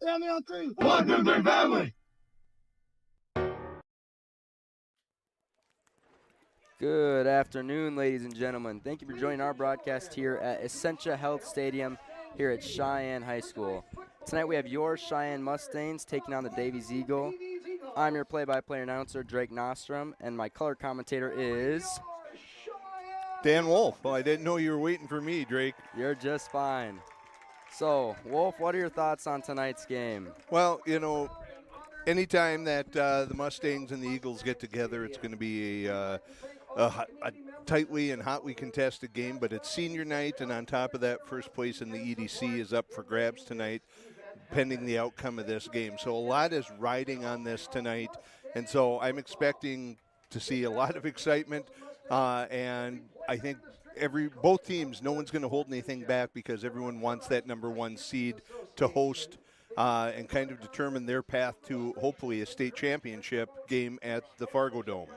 Family on three. 1, 2, 3, family. Good afternoon, ladies and gentlemen. Thank you for joining our broadcast here at Essentia Health Stadium here at Cheyenne High School. Tonight we have your Cheyenne Mustangs taking on the Davies Eagle. I'm your play-by-play announcer, Drake Nostrom, and my color commentator is... Dan Wolf. Well, I didn't know you were waiting for me, Drake. You're just fine. So, Wolf, what are your thoughts on tonight's game? Well, you know, anytime that the Mustangs and the Eagles get together, it's going to be a tightly and hotly contested game, but it's senior night, and on top of that, first place in the EDC is up for grabs tonight, pending the outcome of this game. So a lot is riding on this tonight, and so I'm expecting to see a lot of excitement, and I think both teams, no one's going to hold anything back because everyone wants that number one seed to host and kind of determine their path to hopefully a state championship game at the Fargo Dome.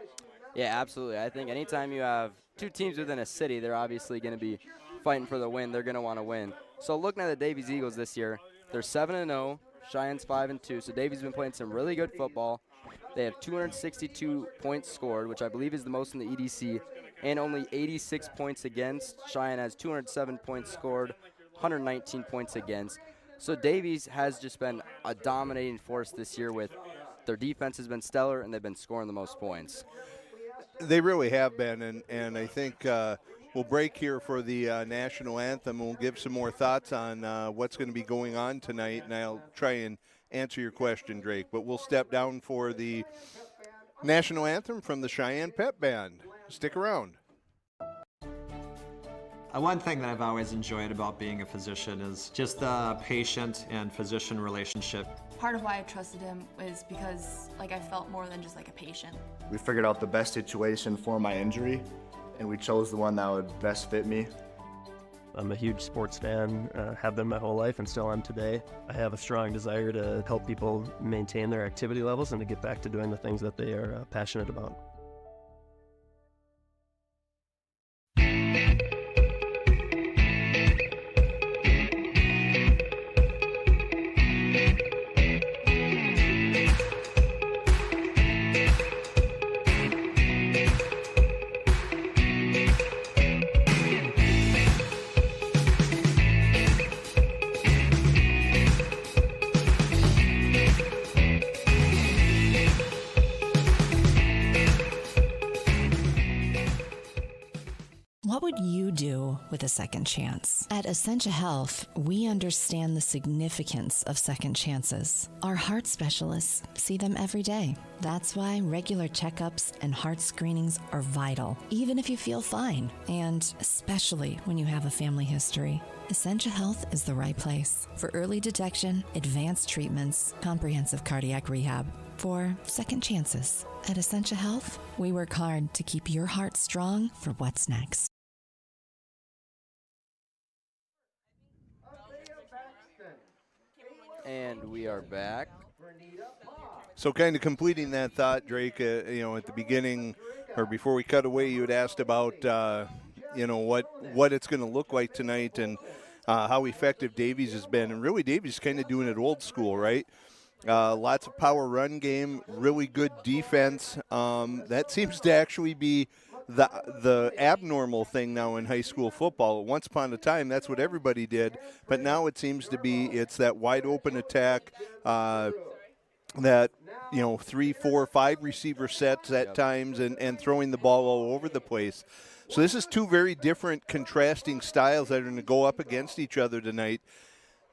Yeah, absolutely. I think anytime you have two teams within a city, they're obviously going to be fighting for the win. They're going to want to win. So looking at the Davies Eagles this year, they're 7-0, Cheyenne's 5-2. So Davies has been playing some really good football. They have 262 points scored, which I believe is the most in the EDC, and only 86 points against. Cheyenne has 207 points scored, 119 points against. So Davies has just been a dominating force this year with their defense has been stellar, and they've been scoring the most points. They really have been, and I think we'll break here for the national anthem, and we'll give some more thoughts on what's going to be going on tonight, and I'll try and answer your question, Drake. But we'll step down for the national anthem from the Cheyenne Pep Band. Stick around. One thing that I've always enjoyed about being a physician is just the patient and physician relationship. Part of why I trusted him was because I felt more than just a patient. We figured out the best situation for my injury, and we chose the one that would best fit me. I'm a huge sports fan, have been my whole life and still am today. I have a strong desire to help people maintain their activity levels and to get back to doing the things that they are passionate about. What would you do with a second chance? At Essentia Health, we understand the significance of second chances. Our heart specialists see them every day. That's why regular checkups and heart screenings are vital, even if you feel fine, and especially when you have a family history. Essentia Health is the right place for early detection, advanced treatments, comprehensive cardiac rehab, for second chances. At Essentia Health, we work hard to keep your heart strong for what's next. And we are back. So kind of completing that thought, Drake, at the beginning or before we cut away, you had asked about, what it's going to look like tonight and how effective Davies has been. And really, Davies is kind of doing it old school, right? Lots of power run game, really good defense. That seems to actually be the abnormal thing now in high school football. Once upon a time, that's what everybody did, but now it seems to be it's that wide open attack, that 3, 4, 5 receiver sets at times, and throwing the ball all over the place. So this is two very different contrasting styles that are going to go up against each other tonight.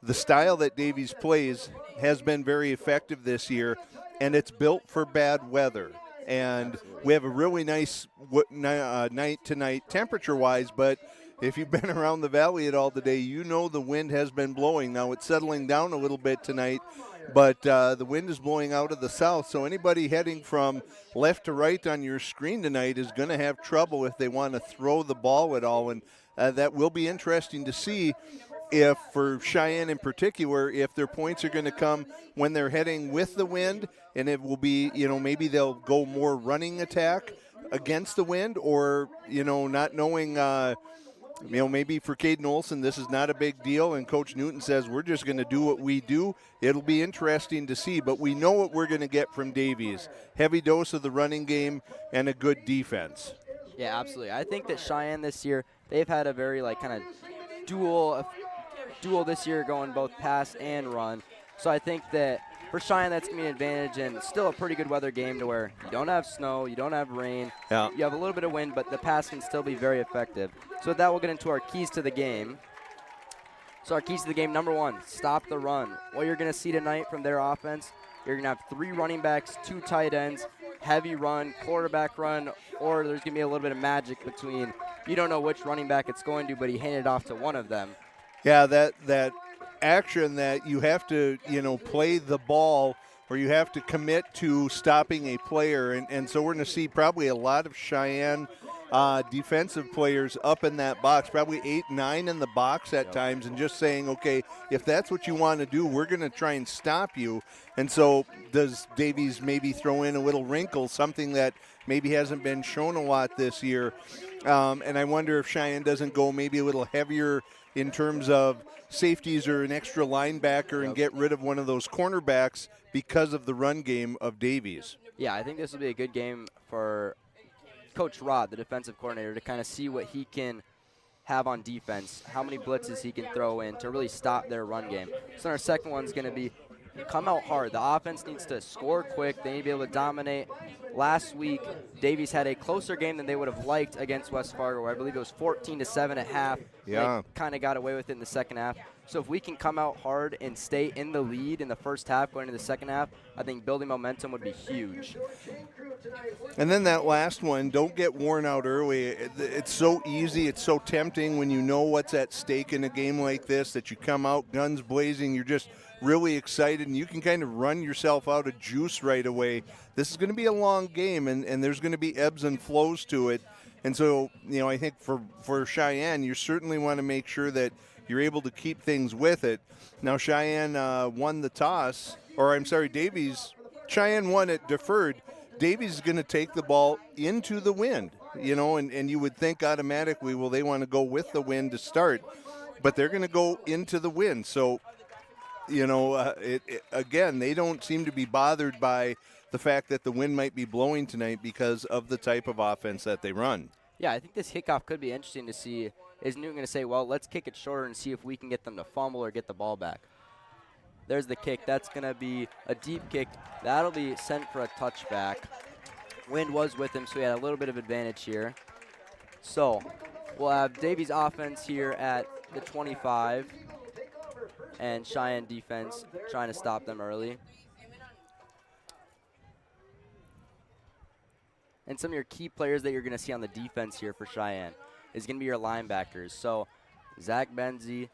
The style that Davies plays has been very effective this year, and it's built for bad weather. And we have a really nice night tonight temperature-wise, but if you've been around the valley at all today, you know the wind has been blowing. Now it's settling down a little bit tonight, but the wind is blowing out of the south. So anybody heading from left to right on your screen tonight is going to have trouble if they want to throw the ball at all, and that will be interesting to see. If for Cheyenne in particular, if their points are going to come when they're heading with the wind, and it will be, maybe they'll go more running attack against the wind, or, not knowing maybe for Caden Olson, this is not a big deal, and Coach Newton says we're just going to do what we do. It'll be interesting to see, but we know what we're going to get from Davies. Heavy dose of the running game and a good defense. Yeah, absolutely. I think that Cheyenne this year, they've had a very kind of dual this year, going both pass and run. So I think that for Cheyenne, that's going to be an advantage, and still a pretty good weather game to where you don't have snow, you don't have rain, Yeah. you have a little bit of wind, but the pass can still be very effective. So with that, we'll get into our keys to the game. So our keys to the game, number one, stop the run. What you're going to see tonight from their offense, you're going to have 3 running backs, 2 tight ends, heavy run, quarterback run, or there's going to be a little bit of magic between, you don't know which running back it's going to, but he handed off to one of them. Yeah, that action that you have to, play the ball, or you have to commit to stopping a player. And so we're going to see probably a lot of Cheyenne defensive players up in that box, probably 8, 9 in the box at times, and just saying, okay, if that's what you want to do, we're going to try and stop you. And so does Davies maybe throw in a little wrinkle, something that maybe hasn't been shown a lot this year. And I wonder if Cheyenne doesn't go maybe a little heavier in terms of safeties or an extra linebacker and get rid of one of those cornerbacks because of the run game of Davies. Yeah, I think this will be a good game for Coach Rod, the defensive coordinator, to kind of see what he can have on defense, how many blitzes he can throw in to really stop their run game. So our second one's going to be come out hard. The offense needs to score quick. They need to be able to dominate. Last week, Davies had a closer game than they would have liked against West Fargo, where I believe it was 14-7 at half. Yeah. They kind of got away with it in the second half. So if we can come out hard and stay in the lead in the first half going into the second half, I think building momentum would be huge. And then that last one, don't get worn out early. It's so easy. It's so tempting when you know what's at stake in a game like this that you come out guns blazing. You're just really excited, and you can kind of run yourself out of juice right away. This is going to be a long game, and there's going to be ebbs and flows to it. And so, I think for Cheyenne, you certainly want to make sure that you're able to keep things with it. Now, Cheyenne won the toss, Davies. Cheyenne won it deferred. Davies is going to take the ball into the wind, and you would think automatically, well, they want to go with the wind to start, but they're going to go into the wind. So, again, they don't seem to be bothered by the fact that the wind might be blowing tonight because of the type of offense that they run. Yeah, I think this kickoff could be interesting to see. Is Newton going to say, well, let's kick it shorter and see if we can get them to fumble or get the ball back? There's the kick. That's going to be a deep kick. That'll be sent for a touchback. Wind was with him, so he had a little bit of advantage here. So we'll have Davies offense here at the 25 and Cheyenne defense trying to stop them early. And some of your key players that you're going to see on the defense here for Cheyenne is going to be your linebackers. So Zach Benzie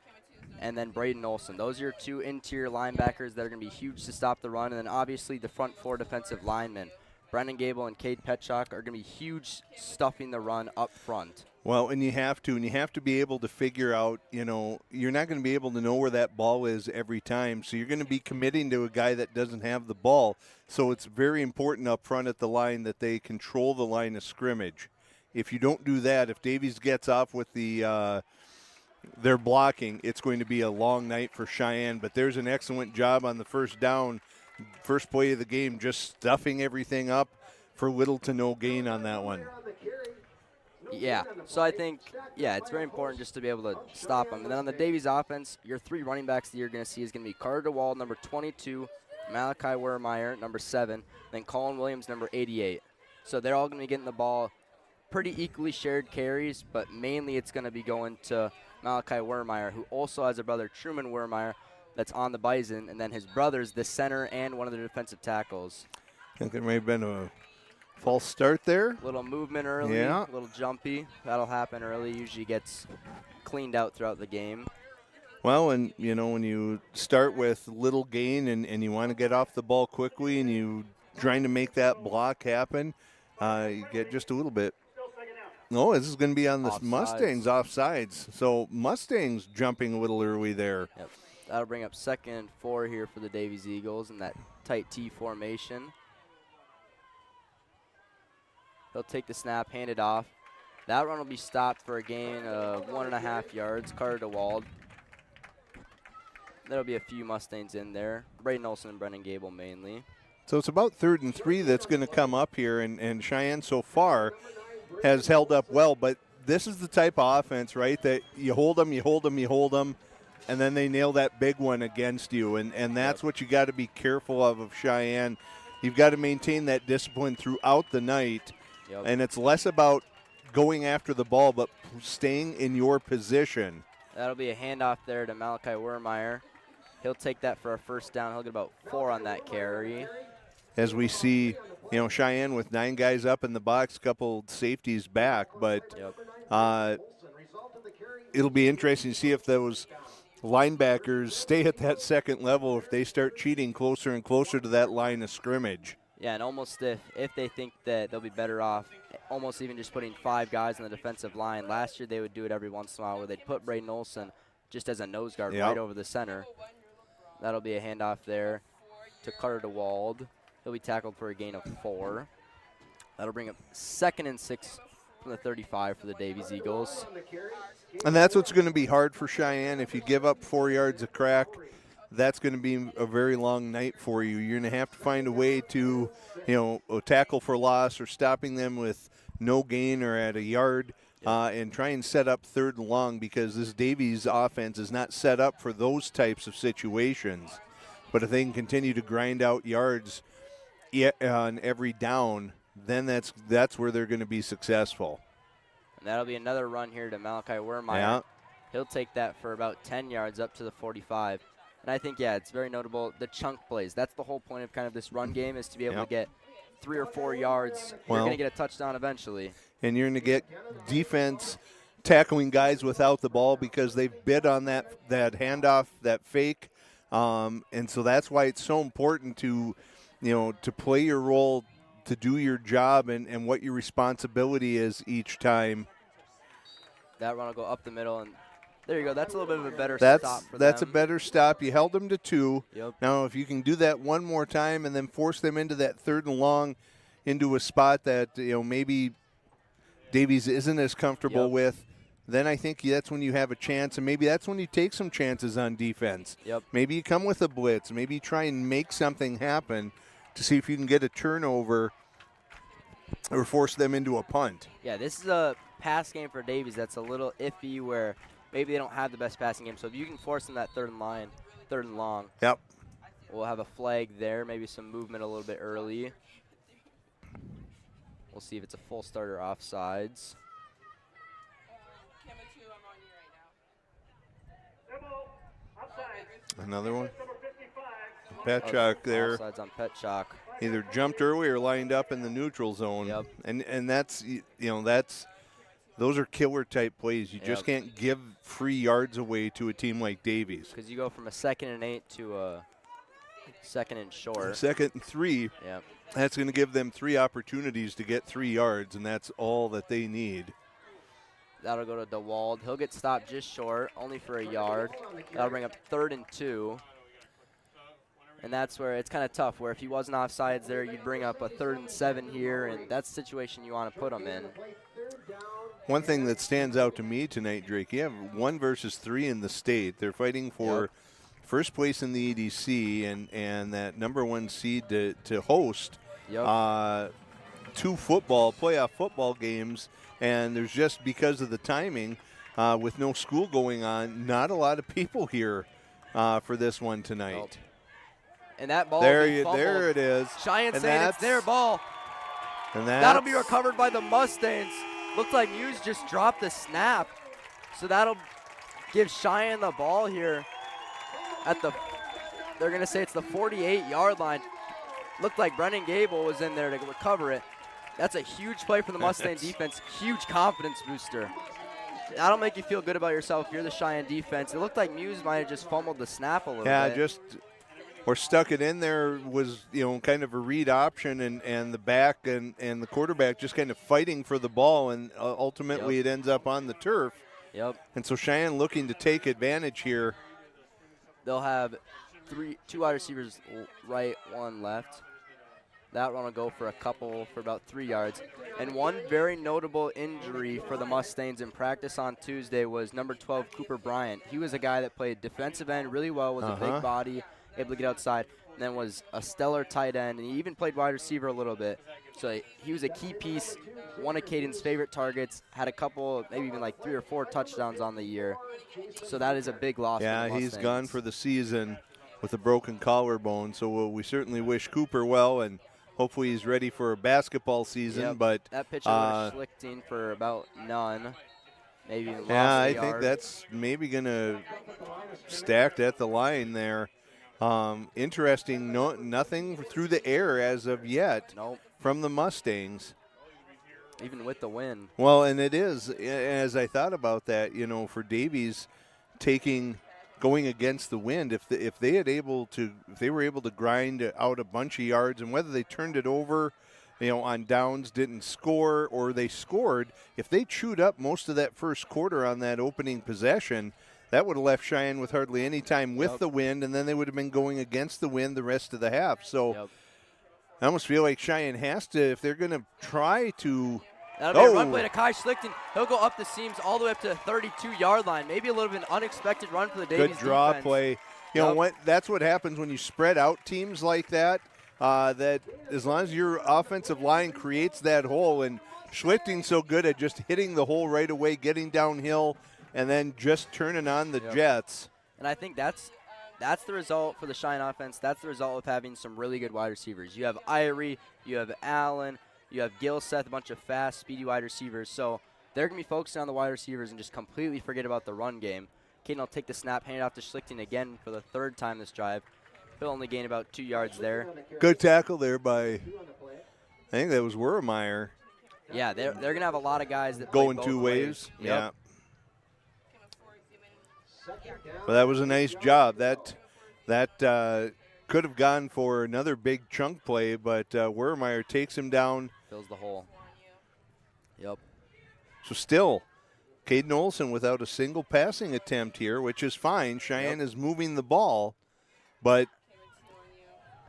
and then Braden Olson. Those are your 2 interior linebackers that are going to be huge to stop the run. And then obviously the front 4 defensive linemen, Brendan Gable and Cade Petchock, are going to be huge stuffing the run up front. Well, and you have to be able to figure out, you're not going to be able to know where that ball is every time. So you're going to be committing to a guy that doesn't have the ball. So it's very important up front at the line that they control the line of scrimmage. If you don't do that, if Davies gets off with their blocking, it's going to be a long night for Cheyenne. But there's an excellent job on the first down, first play of the game, just stuffing everything up for little to no gain on that one. Yeah, so I think, it's very important just to be able to stop them. And then on the Davies offense, your 3 running backs that you're going to see is going to be Carter DeWall, number 22, Malachi Wermeyer, number 7, then Colin Williams, number 88. So they're all going to be getting the ball pretty equally shared carries, but mainly it's going to be going to Malachi Wermeyer, who also has a brother, Truman Wermeyer, that's on the Bison, and then his brother's the center and one of the defensive tackles. I think there may have been a false start there. Little movement early, Yeah. little jumpy. That'll happen early. Usually gets cleaned out throughout the game. Well, and, when you start with little gain and you want to get off the ball quickly and you trying to make that block happen, you get just a little bit. No, this is going to be on the Mustangs offsides. So Mustangs jumping a little early there. Yep. That'll bring up 2nd and 4 here for the Davies Eagles in that tight T formation. He'll take the snap, hand it off. That run will be stopped for a gain of 1.5 yards. Carter DeWald. There'll be a few Mustangs in there. Braden Olson and Brennan Gable mainly. So it's about 3rd and 3 that's going to come up here, and Cheyenne so far has held up well. But this is the type of offense, right, that you hold them, and then they nail that big one against you. And that's what you got to be careful of Cheyenne. You've got to maintain that discipline throughout the night. Yep. And it's less about going after the ball, but staying in your position. That'll be a handoff there to Malachi Wermeyer. He'll take that for a first down. He'll get about 4 on that carry. As we see, Cheyenne with 9 guys up in the box, couple safeties back, but it'll be interesting to see if those linebackers stay at that second level, if they start cheating closer and closer to that line of scrimmage. Yeah, and almost if they think that they'll be better off almost even just putting 5 guys on the defensive line. Last year they would do it every once in a while where they'd put Braden Olson just as a nose guard right over the center. That'll be a handoff there to Carter DeWald. He'll be tackled for a gain of 4. That'll bring up 2nd and 6 from the 35 for the Davies Eagles. And that's what's going to be hard for Cheyenne. If you give up 4 yards a crack, that's going to be a very long night for you. You're going to have to find a way to, tackle for loss or stopping them with no gain or at a yard and try and set up 3rd and long, because this Davies offense is not set up for those types of situations. But if they can continue to grind out yards on every down, then that's where they're going to be successful. And that'll be another run here to Malachi Wermeyer. Yeah. He'll take that for about 10 yards up to the 45. And I think, it's very notable, the chunk plays. That's the whole point of kind of this run game, is to be able to get 3 or 4 yards. You're going to get a touchdown eventually. And you're going to get defense tackling guys without the ball because they've bid on that handoff, that fake. And so that's why it's so important to play your role, to do your job and what your responsibility is each time. That run will go up the middle, and there you go. That's a little bit of a better stop for them. A better stop. You held them to 2. Yep. Now, if you can do that one more time and then force them into that 3rd and long, into a spot that maybe Davies isn't as comfortable with, then I think that's when you have a chance, and maybe that's when you take some chances on defense. Yep. Maybe you come with a blitz. Maybe you try and make something happen to see if you can get a turnover or force them into a punt. Yeah, this is a pass game for Davies that's a little iffy, where maybe they don't have the best passing game. So if you can force them that 3rd and long. Yep. We'll have a flag there, maybe some movement a little bit early. We'll see if it's a full start or offsides. Another one. Petchak there. Offsides on Petchak. Either jumped early or lined up in the neutral zone. Yep. And that's those are killer type plays. You just can't give free yards away to a team like Davies. Because you go from a 2nd and 8 to a 2nd and short. 2nd and 3. Yep. That's going to give them 3 opportunities to get 3 yards, and that's all that they need. That'll go to DeWald. He'll get stopped just short, only for a yard. That'll bring up 3rd and 2. And that's where it's kind of tough, where if he wasn't offsides there, you'd bring up a 3rd and 7 here, and that's the situation you want to put him in. One thing that stands out to me tonight, Drake, you have 1 versus 3 in the state. They're fighting for first place in the EDC and that number 1 seed to host 2 playoff football games. And there's just, because of the timing, with no school going on, not a lot of people here for this one tonight. Nope. And that ball there it is. Cheyenne saying it's their ball. And that'll be recovered by the Mustangs. Looked like Muse just dropped the snap. So that'll give Cheyenne the ball here at they're going to say it's the 48-yard line. Looked like Brennan Gable was in there to recover it. That's a huge play for the Mustang defense. Huge confidence booster. That'll make you feel good about yourself. You're the Cheyenne defense. It looked like Muse might have just fumbled the snap a little bit. Or stuck it in there, was kind of a read option, and the back and the quarterback just kind of fighting for the ball, and ultimately it ends up on the turf. Yep. And so Cheyenne looking to take advantage here. They'll have 2 wide receivers right, 1 left. That run will go for about 3 yards. And one very notable injury for the Mustangs in practice on Tuesday was number 12, Cooper Bryant. He was a guy that played defensive end really well, was a big body, able to get outside, and then was a stellar tight end, and he even played wide receiver a little bit. So he was a key piece, one of Caden's favorite targets, had a couple, maybe even like 3 or 4 touchdowns on the year. So that is a big loss for the Mustangs. He's gone for the season with a broken collarbone, so we certainly wish Cooper well, and hopefully he's ready for a basketball season. Yep. But that pitcher was Schlichting for about none. Maybe even I think that's maybe going to stacked at the line there. Interesting, nothing through the air as of yet from the Mustangs. Even with the wind. Well, and it is, as I thought about that, for Davies going against the wind, if they were able to grind out a bunch of yards, and whether they turned it over, on downs, didn't score, or they scored, if they chewed up most of that first quarter on that opening possession, that would have left Cheyenne with hardly any time with the wind, and then they would have been going against the wind the rest of the half. So I almost feel like Cheyenne has to, if they're going to try to. That'll be a run play to Kai Schlichting. He'll go up the seams all the way up to the 32-yard line. Maybe a little bit of an unexpected run for the Davies Good draw defense. play. That's what happens when you spread out teams like that. That as long as your offensive line creates that hole, and Schlichting's so good at just hitting the hole right away, getting downhill, and then just turning on the jets. And I think that's the result for the Cheyenne offense. That's the result of having some really good wide receivers. You have Irie, you have Allen, you have Gilseth, a bunch of fast, speedy wide receivers. So they're going to be focusing on the wide receivers and just completely forget about the run game. Caden will take the snap, hand it off to Schlichting again for the 3rd time this drive. He'll only gain about 2 yards there. Good tackle there by, I think that was Wermeyer. Yeah, they're going to have a lot of guys that going play 2 both ways. Yep. Yeah. Well, that was a nice job. That could have gone for another big chunk play, but Wermeyer takes him down. Fills the hole. Yep. So still, Caden Olson without a single passing attempt here, which is fine. Cheyenne is moving the ball, but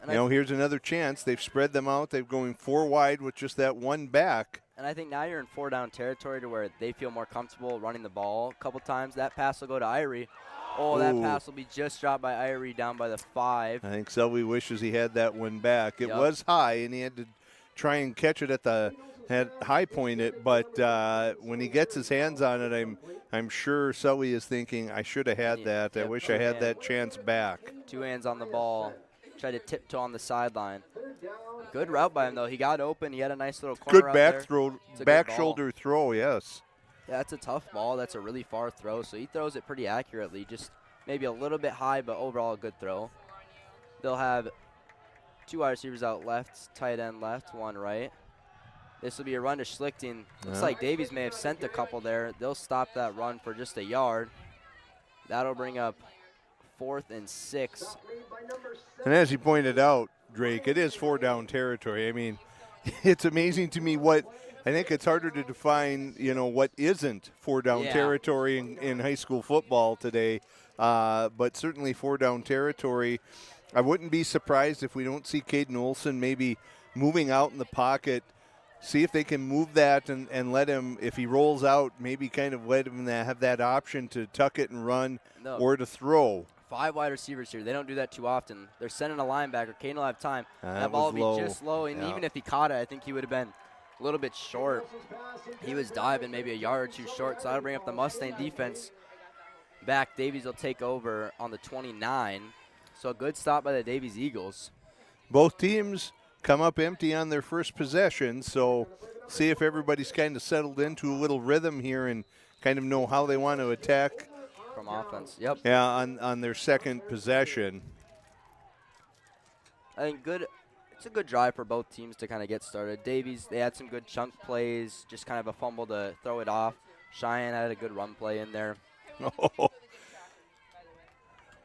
here's another chance. They've spread them out. They're going 4 wide with just that one back. And I think now you're in 4-down territory to where they feel more comfortable running the ball a couple times. That pass will go to Irie. Oh, that pass will be just dropped by Irie down by the 5. I think Selby wishes he had that one back. It was high, and he had to try and catch it at high point it. But when he gets his hands on it, I'm sure Selby is thinking, I should have had that. I wish I had that chance back. 2 hands on the ball. Tried to tiptoe on the sideline. Good route by him, though. He got open. He had a nice little corner good route back there. throw, It's a back good ball. shoulder throw, yes. Yeah, that's a tough ball. That's a really far throw, so he throws it pretty accurately. Just maybe a little bit high, but overall a good throw. They'll have 2 wide receivers out left, tight end left, 1 right. This will be a run to Schlichting. Looks like Davies may have sent a couple there. They'll stop that run for just a yard. That'll bring up 4th and 6. And as you pointed out, Drake, it is 4-down territory. I mean, it's amazing to me I think it's harder to define, what isn't 4-down territory in high school football today. But certainly 4-down territory. I wouldn't be surprised if we don't see Caden Olson maybe moving out in the pocket. See if they can move that and let him, if he rolls out, maybe kind of let him have that option to tuck it and run or to throw. 5 wide receivers here. They don't do that too often. They're sending a linebacker. Caden will have time. That ball was will be just low, and even if he caught it, I think he would have been a little bit short. He was diving maybe a yard or 2 short, so that'll bring up the Mustang defense back. Davies will take over on the 29. So a good stop by the Davies Eagles. Both teams come up empty on their first possession, so see if everybody's kind of settled into a little rhythm here and kind of know how they want to attack. From offense, yep. Yeah, on their second possession. I think it's a good drive for both teams to kind of get started. Davies, they had some good chunk plays, just kind of a fumble to throw it off. Cheyenne had a good run play in there. Oh.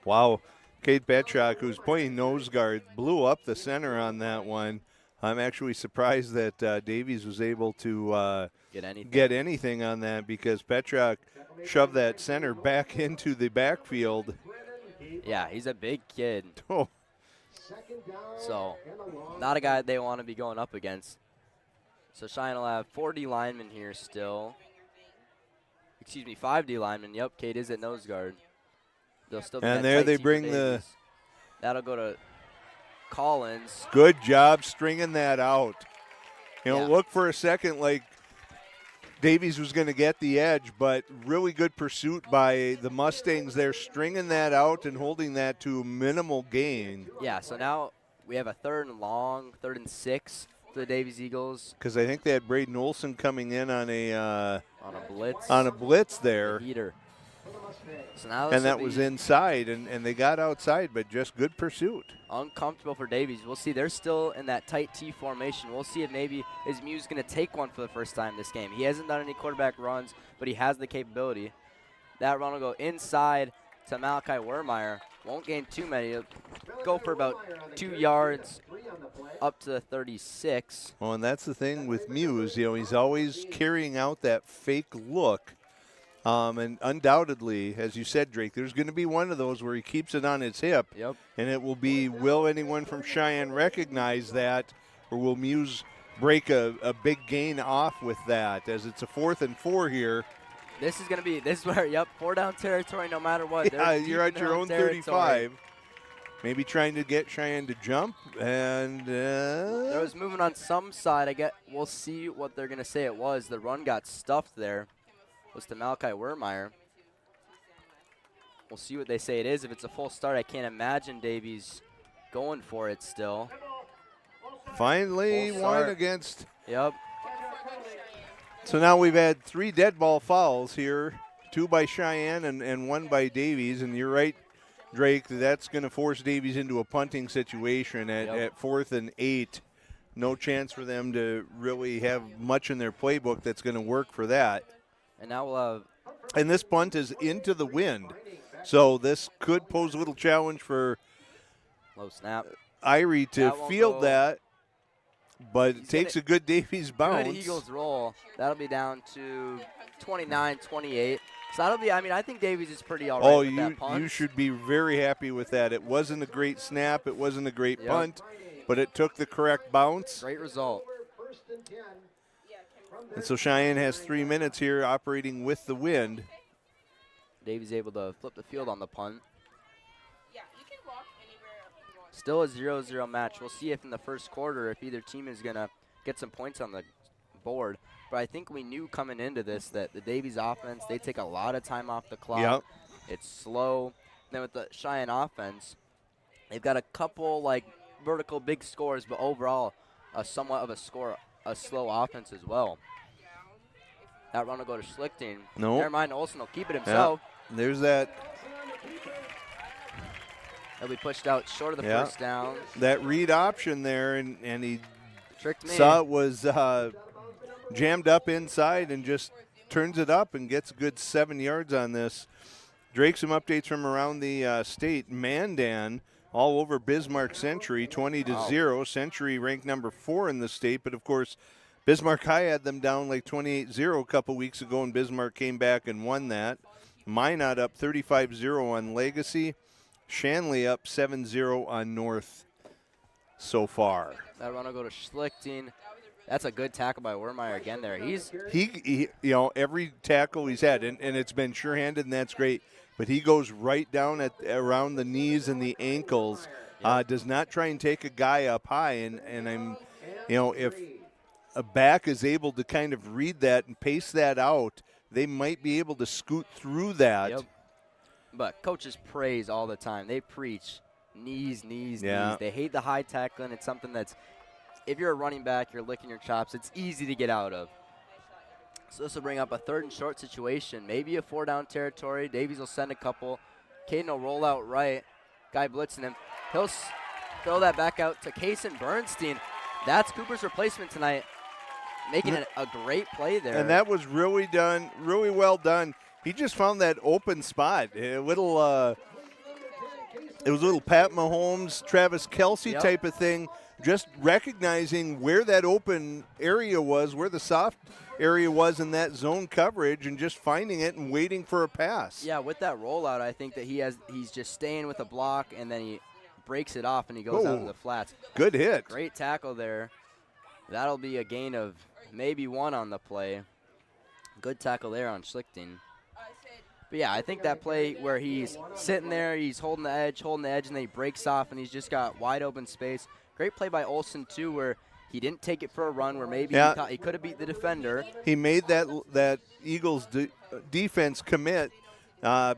Wow. Kate Petchak, who's playing nose guard, blew up the center on that one. I'm actually surprised that Davies was able to get anything on that because Petchak shoved that center back into the backfield. Yeah, he's a big kid. Oh. So not a guy they want to be going up against. So Cheyenne will have 4 D linemen here still. Excuse me, 5 D linemen. Yep, Kate is at nose guard. They'll still be And that there tight they team for bring the. Davies. That'll go to Collins. Good job stringing that out. You know, Yeah. look for a second like Davies was going to get the edge, but really good pursuit by the Mustangs there, stringing that out and holding that to minimal gain. Yeah, so now we have a 3rd and long, 3rd and 6 for the Davies Eagles Because I think they had Braden Olson coming in on a on a blitz. there, Heater. So now and that was inside, and they got outside, but just good pursuit. uncomfortable for Davies. We'll see. They're still in that tight T formation. We'll see if maybe is Muse going to take one for the first time this game. He hasn't done any quarterback runs, but he has the capability. That run will go inside to Malachi Wermeyer. Won't gain too many. He'll go for about 2 yards up to the 36. Well, and that's the thing with Muse. You know, he's always carrying out that fake look. And undoubtedly, as you said, Drake, there's going to be one of those where he keeps it on his hip. Yep. And it will be, will anyone from Cheyenne recognize that, or will Muse break a big gain off with that, as it's a 4th and 4 here. This is where, yep, 4 down territory no matter what. Yeah, They're you're deep at in your their own territory. 35. Maybe trying to get Cheyenne to jump, and There was movement on some side. We'll see what they're going to say it was. The run got stuffed there. Was to Malachi Wermeyer. We'll see what they say it is. If it's a full start, I can't imagine Davies going for it still. finally Full one start. against. Yep. So now we've had 3 dead ball fouls here, 2 by Cheyenne and 1 by Davies. And you're right, Drake, that's going to force Davies into a punting situation at 4th and 8. No chance for them to really have much in their playbook that's going to work for that. And now we'll have And this punt is into the wind. So this could pose a little challenge for low snap. Irie to That won't field go. that, but He's it takes gonna- a good Davies bounce. Good Eagles roll. That'll be down to 29-28. So that'll be, I think Davies is pretty all right Oh, with that punt. you should be very happy with that. It wasn't a great snap. It wasn't a great Yep. punt, but it took the correct bounce. Great result. And so Cheyenne has 3 minutes here operating with the wind. Davies able to flip the field on the punt. Still a 0-0 match. We'll see if in the first quarter if either team is going to get some points on the board. But I think we knew coming into this that the Davies offense, they take a lot of time off the clock. Yep. It's slow. Then with the Cheyenne offense, they've got a couple like vertical big scores, but overall somewhat of a slow offense as well. That run will go to Schlichting. Nope. Never mind, Olsen will keep it himself. There's that He'll be pushed out short of the first down. read option there, and he Tricked me. saw it was jammed up inside and just turns it up and gets a good 7 yards on this. Drake, some updates from around the state. Mandan all over Bismarck Century, 20-0. Century ranked number 4 in the state, but of course Bismarck High had them down like 28-0 a couple weeks ago, and Bismarck came back and won that. Minot up 35-0 on Legacy. Shanley up 7-0 on North so far. That run will go to Schlichting. That's a good tackle by Wermeyer again there. He every tackle he's had, and it's been sure-handed, and that's great, but he goes right down at around the knees and the ankles, does not try and take a guy up high, and I'm, if a back is able to kind of read that and pace that out, they might be able to scoot through that. Yep. But coaches praise all the time. They preach knees, knees, Yeah. knees. They hate the high tackling. It's something that's, if you're a running back, you're licking your chops, it's easy to get out of. So this will bring up a 3rd and short situation. Maybe a 4-down territory. Davies will send a couple. Caden will roll out right. Guy blitzing him. He'll throw that back out to Kason Bernstein. That's Cooper's replacement tonight. Making it a great play there. And that was really well done. He just found that open spot. It was a little Pat Mahomes, Travis Kelce type of thing, just recognizing where that open area was, where the soft area was in that zone coverage, and just finding it and waiting for a pass. Yeah, with that rollout, I think that he's just staying with a block, and then he breaks it off, and he goes out to Oh. the flats. Good hit. Great tackle there. That'll be a gain of maybe 1 on the play. Good tackle there on Schlichting. But yeah, I think that play where he's sitting there, he's holding the edge, and then he breaks off, and he's just got wide open space. Great play by Olsen, too, where he didn't take it for a run, where maybe he could have beat the defender. He made that Eagles defense commit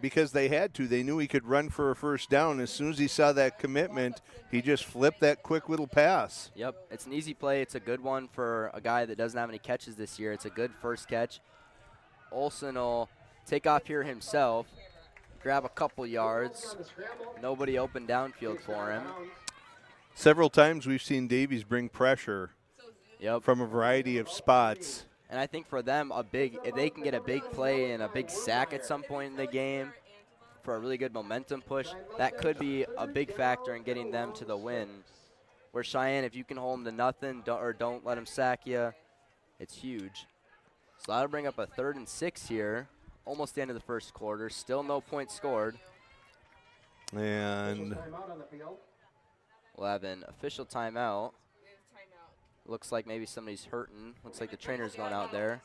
because they had to. They knew he could run for a first down. As soon as he saw that commitment, he just flipped that quick little pass. Yep, it's an easy play. It's a good one for a guy that doesn't have any catches this year. It's a good first catch. Olsen will take off here himself, grab a couple yards. Nobody open downfield for him. Several times we've seen Davies bring pressure from a variety of spots. And I think for them, if they can get a big play and a big sack at some point in the game for a really good momentum push, that could be a big factor in getting them to the win. Where Cheyenne, if you can hold them to nothing don't let them sack you, it's huge. So that'll bring up a 3rd and 6 here. Almost the end of the first quarter. Still no points scored. And we'll have an official timeout. Looks like maybe somebody's hurting. Looks like the trainer's going out there.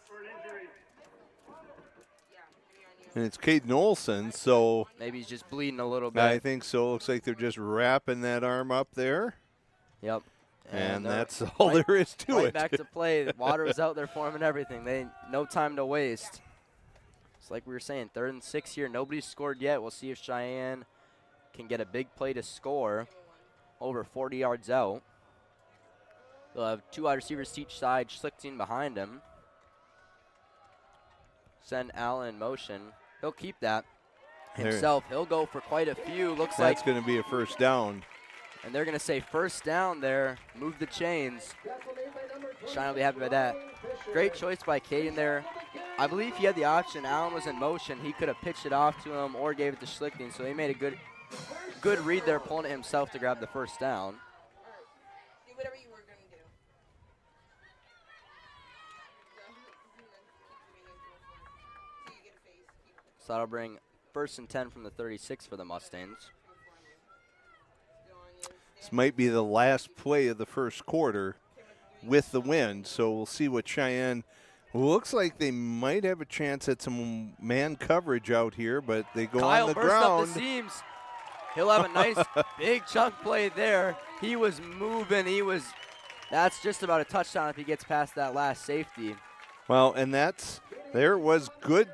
And it's Caden Olsen, so maybe he's just bleeding a little bit. I think so. Looks like they're just wrapping that arm up there. Yep. And that's all there is to it. Back to play. The water was out there for him and everything. No time to waste. It's like we were saying, 3rd and 6 here. Nobody's scored yet. We'll see if Cheyenne can get a big play to score over 40 yards out. They'll have 2 wide receivers to each side, Schlichting behind him. Send Allen in motion. He'll keep that himself. He'll go for quite a few. Looks like that's going to be a first down. And they're going to say first down there. Move the chains. Cheyenne will be happy with that. Great choice by Caden there. I believe he had the option. Allen was in motion. He could have pitched it off to him or gave it to Schlichting. So he made a good read there, pulling it himself to grab the first down. Do whatever you were going to do. So that'll bring 1st and 10 from the 36 for the Mustangs. This might be the last play of the first quarter with the win, so we'll see what Cheyenne. Looks like they might have a chance at some man coverage out here, but they go Kyle on the burst ground. up the seams. He'll have a nice big chunk play there. He was moving. That's just about a touchdown if he gets past that last safety. Well, and there was good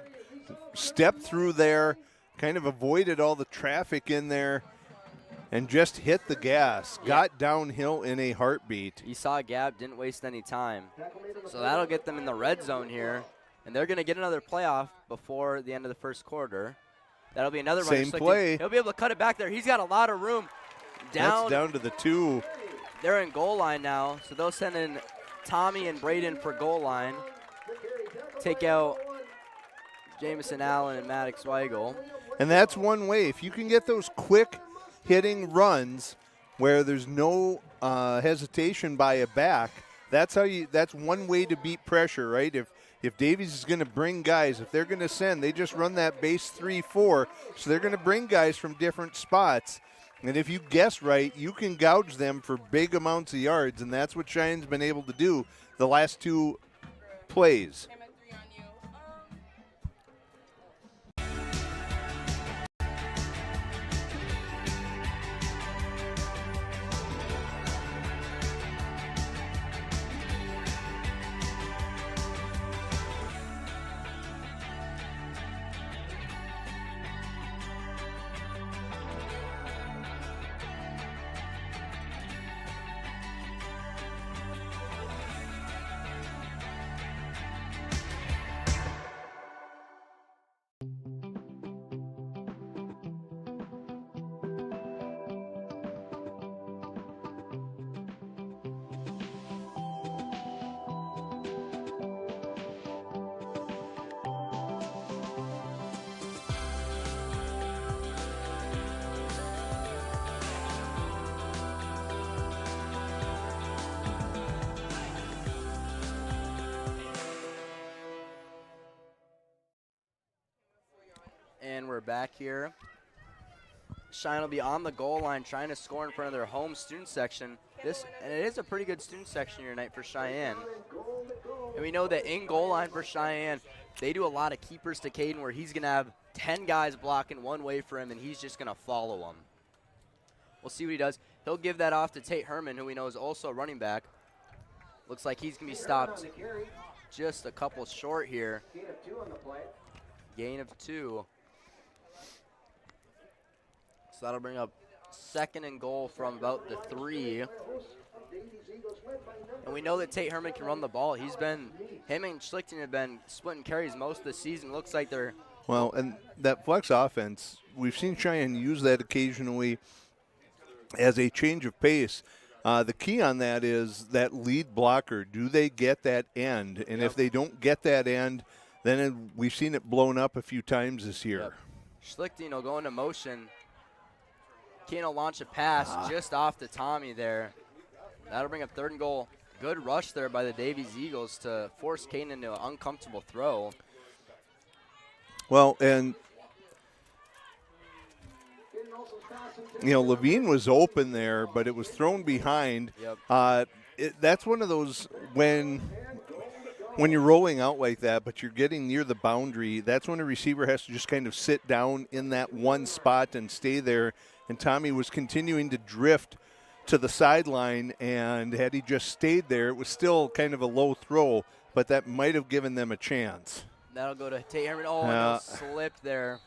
step through there, kind of avoided all the traffic in there, and just hit the gas. Yeah. Got downhill in a heartbeat. He saw a gap, didn't waste any time. So that'll get them in the red zone here, and they're going to get another playoff before the end of the first quarter. That'll be another Same run. play. He'll be able to cut it back there. He's got a lot of room. That's down to the 2. They're in goal line now, so they'll send in Tommy and Braden for goal line. Take out Jamison Allen and Maddox Weigel. And that's one way. If you can get those quick hitting runs where there's no hesitation by a back, that's one way to beat pressure, right? If Davies is going to bring guys, if they're going to send, they just run that base 3-4, so they're going to bring guys from different spots. And if you guess right, you can gouge them for big amounts of yards, and that's what Cheyenne's been able to do the last 2 plays. And we're back here. Cheyenne will be on the goal line trying to score in front of their home student section. And it is a pretty good student section here tonight for Cheyenne. And we know that in goal line for Cheyenne, they do a lot of keepers to Caden where he's going to have 10 guys blocking one way for him, and he's just going to follow them. We'll see what he does. He'll give that off to Tate Herman, who we know is also a running back. Looks like he's going to be stopped just a couple short here. Gain of 2. So that'll bring up 2nd and goal from about the 3. And we know that Tate Herman can run the ball. Him and Schlichten have been splitting carries most of the season. Looks like they're... Well, and that flex offense, we've seen Cheyenne use that occasionally as a change of pace. The key on that is that lead blocker. Do they get that end? And if they don't get that end, then we've seen it blown up a few times this year. Yep. Schlichten will go into motion. Keane will launch a pass just off to Tommy there. That'll bring up 3rd and goal. Good rush there by the Davies Eagles to force Caden into an uncomfortable throw. Well, and Levine was open there, but it was thrown behind. Yep. That's one of those when you're rolling out like that, but you're getting near the boundary, that's when a receiver has to just kind of sit down in that one spot and stay there. And Tommy was continuing to drift to the sideline, and had he just stayed there, it was still kind of a low throw, but that might have given them a chance. That'll go to Tate Herman. Oh, and slipped there.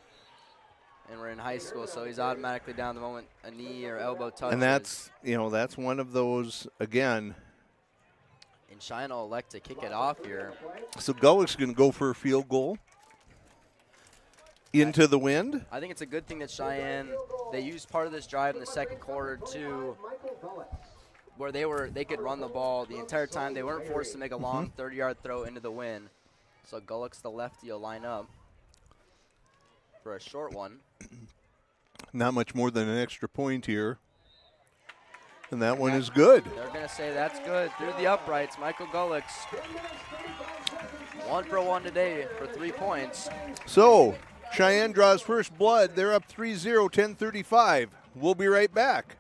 And we're in high school, so he's automatically down the moment a knee or elbow touches. And that's one of those, again. And Cheyenne will elect to kick it off here. So Gullick's going to go for a field goal into the wind. I think it's a good thing that Cheyenne, they used part of this drive in the second quarter to where they could run the ball the entire time. They weren't forced to make a long 30-yard throw into the wind. So Gullick's the lefty will line up for a short one. Not much more than an extra point here. And that one is good. They're going to say that's good. Through the uprights, Michael Gullick's 1 for 1 today for 3 points. So Cheyenne draws first blood. They're up 3-0, 10:35. We'll be right back.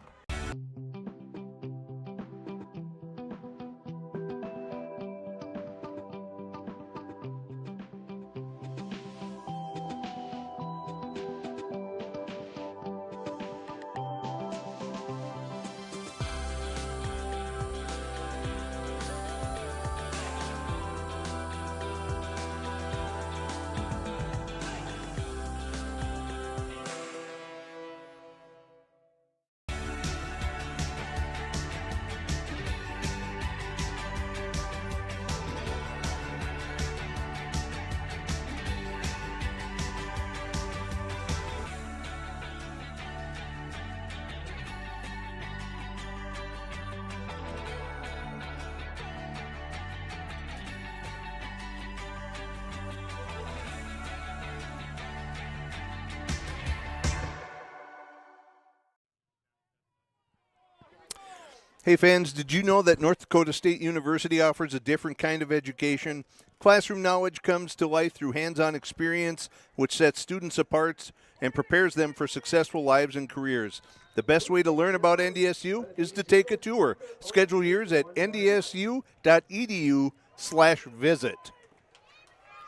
Hey fans, did you know that North Dakota State University offers a different kind of education? Classroom knowledge comes to life through hands-on experience, which sets students apart and prepares them for successful lives and careers. The best way to learn about NDSU is to take a tour. Schedule yours at ndsu.edu/visit.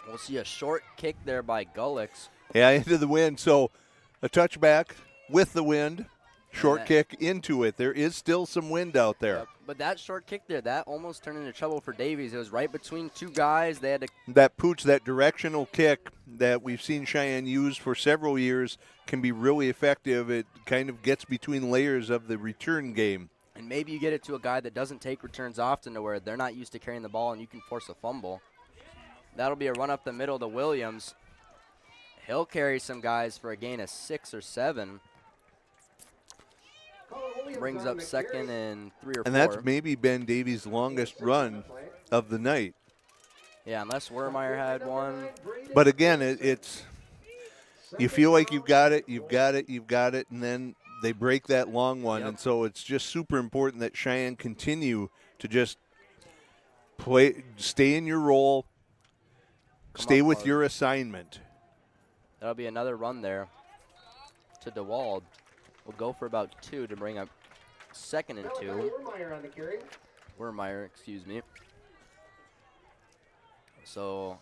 We'll see a short kick there by Gullick's. Yeah, into the wind. So a touchback with the wind. Short kick into it. There is still some wind out there. But that short kick there, that almost turned into trouble for Davies. It was right between two guys. They had to. That pooch, that directional kick that we've seen Cheyenne use for several years can be really effective. It kind of gets between layers of the return game. And maybe you get it to a guy that doesn't take returns often to where they're not used to carrying the ball and you can force a fumble. That'll be a run up the middle to Williams. He'll carry some guys for a gain of 6 or 7. Brings up 2nd and 3 or 4. And that's maybe been Davies' longest run of the night. Yeah, unless Wermeyer had one. But again, it's you feel like you've got it, and then they break that long one. Yep. And so it's just super important that Cheyenne continue to just play, stay in your role, stay with your assignment. That'll be another run there to DeWald. will go for about 2 to bring up 2nd and 2. Wermeyer, excuse me. So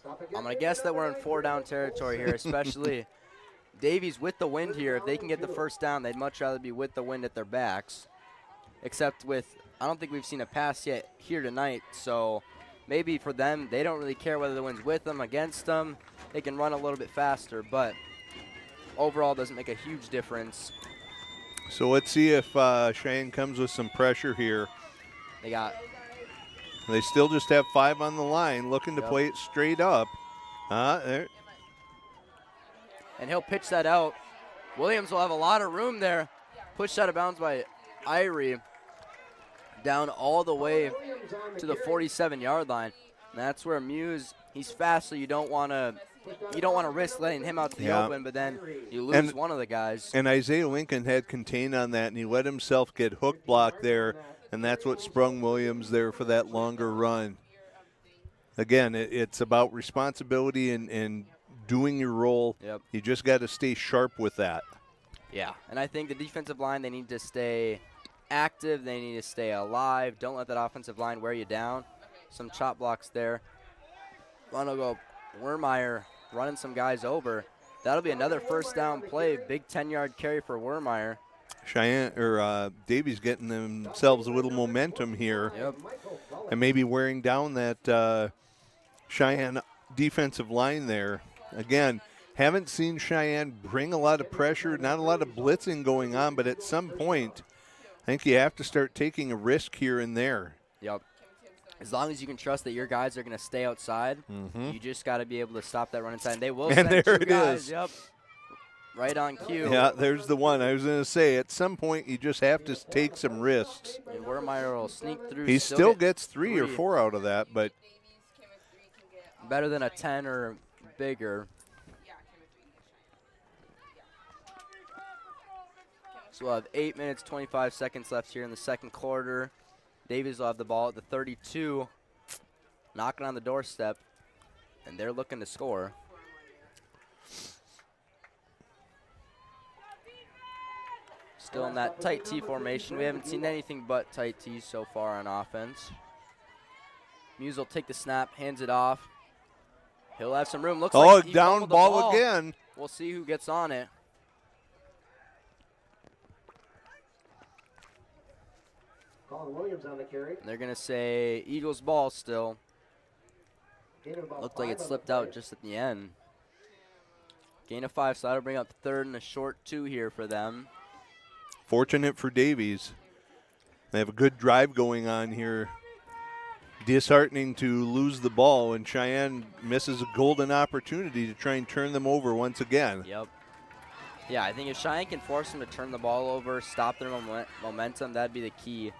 I'm going to guess that we're in 4-down territory here, especially Davies with the wind here. If they can get the first down, they'd much rather be with the wind at their backs. Except with, I don't think we've seen a pass yet here tonight, so maybe for them, they don't really care whether the wind's with them, against them. They can run a little bit faster, but overall doesn't make a huge difference. So let's see if Cheyenne comes with some pressure here. They still just have 5 on the line, looking to play it straight up. There. And he'll pitch that out. Williams will have a lot of room there. Pushed out of bounds by Irie. Down all the way to the 47-yard line. And that's where Muse, he's fast, so you don't want to risk letting him out to the open, but then you lose one of the guys. And Isaiah Lincoln had contained on that, and he let himself get hook blocked there, and that's what sprung Williams there for that longer run. Again, it's about responsibility and doing your role. Yep. You just got to stay sharp with that. Yeah, and I think the defensive line, they need to stay active. They need to stay alive. Don't let that offensive line wear you down. Some chop blocks there. Run will go Wermeyer running some guys over. That'll be another first down play. Big 10-yard carry for Wermeyer. Davies getting themselves a little momentum here. Yep. And maybe wearing down that Cheyenne defensive line there. Again, haven't seen Cheyenne bring a lot of pressure, not a lot of blitzing going on, but at some point, I think you have to start taking a risk here and there. Yep. As long as you can trust that your guys are going to stay outside, you just got to be able to stop that run inside. And they will send there 2 it guys. is. Yep. Right on cue. Yeah, there's the one. I was going to say, at some point, you just have to take some risks. And Wermeyer will sneak through. He still gets 3 or 4 out of that, but better than a 10 or bigger. So we'll have 8 minutes, 25 seconds left here in the second quarter. Davies will have the ball at the 32, knocking on the doorstep, and they're looking to score. Still in that tight T formation. We haven't seen anything but tight T's so far on offense. Muse will take the snap, hands it off. He'll have some room. Looks like he down fumbled the ball again. We'll see who gets on it. Williams on the carry. They're going to say Eagles ball still. Looked like it slipped out just at the end. Gain of 5, so that'll bring up 3rd and a short 2 here for them. Fortunate for Davies. They have a good drive going on here. Disheartening to lose the ball, and Cheyenne misses a golden opportunity to try and turn them over once again. Yep. Yeah, I think if Cheyenne can force them to turn the ball over, stop their momentum, that'd be the key.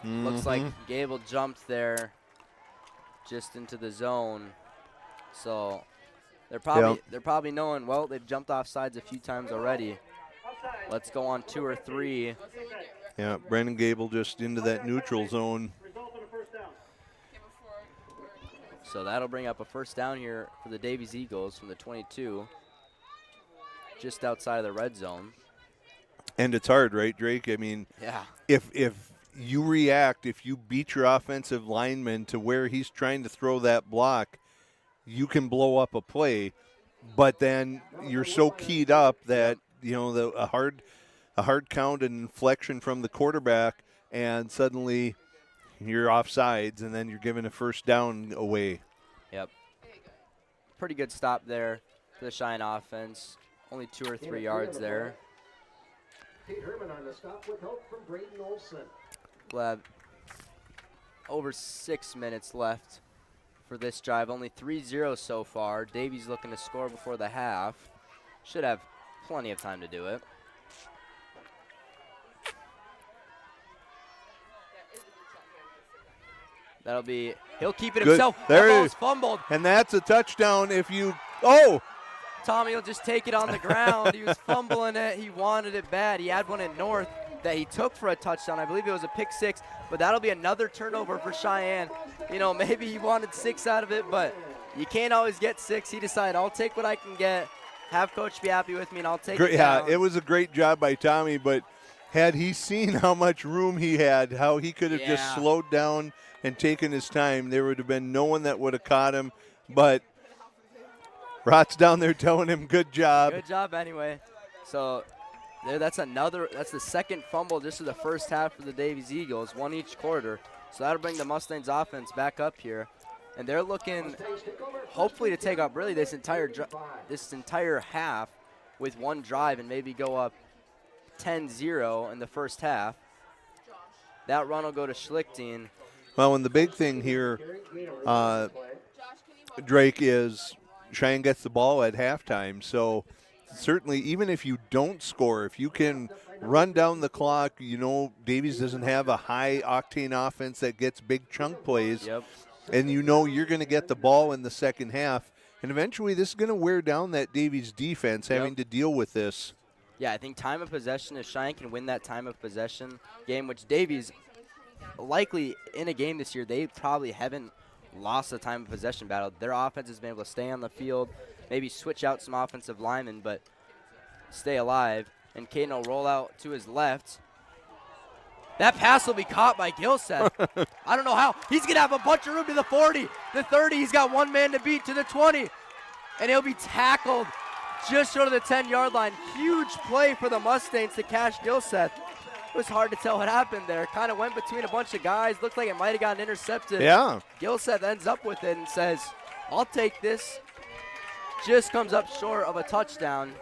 Looks like Gable jumped there just into the zone. So they're probably knowing, well, they've jumped off sides a few times already. Let's go on 2 or 3. Yeah, Brandon Gable just into that neutral zone. So that'll bring up a first down here for the Davies Eagles from the 22, just outside of the red zone. And it's hard, right, Drake? I mean, yeah. If you react, if you beat your offensive lineman to where he's trying to throw that block, you can blow up a play. But then you're so keyed up that, you know, a hard count and inflection from the quarterback, and suddenly you're off sides, and then you're giving a first down away. Yep. Pretty good stop there for the Cheyenne offense. Only 2 or 3 yards there. Pete Herman on the stop with help from Braden Olson. We'll have over 6 minutes left for this drive. Only 3-0 so far. Davies looking to score before the half. Should have plenty of time to do it. That'll be, he'll keep it himself. There That it ball's is. fumbled. And that's a touchdown if you, Tommy will just take it on the ground. He was fumbling it. He wanted it bad. He had one in North that he took for a touchdown. I believe it was a pick 6, but that'll be another turnover for Cheyenne. You know, maybe he wanted 6 out of it, but you can't always get 6. He decided, I'll take what I can get. have Coach be happy with me, and I'll take Great, it down. yeah, it was a great job by Tommy, but had he seen how much room he had, how he could have just slowed down and taken his time, there would have been no one that would have caught him. But Rot's down there telling him, good job. Good job anyway. So that's the second fumble just in the first half for the Davies Eagles, one each quarter. So that'll bring the Mustangs offense back up here. And they're looking hopefully to take up really this entire half with one drive and maybe go up 10-0 in the first half. That run will go to Schlichting. Well, and the big thing here, Drake, is Cheyenne gets the ball at halftime. So certainly even if you don't score, if you can run down the clock, Davies doesn't have a high-octane offense that gets big chunk plays. Yep. And you're going to get the ball in the second half. And eventually this is going to wear down that Davies defense having to deal with this. Yeah, I think time of possession, if Cheyenne can win that time of possession game, which Davies likely in a game this year, they probably haven't lost the time of possession battle. Their offense has been able to stay on the field, maybe switch out some offensive linemen, but stay alive. And Caden will roll out to his left. That pass will be caught by Gilseth. I don't know how. He's going to have a bunch of room to the 40, the 30. He's got one man to beat to the 20. And he'll be tackled just short of the 10-yard line. Huge play for the Mustangs to catch Gilseth. It was hard to tell what happened there. Kind of went between a bunch of guys. Looked like it might have gotten intercepted. Yeah. Gilseth ends up with it and says, I'll take this. Just comes up short of a touchdown.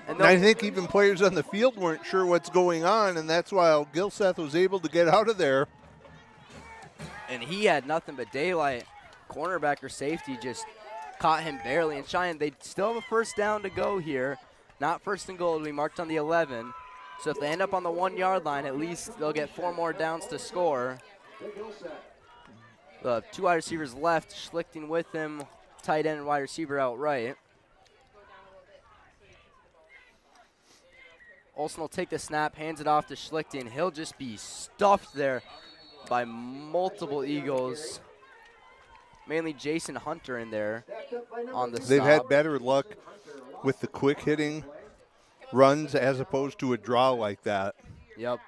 And I think even players on the field weren't sure what's going on, and that's why Gilseth was able to get out of there. And he had nothing but daylight. Cornerback or safety just caught him barely. And Cheyenne, they still have a first down to go here. Not first and goal. It'll be marked on the 11. So if they end up on the 1-yard line, at least they'll get 4 more downs to score. The 2 wide receivers left, Schlichting with him, tight end and wide receiver out right. Olsen will take the snap, hands it off to Schlichting. He'll just be stuffed there by multiple Eagles. Mainly Jason Hunter in there on the They've stop. had better luck with the quick hitting runs as opposed to a draw like that. Yep.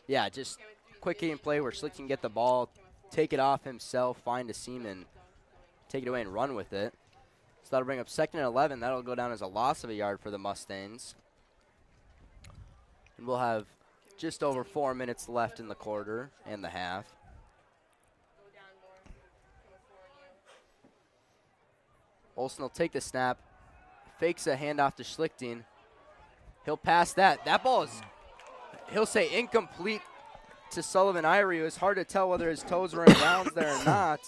Yeah, just quick hitting play where Schlichting can get the ball, take it off himself, find a seam, and take it away and run with it. So that'll bring up 2nd and 11. That'll go down as a loss of a yard for the Mustangs. And we'll have just over 4 minutes left in the quarter and the half. Olsen will take the snap, fakes a handoff to Schlichting. He'll pass that. That ball is, he'll say incomplete to Sullivan Irie. It was hard to tell whether his toes were in bounds there or not.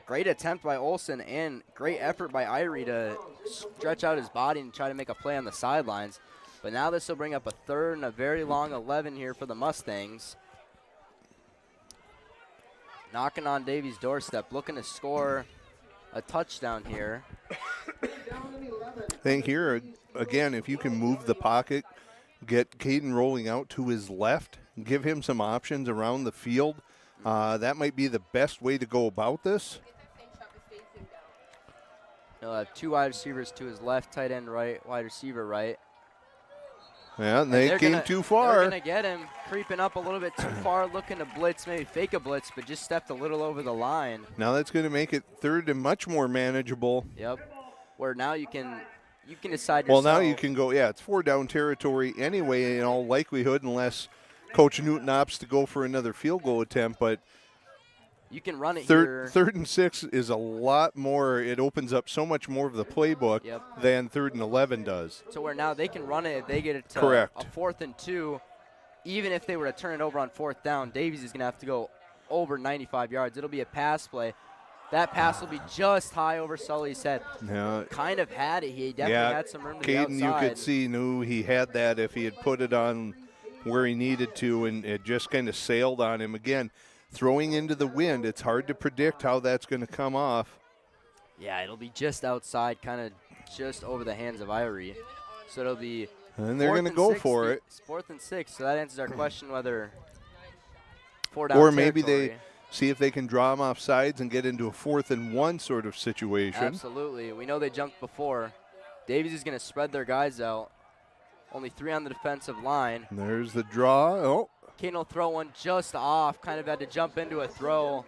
Great attempt by Olsen and great effort by Irie to stretch out his body and try to make a play on the sidelines. But now this will bring up a 3rd and a very long 11 here for the Mustangs. Knocking on Davies' doorstep, looking to score a touchdown here. I think here, again, if you can move the pocket, get Caden rolling out to his left, give him some options around the field, that might be the best way to go about this. He'll have 2 wide receivers to his left, tight end right, wide receiver right. Yeah, and they came too far. They're going to get him creeping up a little bit too far, looking to blitz, maybe fake a blitz, but just stepped a little over the line. Now that's going to make it 3rd and much more manageable. Yep. Where now you can decide Well, yourself. now you can go, it's 4-down territory anyway in all likelihood unless Coach Newton opts to go for another field goal attempt, but you can run it here. 3rd and 6 is a lot more. It opens up so much more of the playbook than 3rd and 11 does. So where now they can run it if they get it to Correct. a 4th and 2. Even if they were to turn it over on 4th down, Davies is going to have to go over 95 yards. It'll be a pass play. That pass will be just high over Sully's head. Yeah. Kind of had it. He definitely had some room to the outside. Caden, you could see, knew he had that if he had put it on where he needed to, and it just kind of sailed on him. Again, throwing into the wind, it's hard to predict how that's going to come off. Yeah, it'll be just outside, kind of just over the hands of Irie. So it'll be and they're going to go for it. 4th and 6. So that answers our question whether 4 down or maybe territory. they see if they can draw them off sides and get into a 4th and 1 sort of situation. Absolutely. We know they jumped before. Davies is going to spread their guys out. Only 3 on the defensive line. And there's the draw. Oh. Kane will throw one just off. Kind of had to jump into a throw.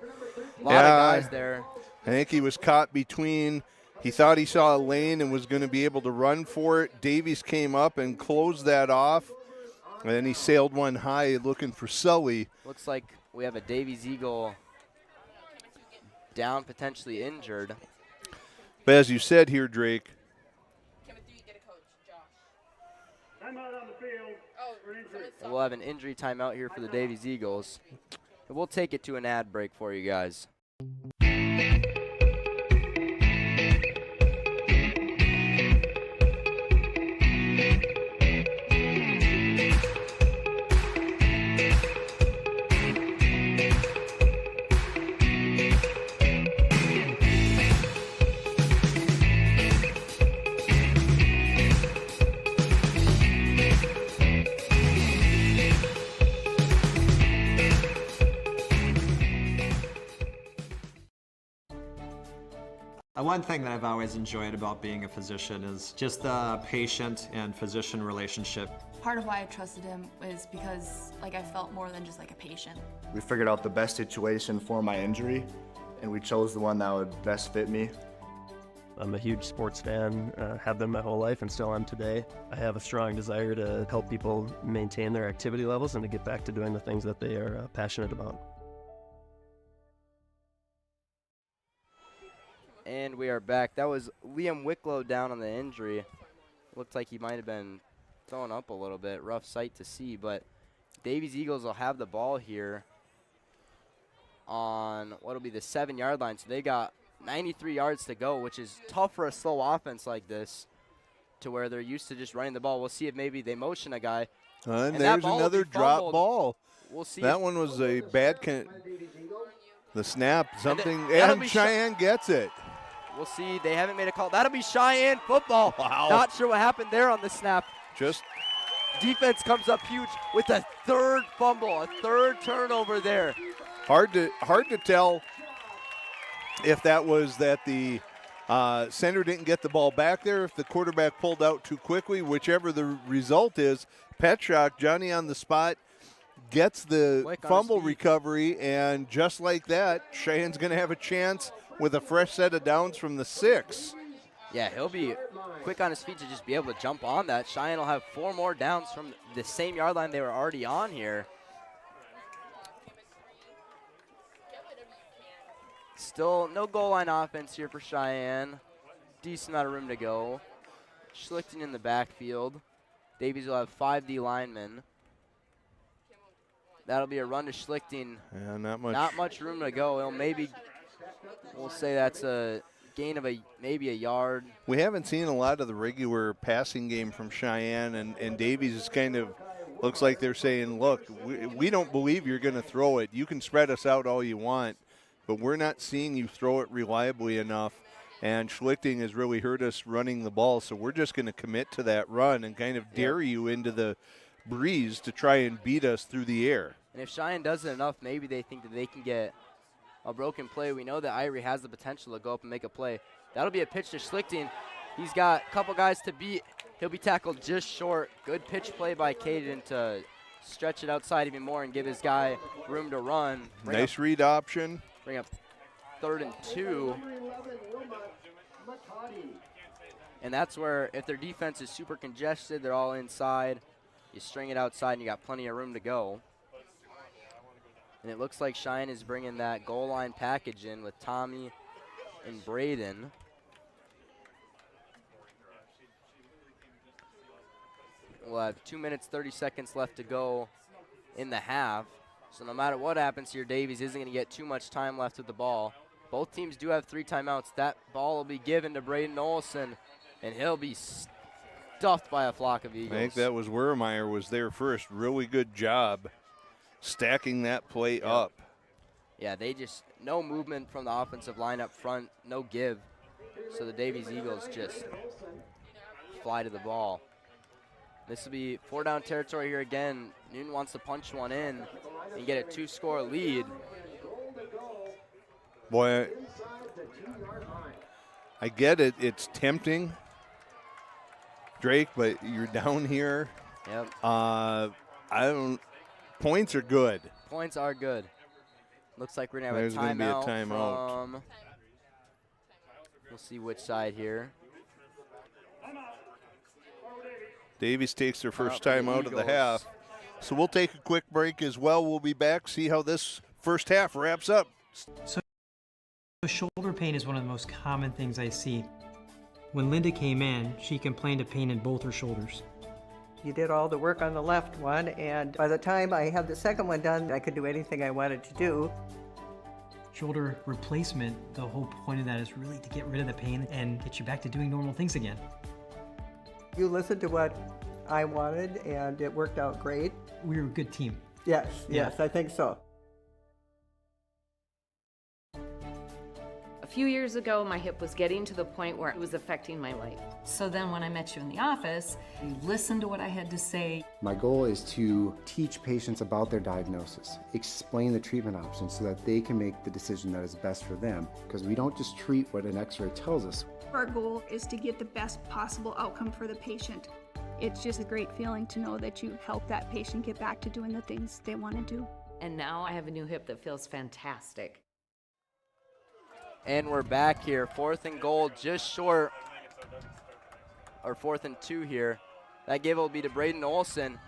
A lot Yeah, of guys there. I think he was caught between. He thought he saw a lane and was going to be able to run for it. Davies came up and closed that off. And then he sailed one high looking for Sully. Looks like we have a Davies Eagle down, potentially injured. But as you said here, Drake, we'll have an injury timeout here for the Davies Eagles. And we'll take it to an ad break for you guys. One thing that I've always enjoyed about being a physician is just the patient and physician relationship. Part of why I trusted him was because like I felt more than just like a patient. We figured out the best situation for my injury, and we chose the one that would best fit me. I'm a huge sports fan, have been my whole life and still am today. I have a strong desire to help people maintain their activity levels and to get back to doing the things that they are passionate about. And we are back. That was Liam Wicklow down on the injury. Looked like he might have been thrown up a little bit. Rough sight to see, but Davies Eagles will have the ball here on what will be the 7-yard line. So they got 93 yards to go, which is tough for a slow offense like this, to where they're used to just running the ball. We'll see if maybe they motion a guy. And there's another drop ball. We'll see. That one was a bad the snap, something, and Cheyenne gets it. We'll see. They haven't made a call. That'll be Cheyenne football. Wow. Not sure what happened there on the snap. Just defense comes up huge with a 3rd fumble, a 3rd turnover there. Hard to tell if that was that the center didn't get the ball back there, if the quarterback pulled out too quickly, whichever the result is. Petschak, Johnny on the spot, gets the fumble recovery, and just like that, Cheyenne's going to have a chance with a fresh set of downs from the 6. Yeah, he'll be quick on his feet to just be able to jump on that. Cheyenne will have 4 more downs from the same yard line they were already on here. Still no goal line offense here for Cheyenne. Decent amount of room to go. Schlichting in the backfield. Davies will have 5 D linemen. That'll be a run to Schlichting. Yeah, not much. Not much room to go. He'll maybe, we'll say that's a gain of maybe a yard. We haven't seen a lot of the regular passing game from Cheyenne, and Davies is kind of, looks like they're saying, look, we don't believe you're going to throw it. You can spread us out all you want, but we're not seeing you throw it reliably enough. And Schlichting has really hurt us running the ball, so we're just going to commit to that run and kind of dare you into the breeze to try and beat us through the air. And if Cheyenne does it enough, maybe they think that they can get a broken play. We know that Irie has the potential to go up and make a play. That'll be a pitch to Schlichting. He's got a couple guys to beat. He'll be tackled just short. Good pitch play by Caden to stretch it outside even more and give his guy room to run. Nice read option. Bring up 3rd and 2. And that's where, if their defense is super congested, they're all inside, you string it outside and you got plenty of room to go. And it looks like Cheyenne is bringing that goal line package in with Tommy and Braden. We'll have 2 minutes, 30 seconds left to go in the half. So no matter what happens here, Davies isn't going to get too much time left with the ball. Both teams do have 3 timeouts. That ball will be given to Braden Olson, and he'll be stuffed by a flock of Eagles. I think that was Wermeyer was there first. Really good job stacking that play up. Yeah, they just, no movement from the offensive line up front, no give. So the Davies Eagles just fly to the ball. This will be 4-down territory here again. Newton wants to punch one in and get a 2-score lead. Boy, I get it. It's tempting, Drake, but you're down here. Yep. Points are good. Points are good. Looks like we're going to There's have a gonna be a timeout. timeout. We'll see which side here. Davies takes their first for the time out of the Eagles. half. So we'll take a quick break as well. We'll be back, see how this first half wraps up. So shoulder pain is one of the most common things I see. When Linda came in, she complained of pain in both her shoulders. You did all the work on the left one, and by the time I had the second one done, I could do anything I wanted to do. Shoulder replacement, the whole point of that is really to get rid of the pain and get you back to doing normal things again. You listened to what I wanted, and it worked out great. We were a good team. Yes, Yeah. yes, I think so. A few years ago, my hip was getting to the point where it was affecting my life. So then when I met you in the office, you listened to what I had to say. My goal is to teach patients about their diagnosis, explain the treatment options so that they can make the decision that is best for them. Because we don't just treat what an x-ray tells us. Our goal is to get the best possible outcome for the patient. It's just a great feeling to know that you help that patient get back to doing the things they want to do. And now I have a new hip that feels fantastic. And we're back here. 4th and goal, just short. Or 4th and 2 here. That give will be to Braden Olson.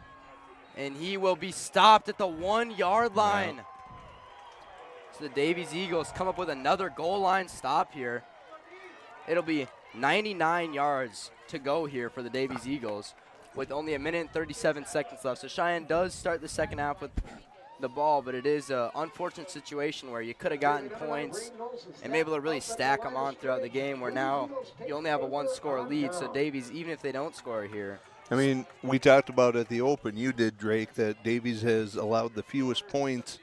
And he will be stopped at the 1-yard line. Yeah. So the Davies Eagles come up with another goal line stop here. It'll be 99 yards to go here for the Davies Eagles with only 1 minute and 37 seconds left. So Cheyenne does start the second half with the ball, but it is an unfortunate situation where you could have gotten points and been able to really stack them on throughout the game, where now you only have a 1-score lead. So Davies, even if they don't score here. I mean, we talked about at the open, you did, Drake, that Davies has allowed the fewest points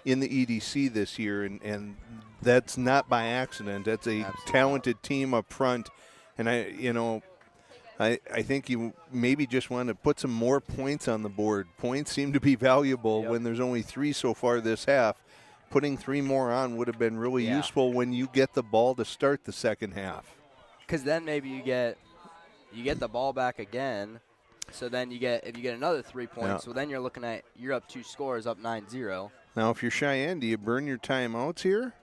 in the EDC this year, and that's not by accident. That's a talented team up front, and I think you maybe just want to put some more points on the board. Points seem to be valuable when there's only 3 so far this half. Putting 3 more on would have been really useful when you get the ball to start the second half. Because then maybe you get the ball back again. So then if you get another 3 points, so then you're looking at you're up 2 scores, up 9-0. Now, if you're Cheyenne, do you burn your timeouts here?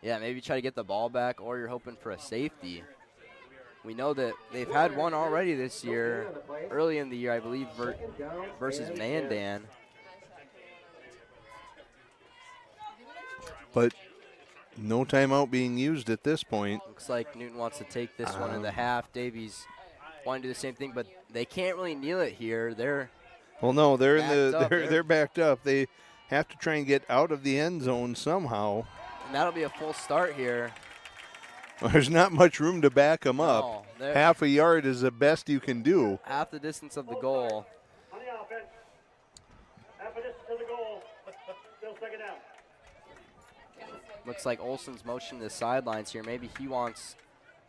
Yeah, maybe try to get the ball back, or you're hoping for a safety. We know that they've had one already this year, early in the year, I believe, versus Mandan. But no timeout being used at this point. Looks like Newton wants to take this one in the half. Davies want to do the same thing, but they can't really kneel it here. They're they're backed up. They have to try and get out of the end zone somehow. And that'll be a full start here. There's not much room to back them up. Half a yard is the best you can do. Half the distance of the goal. On the offense. Half a distance to the goal. Still second down. Looks like Olson's motion to the sidelines here. Maybe he wants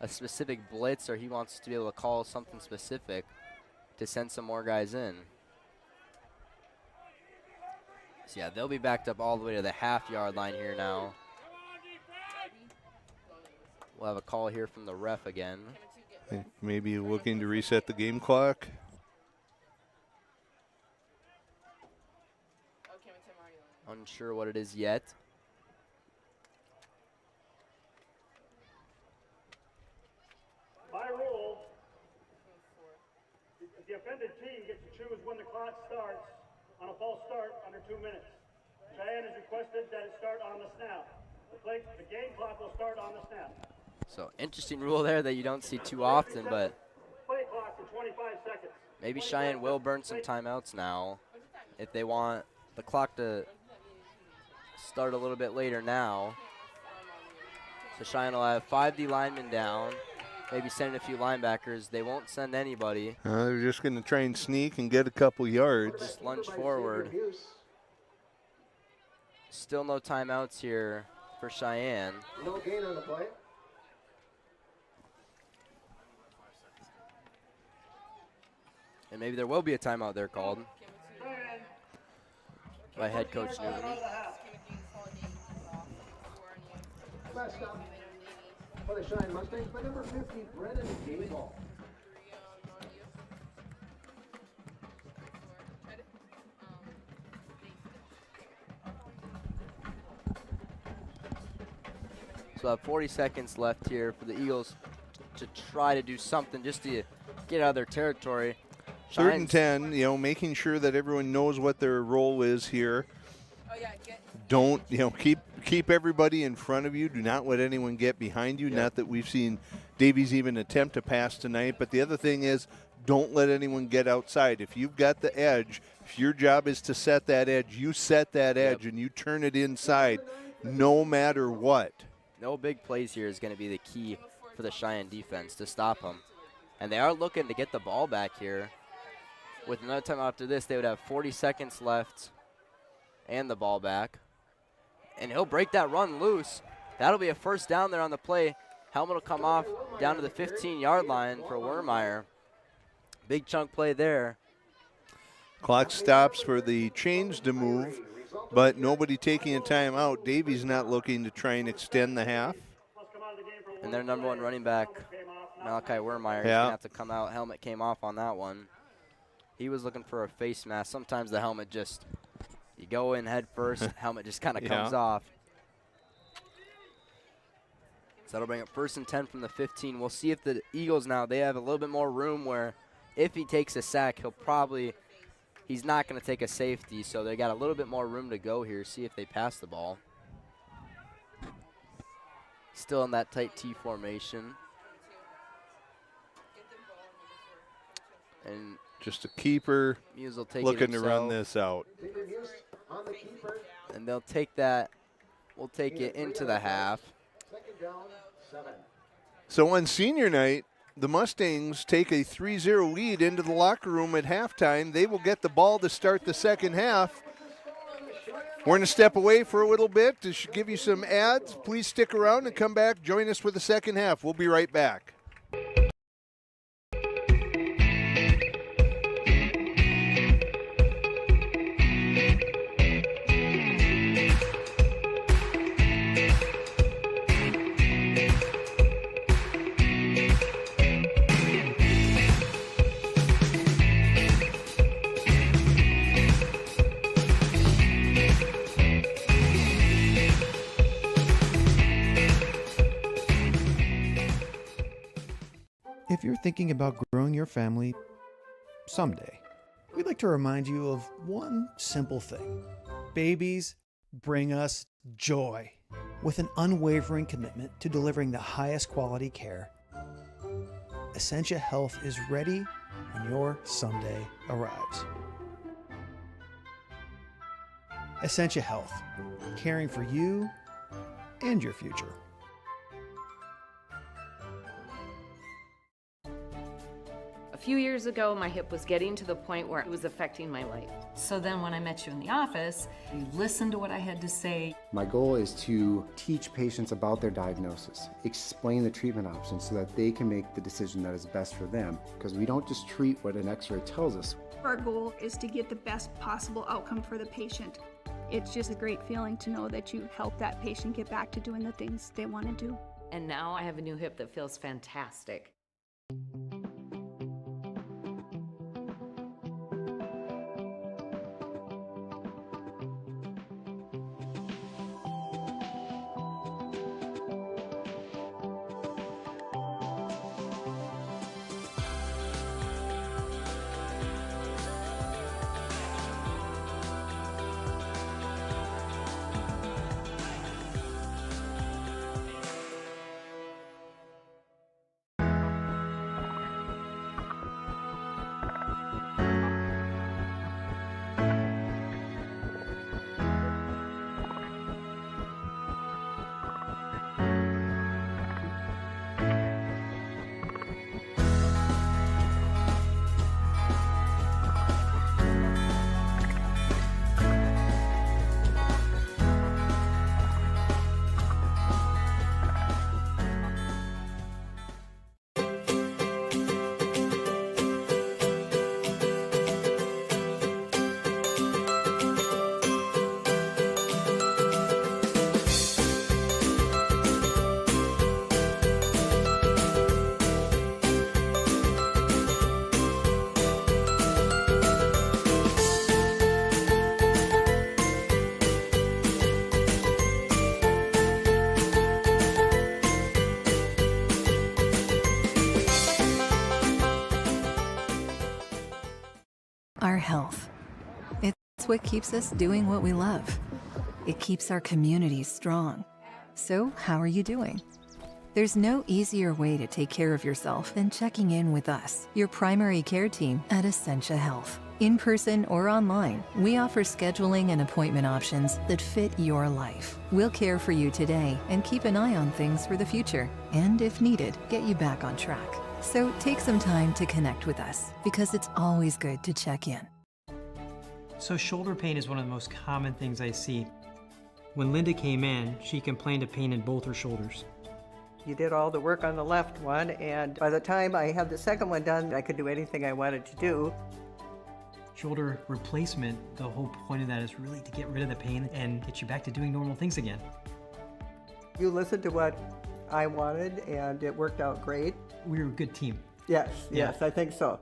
a specific blitz, or he wants to be able to call something specific to send some more guys in. So yeah, they'll be backed up all the way to the half-yard line here now. We'll have a call here from the ref again. I think maybe looking to reset the game clock. Unsure what it is yet. By rule, the offended team gets to choose when the clock starts on a false start under 2 minutes. Cheyenne has requested that it start on the snap. The game clock will start on the snap. So interesting rule there that you don't see too often, but Play clock for 25 seconds. maybe Cheyenne will burn some timeouts now if they want the clock to start a little bit later now. So Cheyenne will have 5 D linemen down, maybe send a few linebackers. They won't send anybody. They're just going to try and sneak and get a couple yards. Just lunge forward. Still no timeouts here for Cheyenne. No gain on the play. And maybe there will be a timeout there called by head coach Newton. press stop for the Cheyenne Mustangs by number 50, Brennan Gable. So I have 40 seconds left here for the Eagles to try to do something just to get out of their territory. 3rd and 10, you know, making sure that everyone knows what their role is here. Don't, you know, keep everybody in front of you. Do not let anyone get behind you. Not that we've seen Davies even attempt to pass tonight, but the other thing is don't let anyone get outside. If you've got the edge, if your job is to set that edge, you set that edge and you turn it inside no matter what. No big plays here is going to be the key for the Cheyenne defense to stop them. And they are looking to get the ball back here. With another time after this, they would have 40 seconds left and the ball back. And he'll break that run loose. That'll be a first down there on the play. Helmet will come off down to the 15-yard line for Wermeyer. Big chunk play there. Clock stops for the chains to move, but nobody taking a timeout. Davies not looking to try and extend the half. And their number one running back, Malachi Wermeyer, is going to have to come out. Helmet came off on that one. He was looking for a face mask. Sometimes the helmet just, you go in head first, helmet just kind of comes off. So that'll bring up 1st and 10 from the 15. We'll see if the Eagles now, they have a little bit more room where if he takes a sack, he's not going to take a safety, so they got a little bit more room to go here, see if they pass the ball. Still in that tight T formation. And just a keeper looking to run this out. And they'll take that, we'll take it into the half. So on senior night, the Mustangs take a 3-0 lead into the locker room at halftime. They will get the ball to start the second half. We're going to step away for a little bit to give you some ads. Please stick around and come back. Join us for the second half. We'll be right back. If you're thinking about growing your family someday, we'd like to remind you of one simple thing. Babies bring us joy. With an unwavering commitment to delivering the highest quality care, Essentia Health is ready when your someday arrives. Essentia Health, caring for you and your future. A few years ago, my hip was getting to the point where it was affecting my life. So then when I met you in the office, you listened to what I had to say. My goal is to teach patients about their diagnosis, explain the treatment options so that they can make the decision that is best for them, because we don't just treat what an x-ray tells us. Our goal is to get the best possible outcome for the patient. It's just a great feeling to know that you help that patient get back to doing the things they want to do. And now I have a new hip that feels fantastic. Our health. It's what keeps us doing what we love. It keeps our communities strong. So, how are you doing? There's no easier way to take care of yourself than checking in with us, your primary care team at Essentia Health. In person or online, we offer scheduling and appointment options that fit your life. We'll care for you today and keep an eye on things for the future. And if needed, get you back on track. So take some time to connect with us because it's always good to check in. So shoulder pain is one of the most common things I see. When Linda came in, she complained of pain in both her shoulders. You did all the work on the left one, and by the time I had the second one done, I could do anything I wanted to do. Shoulder replacement, the whole point of that is really to get rid of the pain and get you back to doing normal things again. You listened to what I wanted, and it worked out great. We were a good team. Yes, Yeah. yes, I think so.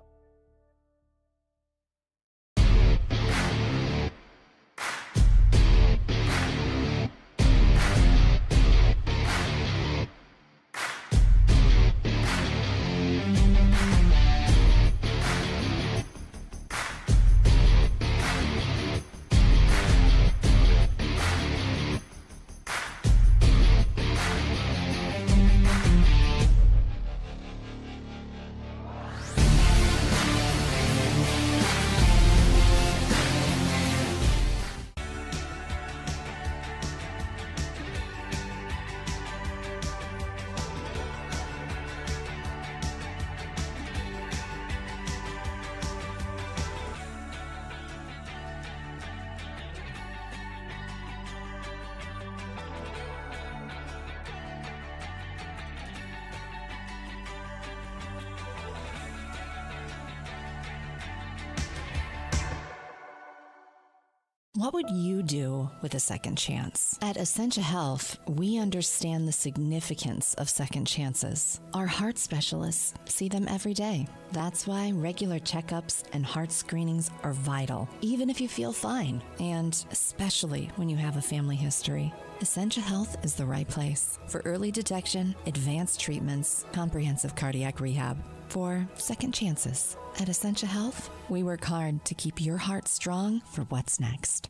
What would you do with a second chance? At Essentia Health, we understand the significance of second chances. Our heart specialists see them every day. That's why regular checkups and heart screenings are vital, even if you feel fine, and especially when you have a family history. Essentia Health is the right place for early detection, advanced treatments, comprehensive cardiac rehab, for second chances. At Essentia Health, we work hard to keep your heart strong for what's next.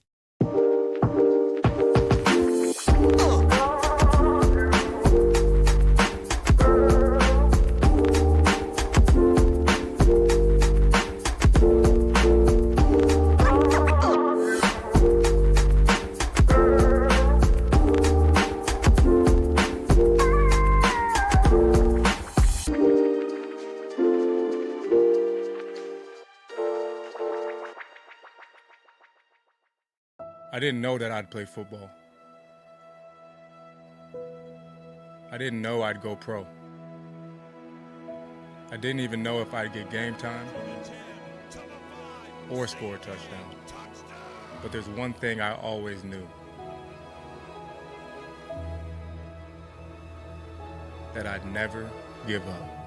I didn't know that I'd play football. I didn't know I'd go pro. I didn't even know if I'd get game time or score a touchdown. But there's one thing I always knew. That I'd never give up.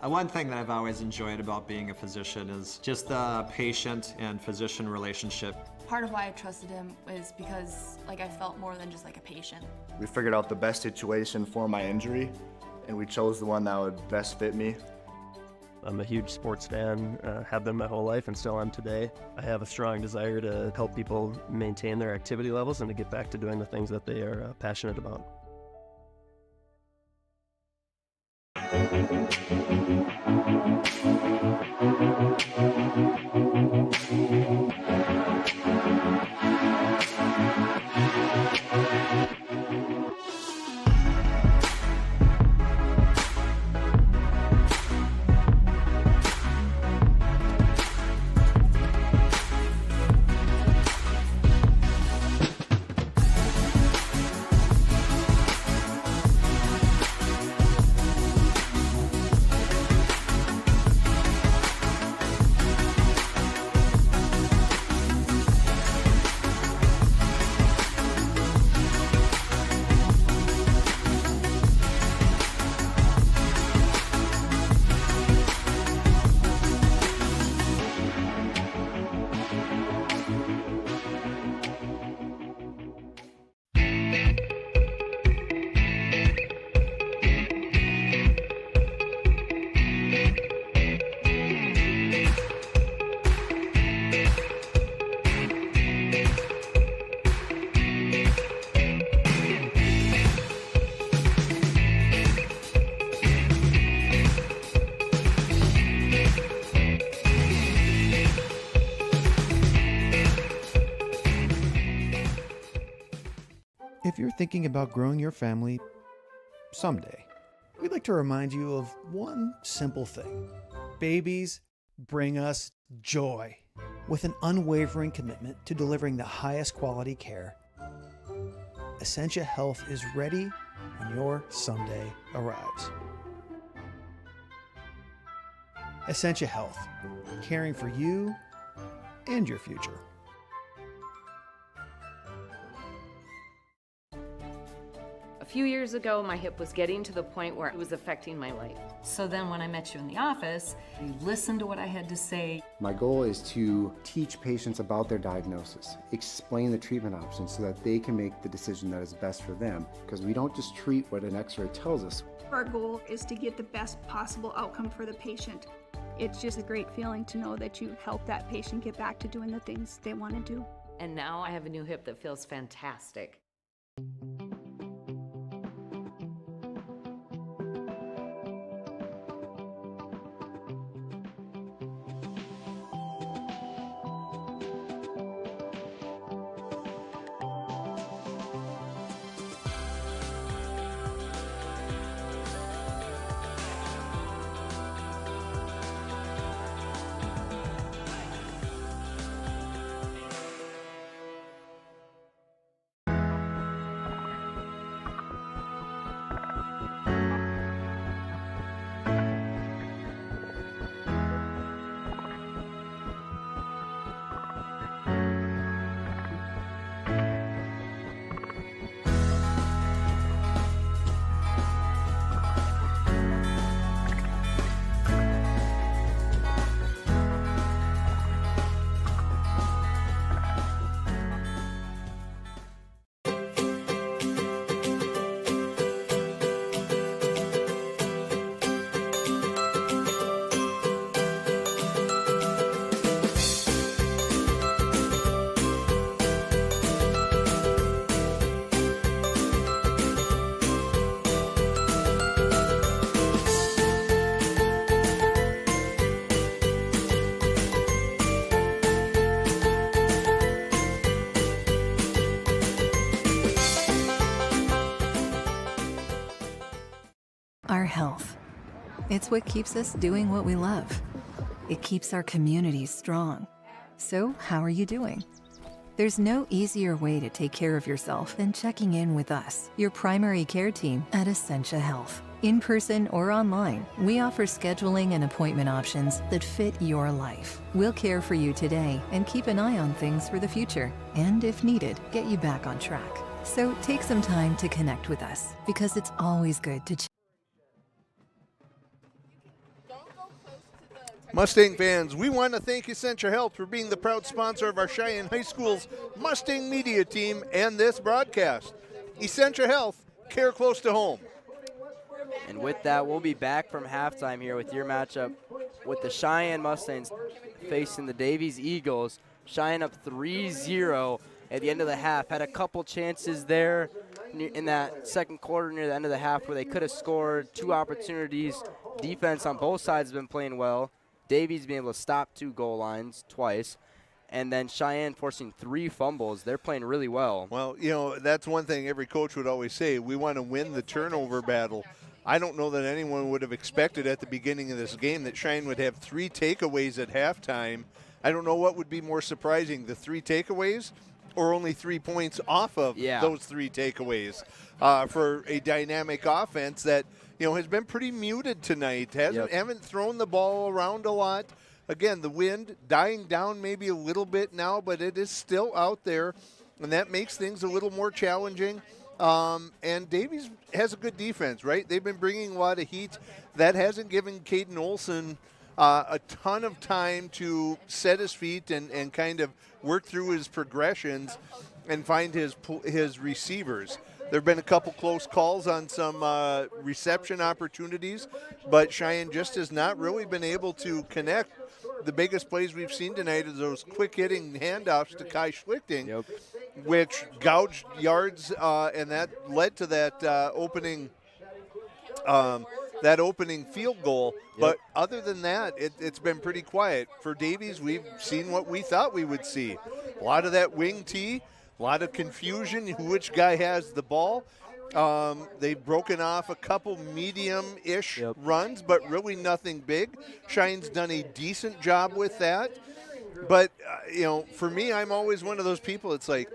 One thing that I've always enjoyed about being a physician is just the patient and physician relationship. Part of why I trusted him is because I felt more than just a patient. We figured out the best situation for my injury, and we chose the one that would best fit me. I'm a huge sports fan, have been my whole life and still am today. I have a strong desire to help people maintain their activity levels and to get back to doing the things that they are passionate about. thinking about growing your family someday, we'd like to remind you of one simple thing. Babies bring us joy. With an unwavering commitment to delivering the highest quality care, Essentia Health is ready when your someday arrives. Essentia Health, caring for you and your future. A few years ago, my hip was getting to the point where it was affecting my life. So then when I met you in the office, you listened to what I had to say. My goal is to teach patients about their diagnosis, explain the treatment options so that they can make the decision that is best for them, because we don't just treat what an x-ray tells us. Our goal is to get the best possible outcome for the patient. It's just a great feeling to know that you help that patient get back to doing the things they want to do. And now I have a new hip that feels fantastic. Our health. It's what keeps us doing what we love. It keeps our communities strong. So, how are you doing? There's no easier way to take care of yourself than checking in with us, your primary care team at Essentia Health. In person or online, we offer scheduling and appointment options that fit your life. We'll care for you today and keep an eye on things for the future, and if needed, get you back on track. So take some time to connect with us, because it's always good to Mustang fans, we want to thank Essentia Health for being the proud sponsor of our Cheyenne High School's Mustang Media Team and this broadcast. Essentia Health, care close to home. And with that, we'll be back from halftime here with your matchup with the Cheyenne Mustangs facing the Davies Eagles. Cheyenne up 3-0 at the end of the half. Had a couple chances there in that second quarter near the end of the half where they could have scored. Two opportunities. Defense on both sides has been playing well. Davies being able to stop two goal lines twice. And then Cheyenne forcing 3 fumbles. They're playing really well. Well, you know, that's one thing every coach would always say. We want to win the turnover battle. I don't know that anyone would have expected at the beginning of this game that Cheyenne would have 3 takeaways at halftime. I don't know what would be more surprising, the 3 takeaways or only 3 points off of those 3 takeaways for a dynamic offense that, you know, has been pretty muted tonight. Haven't thrown the ball around a lot. Again, the wind dying down maybe a little bit now, but it is still out there, and that makes things a little more challenging. And Davies has a good defense, right? They've been bringing a lot of heat. That hasn't given Caden Olson a ton of time to set his feet and kind of work through his progressions and find his receivers. There have been a couple close calls on some reception opportunities, but Cheyenne just has not really been able to connect. The biggest plays we've seen tonight is those quick-hitting handoffs to Kai Schlichting, which gouged yards, and that led to that opening field goal. But other than that, it's been pretty quiet. For Davies, we've seen what we thought we would see. A lot of that wing tee, a A lot of confusion which guy has the ball. They've broken off a couple medium-ish runs, but really nothing big. Cheyenne's done a decent job with that. But, for me, I'm always one of those people. It's like,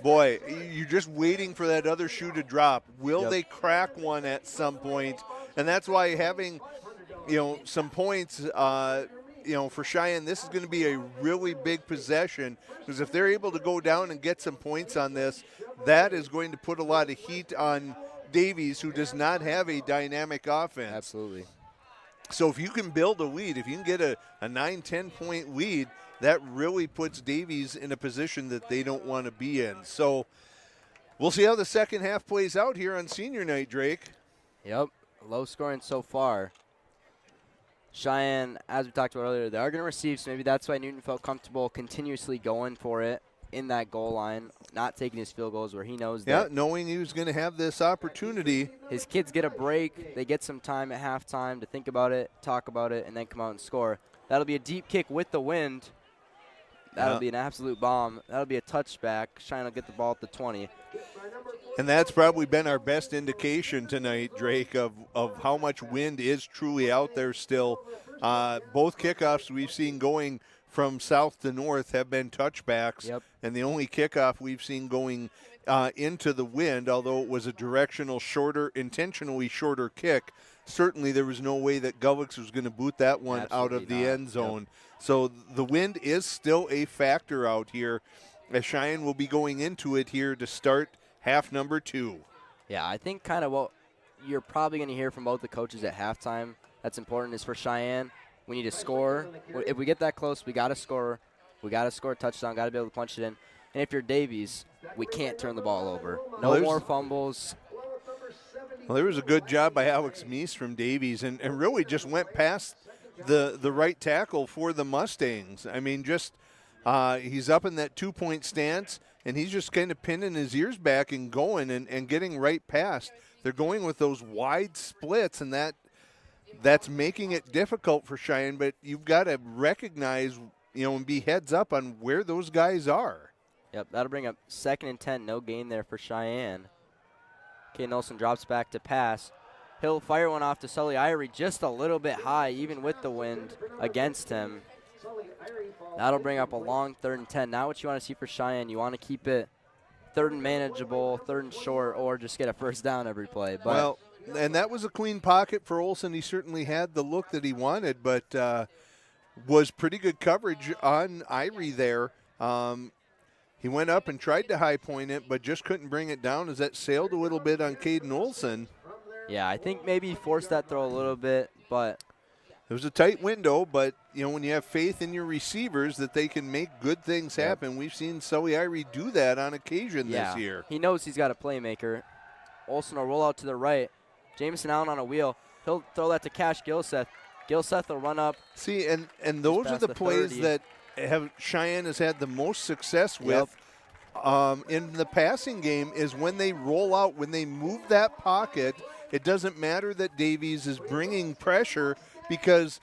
boy, you're just waiting for that other shoe to drop. Will they crack one at some point? And that's why having, some points, for Cheyenne, this is going to be a really big possession, because if they're able to go down and get some points on this, that is going to put a lot of heat on Davies, who does not have a dynamic offense. Absolutely. So if you can build a lead, if you can get a 9-10 point lead, that really puts Davies in a position that they don't want to be in. So we'll see how the second half plays out here on senior night, Drake. Yep, low scoring so far. Cheyenne, as we talked about earlier, they are going to receive, so maybe that's why Newton felt comfortable continuously going for it in that goal line, not taking his field goals where he knows that. Yeah, knowing he was going to have this opportunity. His kids get a break. They get some time at halftime to think about it, talk about it, and then come out and score. That'll be a deep kick with the wind. That'll be an absolute bomb. That'll be a touchback. Cheyenne will get the ball at the 20. And that's probably been our best indication tonight, Drake, of how much wind is truly out there still. Both kickoffs we've seen going from south to north have been touchbacks. And the only kickoff we've seen going into the wind, although it was a directional intentionally shorter kick, certainly there was no way that Gullicks was going to boot that one out of the end zone. So the wind is still a factor out here, as Cheyenne will be going into it here to start half number 2. Yeah, I think kind of what you're probably going to hear from both the coaches at halftime that's important is for Cheyenne, we need to score. If we get that close, we got to score. We got to score a touchdown, got to be able to punch it in. And if you're Davies, we can't turn the ball over. No more fumbles. Well, there was a good job by Alex Meese from Davies and really just went past the right tackle for the Mustangs. I mean, just he's up in that 2-point stance, and he's just kind of pinning his ears back and going and getting right past. They're going with those wide splits, and that's making it difficult for Cheyenne, but you've got to recognize, and be heads up on where those guys are. Yep, that'll bring up 2nd and 10, no gain there for Cheyenne. Caden Olsen drops back to pass. He'll fire one off to Sully Irie just a little bit high, even with the wind against him. That'll bring up a long 3rd and 10. Now what you want to see for Cheyenne, you want to keep it 3rd and manageable, 3rd and short, or just get a first down every play. But well, and that was a clean pocket for Olsen. He certainly had the look that he wanted, but was pretty good coverage on Irie there. He went up and tried to high point it, but just couldn't bring it down as that sailed a little bit on Caden Olsen. Yeah, I think maybe he forced that throw a little bit, but it was a tight window, but, when you have faith in your receivers that they can make good things happen, we've seen Sully Irie do that on occasion this year. He knows he's got a playmaker. Olsen will roll out to the right. Jameson Allen on a wheel. He'll throw that to Cash Gilseth. Gilseth will run up. See, and those are the plays 30. that Cheyenne has had the most success with in the passing game is when they roll out, when they move that pocket. It doesn't matter that Davies is bringing pressure because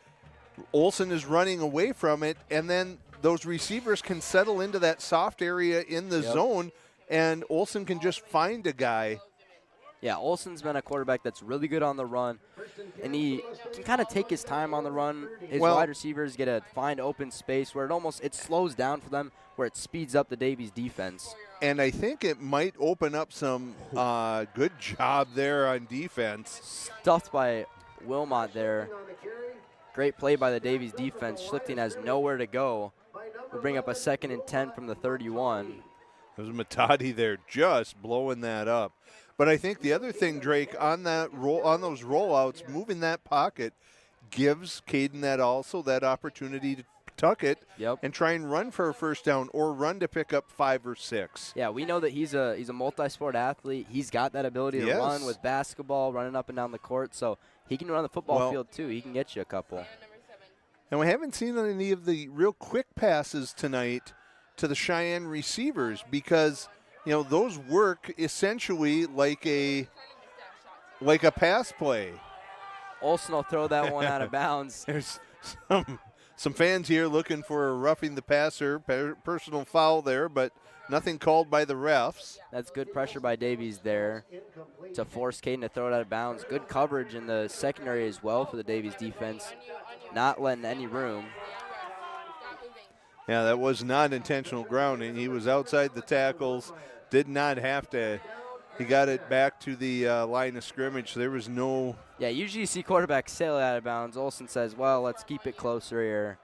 Olsen is running away from it, and then those receivers can settle into that soft area in the zone, and Olsen can just find a guy. Yeah, Olsen's been a quarterback that's really good on the run, and he can kind of take his time on the run. His wide receivers get to find open space where it slows down for them, where it speeds up the Davies defense. And I think it might open up some good job there on defense. Stuffed by Wilmot there. Great play by the Davies defense. Schlichting has nowhere to go. We'll bring up a 2nd and 10 from the 31. There's Matadi there just blowing that up. But I think the other thing, Drake, on those rollouts, moving that pocket gives Caden that opportunity to tuck it and try and run for a first down or run to pick up 5 or 6. Yeah, we know that he's a multi-sport athlete. He's got that ability to run with basketball, running up and down the court. So he can run the football field too. He can get you a couple. And we haven't seen any of the real quick passes tonight to the Cheyenne receivers because, those work essentially like a pass play. Olsen will throw that one out of bounds. There's some fans here looking for a roughing the passer, personal foul there, but nothing called by the refs. That's good pressure by Davies there to force Caden to throw it out of bounds. Good coverage in the secondary as well for the Davies defense, not letting any room. Yeah, that was not intentional grounding. He was outside the tackles, did not have to. He got it back to the line of scrimmage. So there was no. Yeah, usually you see quarterbacks sail out of bounds. Olsen says, well, let's keep it closer here.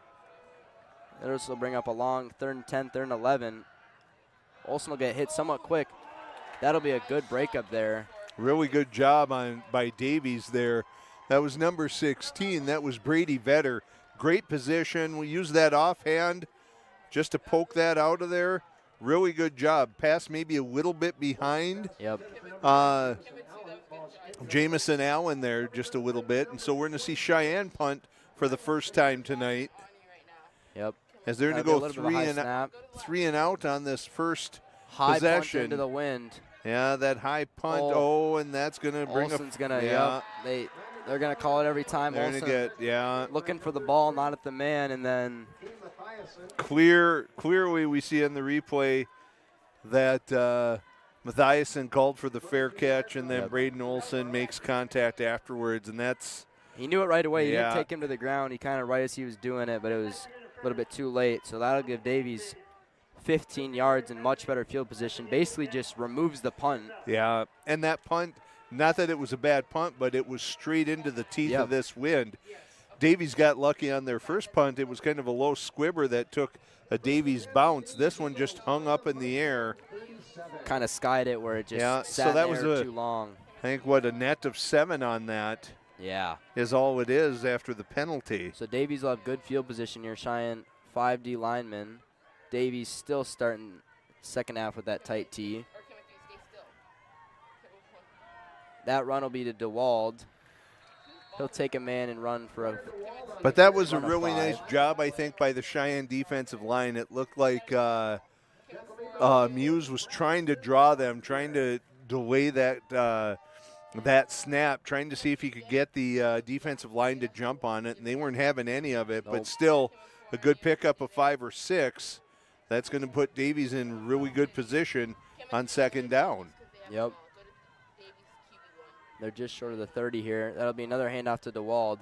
This will bring up a long 3rd and 10, 3rd and 11. Olsen will get hit somewhat quick. That'll be a good breakup there. Really good job by Davies there. That was number 16. That was Brady Vetter. Great position. We use that offhand just to poke that out of there. Really good job. Pass maybe a little bit behind. Yep. Jamison Allen there just a little bit. And so we're going to see Cheyenne punt for the first time tonight. Yep. As they're going to go 3 and out on this first high possession. Punt into the wind. Yeah, that high punt. Oh, and that's going to bring Olsen's gonna, yep. They're going to call it every time. They're going to get, looking for the ball, not at the man, and then clearly we see in the replay that Mathiasen called for the fair catch, and then Braden Olsen makes contact afterwards, and that's. He knew it right away. He didn't take him to the ground. He kind of right as he was doing it, but it was a little bit too late. So that'll give Davies 15 yards and much better field position. Basically just removes the punt. Yeah, and that punt, not that it was a bad punt, but it was straight into the teeth of this wind. Davies got lucky on their first punt. It was kind of a low squibber that took a Davies bounce. This one just hung up in the air. Kind of skied it where it just sat there too long. I think, a net of 7 on that. Yeah. Is all it is after the penalty. So Davies will have good field position here. Cheyenne 5D lineman. Davies still starting second half with that tight tee. That run will be to DeWald. He'll take a man and run for a. But that was a really nice job, I think, by the Cheyenne defensive line. It looked like Muse was trying to draw them, trying to delay that snap, trying to see if he could get the defensive line to jump on it, and they weren't having any of it. But still, a good pickup of 5 or 6. That's going to put Davies in really good position on second down. Yep. They're just short of the 30 here. That'll be another handoff to DeWald.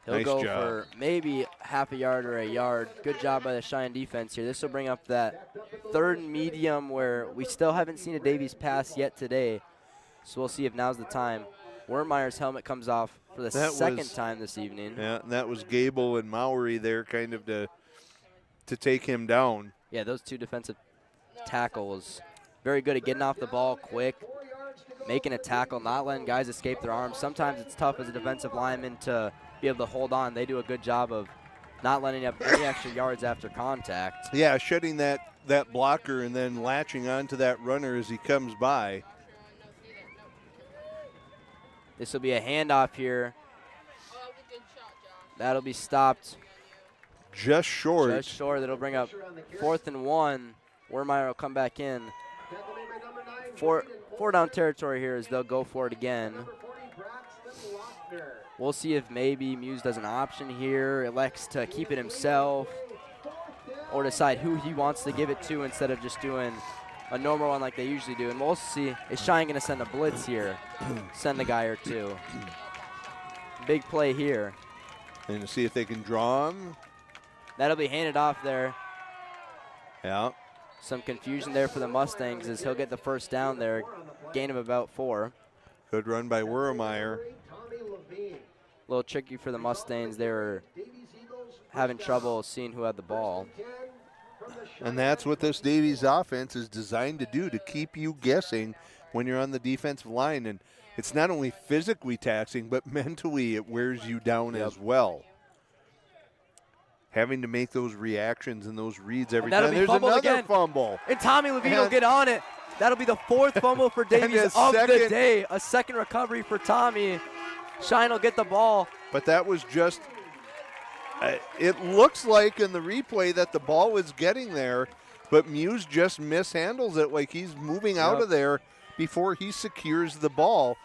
He'll go for maybe half a yard or a yard. Good job by the Cheyenne defense here. This will bring up that 3rd and medium where we still haven't seen a Davies pass yet today. So we'll see if now's the time. Wormeyer's helmet comes off for the second time this evening. Yeah, and that was Gable and Mowry there kind of to take him down. Yeah, those two defensive tackles. Very good at getting off the ball quick, making a tackle, not letting guys escape their arms. Sometimes it's tough as a defensive lineman to be able to hold on. They do a good job of not letting up any extra yards after contact. Yeah, shedding that blocker and then latching onto that runner as he comes by. This will be a handoff here. That'll be stopped. Just short. Just short. That'll bring up 4th and 1. Wormeyer will come back in. Four down territory here as they'll go for it again. We'll see if maybe Muse does an option here, elects to keep it himself, or decide who he wants to give it to instead of just doing a normal one like they usually do. And we'll see, is Cheyenne going to send a blitz here? Send a guy or two. Big play here. And to see if they can draw him. That'll be handed off there. Yeah. Some confusion there for the Mustangs as he'll get the first down there. Gain of about 4. Good run by Wermeyer. A little tricky for the Mustangs. They were having trouble seeing who had the ball. And that's what this Davies offense is designed to do, to keep you guessing when you're on the defensive line. And it's not only physically taxing, but mentally it wears you down as well. Having to make those reactions and those reads every time. There's another fumble. And Tommy Levine will get on it. That'll be the 4th fumble for Davies of the day. A second recovery for Tommy. Cheyenne will get the ball. But that was just, it looks like in the replay that the ball was getting there, but Muse just mishandles it like he's moving out of there before he secures the ball.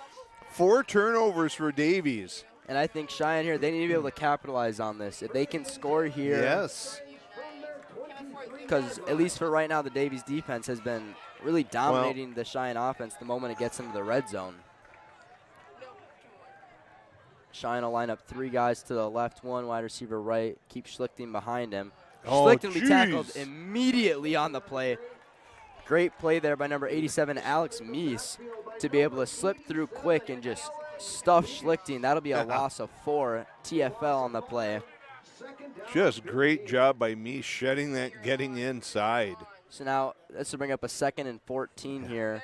4 turnovers for Davies. And I think Cheyenne here, they need to be able to capitalize on this. If they can score here. Yes. Because at least for right now, the Davies defense has been really dominating the Cheyenne offense the moment it gets into the red zone. Cheyenne will line up 3 guys to the left, 1 wide receiver right. Keep Schlichting behind him. Schlichting will be tackled immediately on the play. Great play there by number 87, Alex Meese, to be able to slip through quick and just stuff Schlichting. That'll be a loss of 4 TFL on the play. Just great job by me shedding that, getting inside. So now let's bring up a 2nd and 14 here.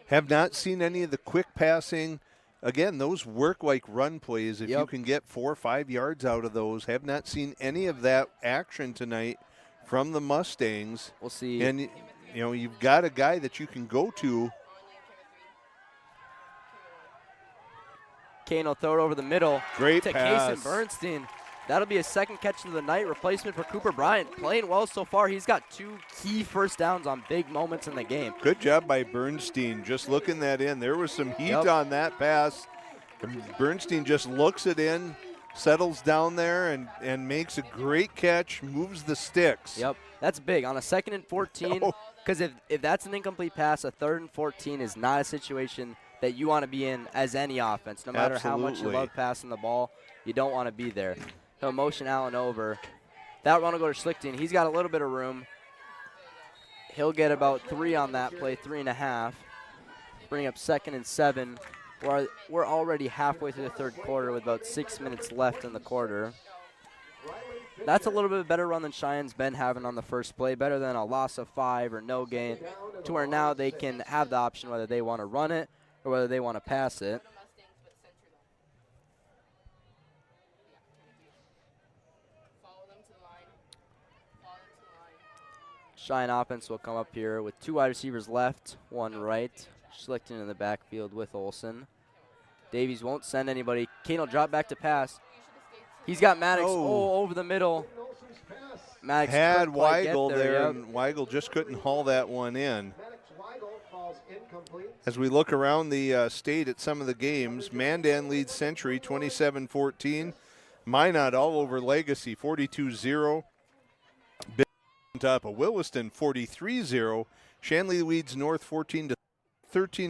Have not seen any of the quick passing. Again, those work like run plays. If you can get 4 or 5 yards out of those, have not seen any of that action tonight from the Mustangs. We'll see. And, you know, you've got a guy that you can go to. Kane will throw it over the middle. Great to pass. Kason Bernstein. That'll be his 2nd catch of the night. Replacement for Cooper Bryant. Playing well so far. He's got 2 key first downs on big moments in the game. Good job by Bernstein just looking that in. There was some heat on that pass. And Bernstein just looks it in, settles down there, and makes a great catch, moves the sticks. Yep, that's big. On a 2nd and 14, because if that's an incomplete pass, a 3rd and 14 is not a situation that you want to be in as any offense. No matter how much you love passing the ball, you don't want to be there. He'll motion Allen over. That run will go to Schlichting. He's got a little bit of room. He'll get about 3 on that play, 3.5. Bring up 2nd and 7. We're already halfway through the 3rd quarter with about 6 minutes left in the quarter. That's a little bit better run than Cheyenne's been having on the first play, better than a loss of 5 or no gain, to where now they can have the option whether they want to run it or whether they want to pass it. Cheyenne offense will come up here with 2 wide receivers left, 1 right. Schlichting in the backfield with Olsen. Davies won't send anybody. Kane will drop back to pass. He's got Maddox over the middle. Maddox had Weigel there, and Weigel just couldn't haul that one in. As we look around the state at some of the games, Mandan leads Century 27-14. Minot all over Legacy 42-0. Up a Williston 43-0. Shanley leads North 14-13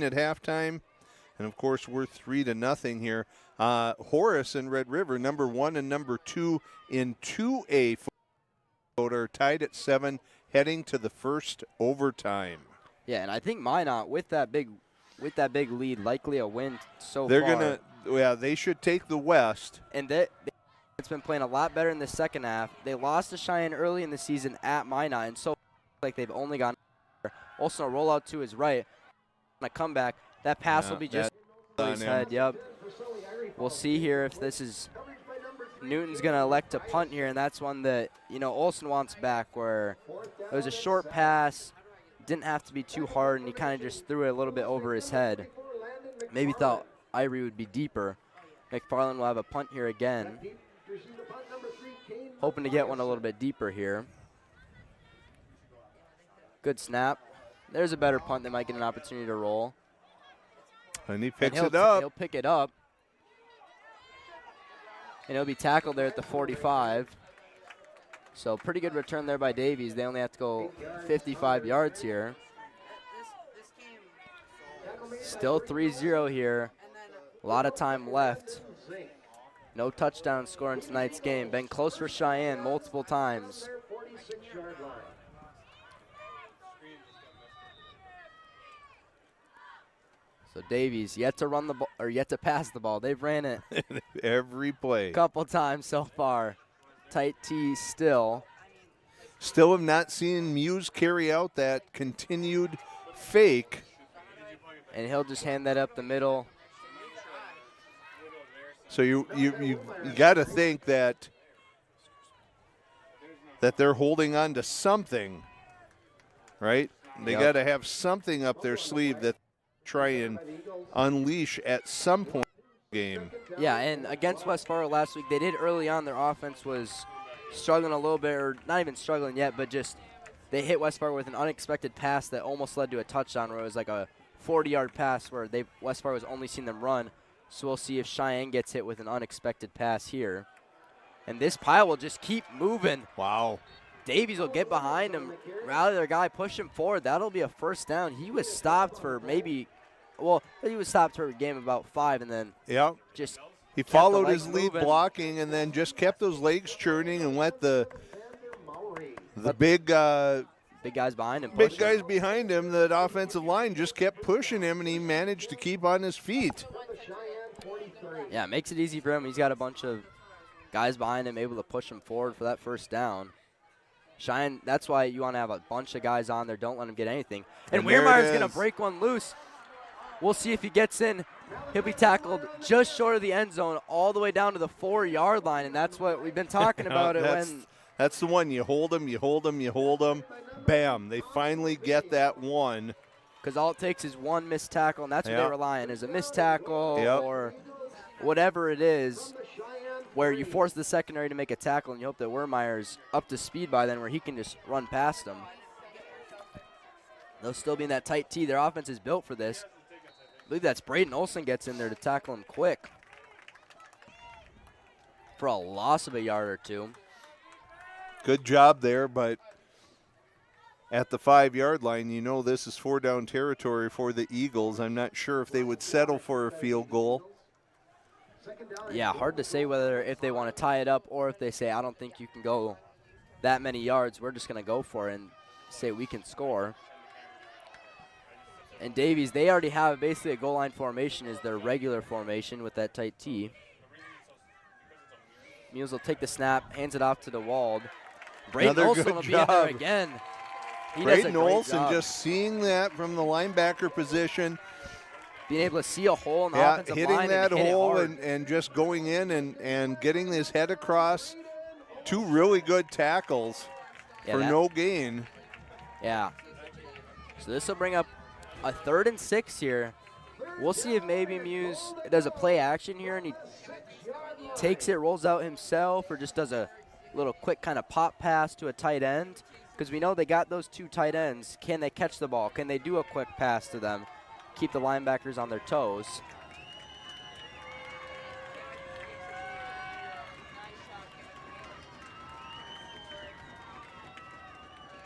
at halftime. And, of course, we're 3-0 here. Horace and Red River, number 1 and number 2 in 2A are tied at 7, heading to the first overtime. Yeah, and I think Minot with that big lead, likely a win so They're far. They should take the West. And it's been playing a lot better in the second half. They lost to Cheyenne early in the season at Minot, and so like they've only gone. Olsen will roll out to his right. On a comeback, that pass will be just on his head. Yep. We'll see here if this is Newton's going to elect to punt here, and that's one that Olsen wants back, where it was a short pass, didn't have to be too hard, and he kind of just threw it a little bit over his head. Maybe thought Irie would be deeper. McFarland will have a punt here again. Hoping to get one a little bit deeper here. Good snap. There's a better punt. They might get an opportunity to roll. And he picks it up. He'll pick it up. And he'll be tackled there at the 45. So pretty good return there by Davies. They only have to go 55 yards here. Still 3-0 here. A lot of time left. No touchdown score in tonight's game. Been close for Cheyenne multiple times. So Davies yet to run the ball, or yet to pass the ball. They've ran it every play. Couple times so far. Tight T still. Still have not seen Muse carry out that continued fake. And he'll just hand that up the middle. So you got to think that they're holding on to something, right? They got to have something up their sleeve that try and unleash at some point in the game. Yeah, and against West Fargo last week, they did early on. Their offense was struggling a little bit, or not even struggling yet, but just they hit West Fargo with an unexpected pass that almost led to a touchdown, where it was like a 40-yard pass where West Fargo's only seen them run. So we'll see if Cheyenne gets hit with an unexpected pass here. And this pile will just keep moving. Wow. Davies will get behind him, rally their guy, push him forward. That'll be a first down. He was stopped for maybe, well, he was stopped for a game about 5, and then just he kept followed the his legs lead moving. blocking and then just kept those legs churning and let the big guys behind him big push guys him. behind him, that offensive line just kept pushing him, and he managed to keep on his feet. Yeah, it makes it easy for him. He's got a bunch of guys behind him able to push him forward for that first down. Cheyenne, that's why you want to have a bunch of guys on there. Don't let him get anything. And Weirmeyer's going to break one loose. We'll see if he gets in. He'll be tackled just short of the end zone all the way down to the 4-yard line, and that's what we've been talking about. That's the one. You hold him, you hold him, you hold him. Bam, they finally get that one. Because all it takes is one missed tackle, and that's what they rely on, is a missed tackle or whatever it is, where you force the secondary to make a tackle and you hope that Weirmeyer's up to speed by then where he can just run past them. They'll still be in that tight T. Their offense is built for this. I believe that's Braden Olson gets in there to tackle him quick for a loss of a yard or two. Good job there, but at the 5-yard line, you know this is 4-down territory for the Eagles. I'm not sure if they would settle for a field goal. Yeah, hard to say whether if they want to tie it up or if they say, I don't think you can go that many yards. We're just going to go for it and say we can score. And Davies, they already have basically a goal line formation is their regular formation with that tight T. Mules will take the snap, hands it off to DeWald. Braden Olson will be in there again. Braden Olson just seeing that from the linebacker position. Being able to see a hole in the offensive line. Hitting that and hole and just going in and getting his head across. 2 really good tackles for no gain. Yeah. So this will bring up a 3rd and 6 here. We'll see if maybe Muse does a play action here and he takes it, rolls out himself, or just does a little quick kind of pop pass to a tight end. Because we know they got those 2 tight ends. Can they catch the ball? Can they do a quick pass to them? Keep the linebackers on their toes.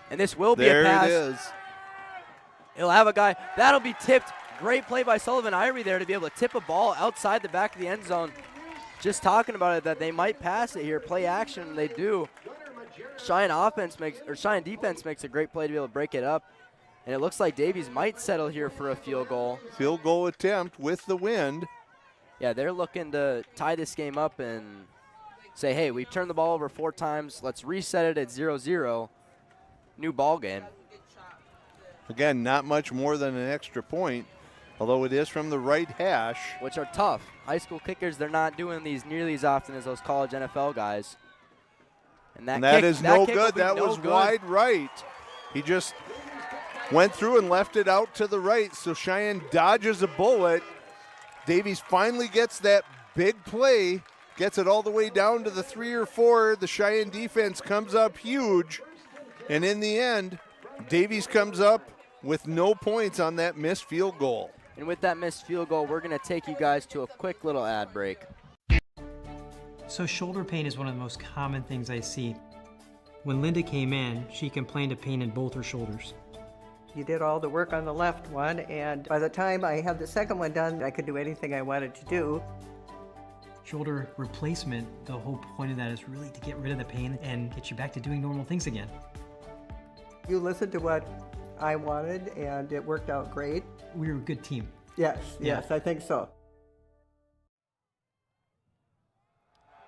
And this will be a pass. There it is. He'll have a guy. That'll be tipped. Great play by Sullivan Irie there to be able to tip a ball outside the back of the end zone. Just talking about it that they might pass it here. Play action, they do. Cheyenne defense makes a great play to be able to break it up. And it looks like Davies might settle here for a field goal. Field goal attempt with the wind. Yeah, they're looking to tie this game up and say, hey, we've turned the ball over 4 times. Let's reset it at 0-0. New ball game. Again, not much more than an extra point, although it is from the right hash. Which are tough. High school kickers, they're not doing these nearly as often as those college NFL guys. And that is no good. That was wide right. He just went through and left it out to the right, so Cheyenne dodges a bullet. Davies finally gets that big play, gets it all the way down to the 3 or 4. The Cheyenne defense comes up huge, and in the end, Davies comes up with no points on that missed field goal. And with that missed field goal, we're going to take you guys to a quick little ad break. So shoulder pain is one of the most common things I see. When Linda came in, she complained of pain in both her shoulders. You did all the work on the left one, and by the time I had the second one done, I could do anything I wanted to do. Shoulder replacement, the whole point of that is really to get rid of the pain and get you back to doing normal things again. You listened to what I wanted, and it worked out great. We were a good team. Yes, I think so.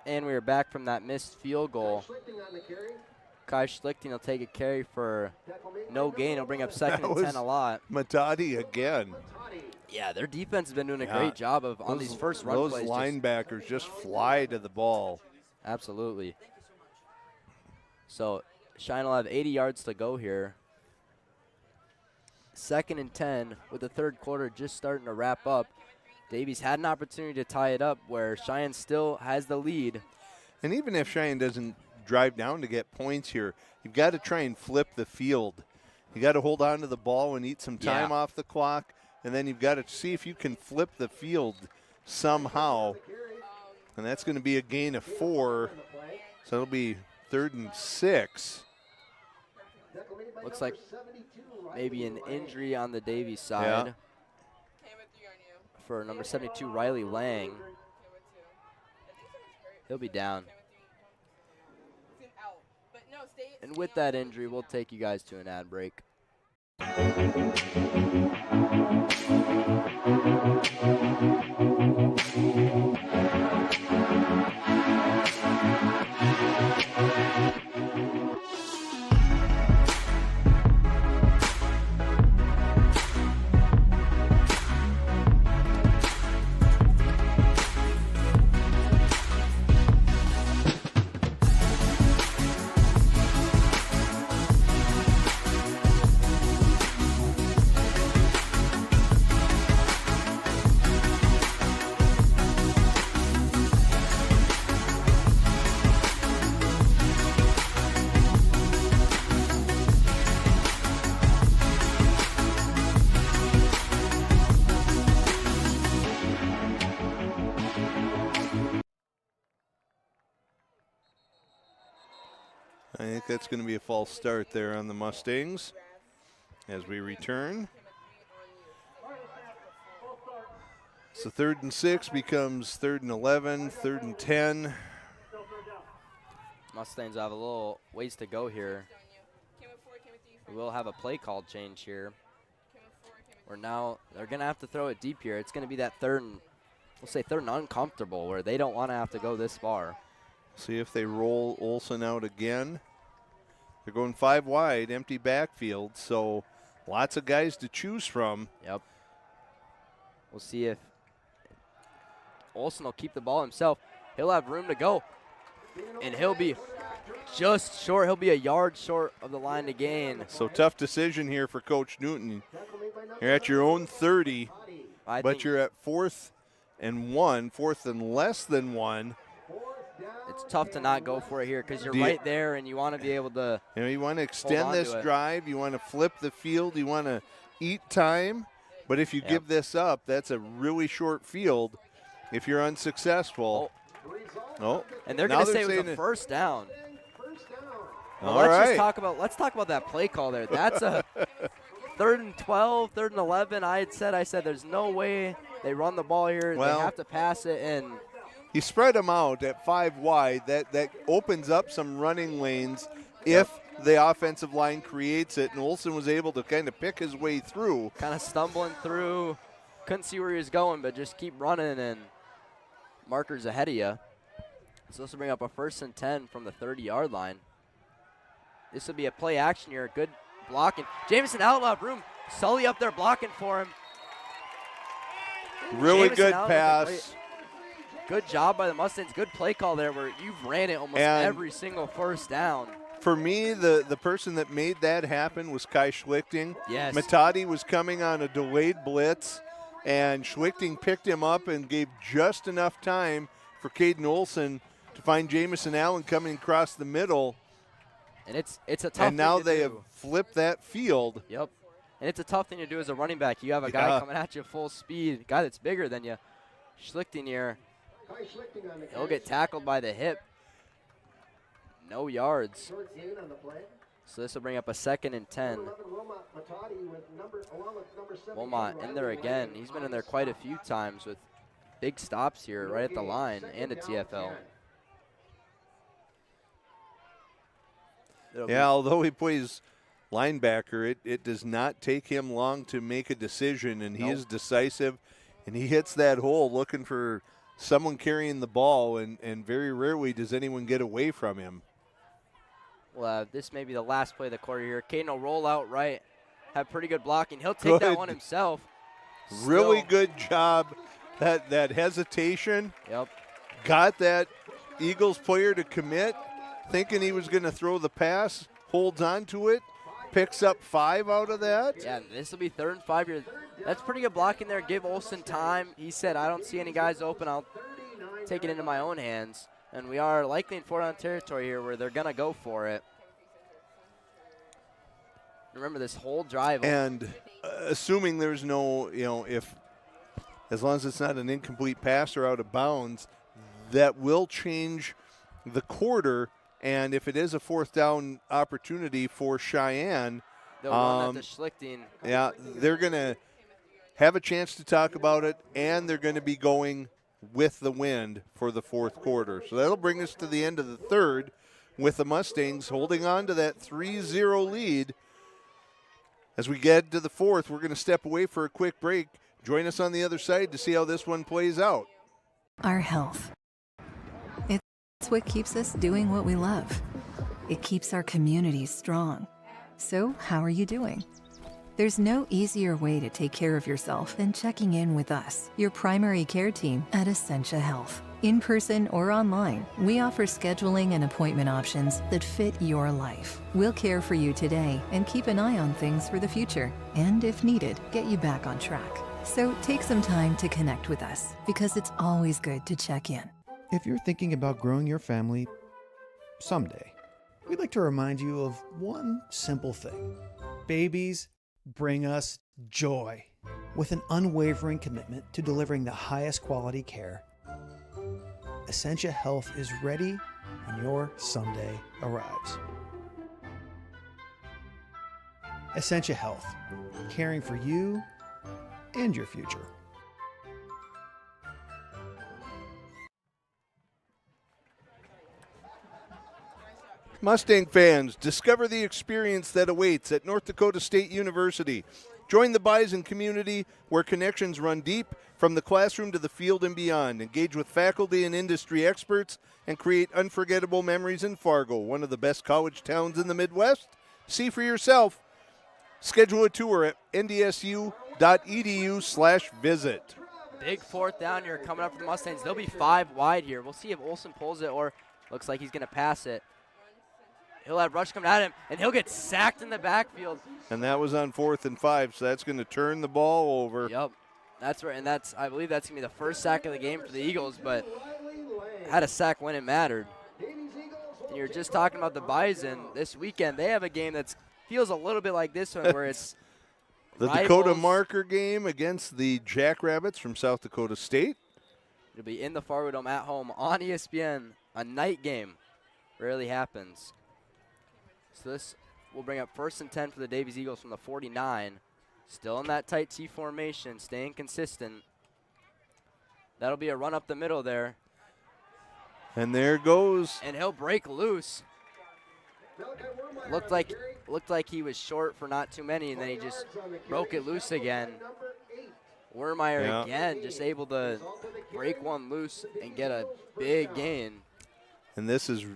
And we are back from that missed field goal. Kai Schlichting will take a carry for no gain. He'll bring up 2nd and 10 a lot. Matadi again. Yeah, their defense has been doing a great job of on these first run plays. Those linebackers just fly to the ball. Absolutely. So Cheyenne will have 80 yards to go here. 2nd and 10 with the 3rd quarter just starting to wrap up. Davies had an opportunity to tie it up where Cheyenne still has the lead. And even if Cheyenne doesn't drive down to get points here, you've got to try and flip the field. You got to hold on to the ball and eat some time off the clock, and then you've got to see if you can flip the field somehow. And that's going to be a gain of 4. So it'll be 3rd and 6. Looks like maybe an injury on the Davies side for number 72, Riley Lang. He'll be down. And with that injury, we'll take you guys to an ad break. I think that's going to be a false start there on the Mustangs as we return. So 3rd and 6 becomes 3rd and 11, 3rd and 10. Mustangs have a little ways to go here. We will have a play call change here. Where now they're going to have to throw it deep here. It's going to be that 3rd and, we'll say 3rd and uncomfortable, where they don't want to have to go this far. See if they roll Olsen out again. They're going 5 wide, empty backfield, so lots of guys to choose from. Yep. We'll see if Olsen will keep the ball himself. He'll have room to go, and he'll be just short. He'll be a yard short of the line to gain. So tough decision here for Coach Newton. You're at your own 30, but you're at 4th and 1, 4th and less than 1. It's tough to not go for it here because you're right there and you want to be able to. You want to extend this drive. You want to flip the field. You want to eat time. But if you give this up, that's a really short field if you're unsuccessful. Oh. And they're going to say it was a first down. Well, let's talk about that play call there. That's a 3rd and 12, 3rd and 11. I said there's no way they run the ball here. Well, they have to pass it, and you spread them out at 5 wide. That opens up some running lanes if the offensive line creates it. And Olsen was able to kind of pick his way through. Kind of stumbling through. Couldn't see where he was going, but just keep running, and markers ahead of you. So this will bring up a 1st and 10 from the 30-yard line. This will be a play action here. Good blocking. Jamison out room. Sully up there blocking for him. Really good pass. Good job by the Mustangs. Good play call there where you've ran it almost every single first down. For me, the person that made that happen was Kai Schlichting. Yes. Matadi was coming on a delayed blitz, and Schlichting picked him up and gave just enough time for Caden Olsen to find Jamison Allen coming across the middle. And it's a tough And now thing to they do. have flipped that field. Yep. And it's a tough thing to do as a running back. You have a guy coming at you full speed, a guy that's bigger than you. Schlichting here. He'll get tackled by the hip. No yards. So this will bring up a 2nd and 10. Wilmot in there again. He's been in there quite a few times with big stops here right at the line and a TFL. Yeah, although he plays linebacker, it does not take him long to make a decision, and he is decisive, and he hits that hole looking for someone carrying the ball, and very rarely does anyone get away from him. Well, this may be the last play of the quarter here. Caden will roll out right, have pretty good blocking. He'll take that one himself. Really good job. That hesitation. Yep. Got that Eagles player to commit, thinking he was going to throw the pass, holds on to it, picks up 5 out of that. Yeah, this will be 3rd and 5 here. That's pretty good blocking there. Give Olsen time. He said, I don't see any guys open. I'll take it into my own hands. And we are likely in 4-down territory here where they're going to go for it. Remember this whole drive. And assuming there's no, if as long as it's not an incomplete pass or out of bounds, that will change the quarter. And if it is a 4th down opportunity for Cheyenne, they'll run that to Schlichting. Yeah, they're going to have a chance to talk about it, and they're going to be going with the wind for the 4th quarter. So that'll bring us to the end of the 3rd with the Mustangs holding on to that 3-0 lead. As we get to the 4th, we're going to step away for a quick break. Join us on the other side to see how this one plays out. Our health. It's what keeps us doing what we love. It keeps our communities strong. So, how are you doing? There's no easier way to take care of yourself than checking in with us, your primary care team at Essentia Health. In person or online, we offer scheduling and appointment options that fit your life. We'll care for you today and keep an eye on things for the future, and if needed, get you back on track. So take some time to connect with us, because it's always good to check in. If you're thinking about growing your family someday, we'd like to remind you of one simple thing. Babies bring us joy. With an unwavering commitment to delivering the highest quality care, Essentia Health is ready when your someday arrives. Essentia Health, caring for you and your future. Mustang fans, discover the experience that awaits at North Dakota State University. Join the Bison community where connections run deep from the classroom to the field and beyond. Engage with faculty and industry experts and create unforgettable memories in Fargo, one of the best college towns in the Midwest. See for yourself. Schedule a tour at ndsu.edu/visit. Big 4th down here coming up for the Mustangs. They'll be 5 wide here. We'll see if Olsen pulls it or looks like he's going to pass it. He'll have rush coming at him, and he'll get sacked in the backfield. And that was on 4th and 5, so that's going to turn the ball over. Yep, that's right, and I believe that's going to be the first sack of the game for the Eagles, but had a sack when it mattered. And you're just talking about the Bison this weekend. They have a game that feels a little bit like this one, where it's the rivals. Dakota Marker game against the Jackrabbits from South Dakota State. It'll be in the Fargo Dome at home on ESPN, a night game. Rarely happens. So this will bring up 1st and 10 for the Davies Eagles from the 49. Still in that tight T formation, staying consistent. That'll be a run up the middle there. And there goes. And he'll break loose. Looked like he was short for not too many, and then he just broke it loose again. Wermeyer again just able to break one loose and get a big gain. And this is,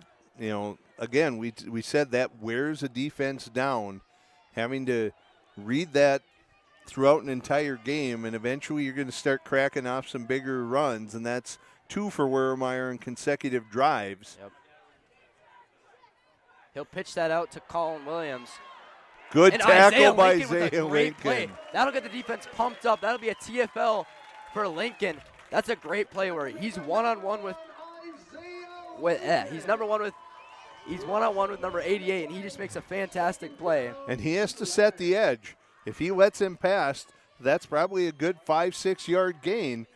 again, we said that wears a defense down, having to read that throughout an entire game, and eventually you're going to start cracking off some bigger runs, and that's 2 for Wermeyer in consecutive drives. Yep. He'll pitch that out to Colin Williams. Good and tackle by Isaiah Lincoln. Lincoln. That'll get the defense pumped up. That'll be a TFL for Lincoln. That's a great play where he's one-on-one with he's one-on-one with number 88, and he just makes a fantastic play. And he has to set the edge. If he lets him pass, that's probably a good 5-6 yard gain.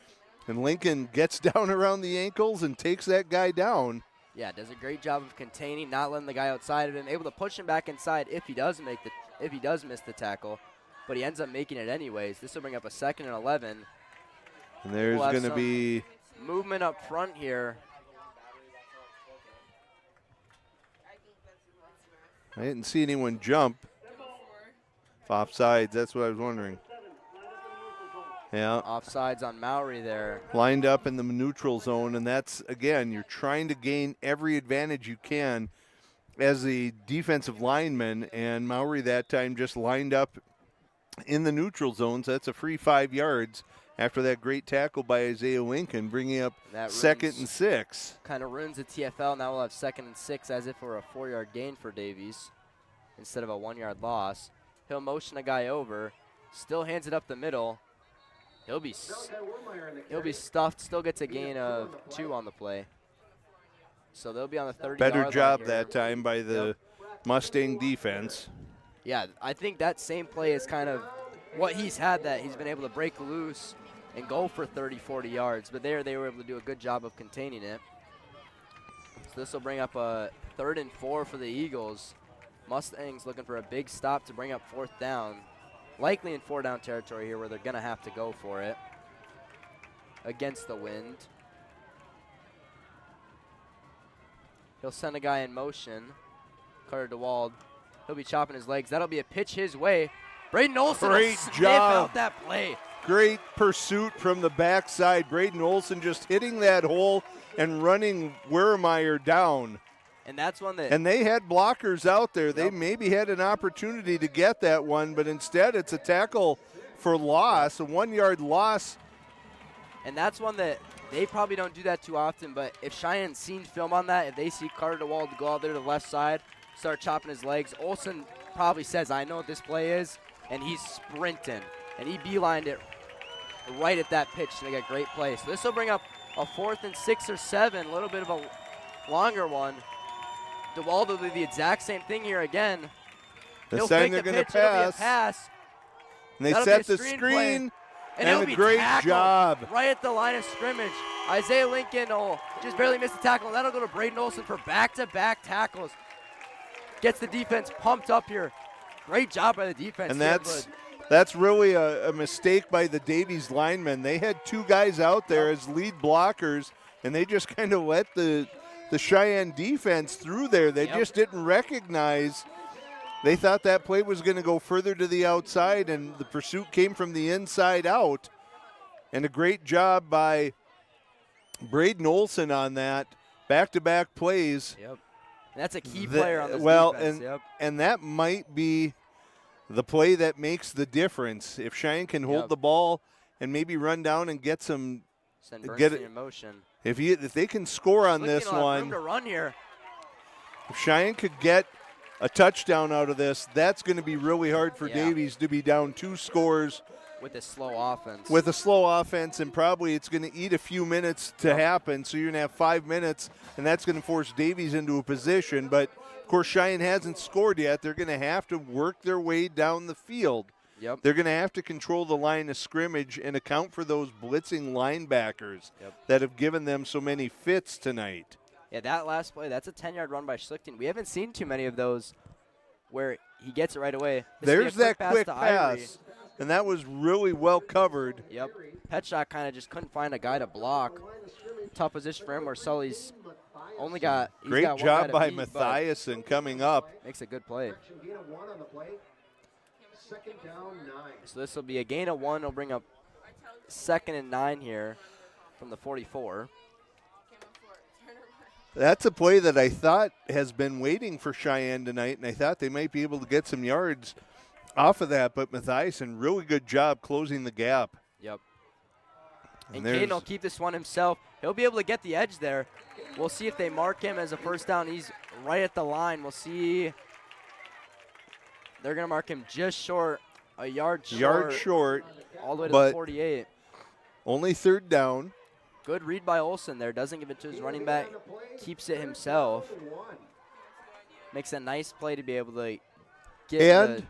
And Lincoln gets down around the ankles and takes that guy down. Yeah, does a great job of containing, not letting the guy outside of him, able to push him back inside if he does miss the tackle, but he ends up making it anyways. This will bring up a 2nd and 11. And there's going to be movement up front here. I didn't see anyone jump. Offsides, that's what I was wondering. Yeah. Offsides on Mowry there. Lined up in the neutral zone, and that's, again, you're trying to gain every advantage you can as the defensive lineman, and Mowry that time just lined up in the neutral zone, so that's a free 5 yards after that great tackle by Isaiah Lincoln, bringing up that 2nd and 6. Kind of ruins the TFL. Now we'll have 2nd and 6 as if it were a 4-yard gain for Davies instead of a 1-yard loss. He'll motion a guy over, still hands it up the middle. He'll be stuffed, still gets a gain of 2 on the play. So they'll be on the 30-yard line. Better job that time by the Mustang defense. Yeah, I think that same play is kind of what he's had, that he's been able to break loose and go for 30, 40 yards. But there they were able to do a good job of containing it. So this will bring up a 3rd and 4 for the Eagles. Mustangs looking for a big stop to bring up 4th down. Likely in 4-down territory here where they're going to have to go for it against the wind. He'll send a guy in motion. Carter DeWald. He'll be chopping his legs. That'll be a pitch his way. Braden Olson will sniff out that play. Great pursuit from the backside. Braden Olson just hitting that hole and running Weremeyer down. And that's one that... And they had blockers out there. They maybe had an opportunity to get that one, but instead it's a tackle for loss, a 1-yard loss. And that's one that they probably don't do that too often, but if Cheyenne's seen film on that, if they see Carter DeWald go out there to the left side, start chopping his legs, Olson probably says, I know what this play is, and he's sprinting. And he beelined it right at that pitch to make a great play. So this will bring up a 4th and 6 or 7, a little bit of a longer one. DeWald will do the exact same thing here again. This time they're going to pass. And they set the screen, and a great job. Right at the line of scrimmage. Isaiah Lincoln will just barely miss the tackle, and that'll go to Braden Olson for back-to-back tackles. Gets the defense pumped up here. Great job by the defense. And that's really a mistake by the Davies linemen. They had 2 guys out there as lead blockers, and they just kind of let the Cheyenne defense through there. They just didn't recognize. They thought that play was going to go further to the outside, and the pursuit came from the inside out. And a great job by Braden Olson on that. Back-to-back plays. Yep. And that's a key player on this defense. And that might be the play that makes the difference. If Cheyenne can hold the ball and maybe run down and get some, get it in motion. If they can score on this one, room to run here. If Cheyenne could get a touchdown out of this, that's going to be really hard for Davies to be down 2 scores. With a slow offense. With a slow offense, and probably it's going to eat a few minutes to happen, so you're going to have 5 minutes, and that's going to force Davies into a position. But, of course, Cheyenne hasn't scored yet. They're going to have to work their way down the field. Yep. They're going to have to control the line of scrimmage and account for those blitzing linebackers that have given them so many fits tonight. Yeah, that last play, that's a 10-yard run by Schlichting. We haven't seen too many of those where he gets it right away. There's that quick pass, and that was really well covered. Yep. Petshot kind of just couldn't find a guy to block. Tough position for him where Sully's only got – Great job by Mathiasen coming up. Makes a good play. So this will be a gain of 1. It'll bring up 2nd and 9 here from the 44. That's a play that I thought has been waiting for Cheyenne tonight, and I thought they might be able to get some yards off of that, but Mathiasen, really good job closing the gap. Yep. And Caden will keep this one himself. He'll be able to get the edge there. We'll see if they mark him as a first down. He's right at the line. We'll see. They're going to mark him just short, a yard short. All the way to the 48. Only 3rd down. Good read by Olson there. Doesn't give it to his running back. Keeps it himself. Makes a nice play to be able to get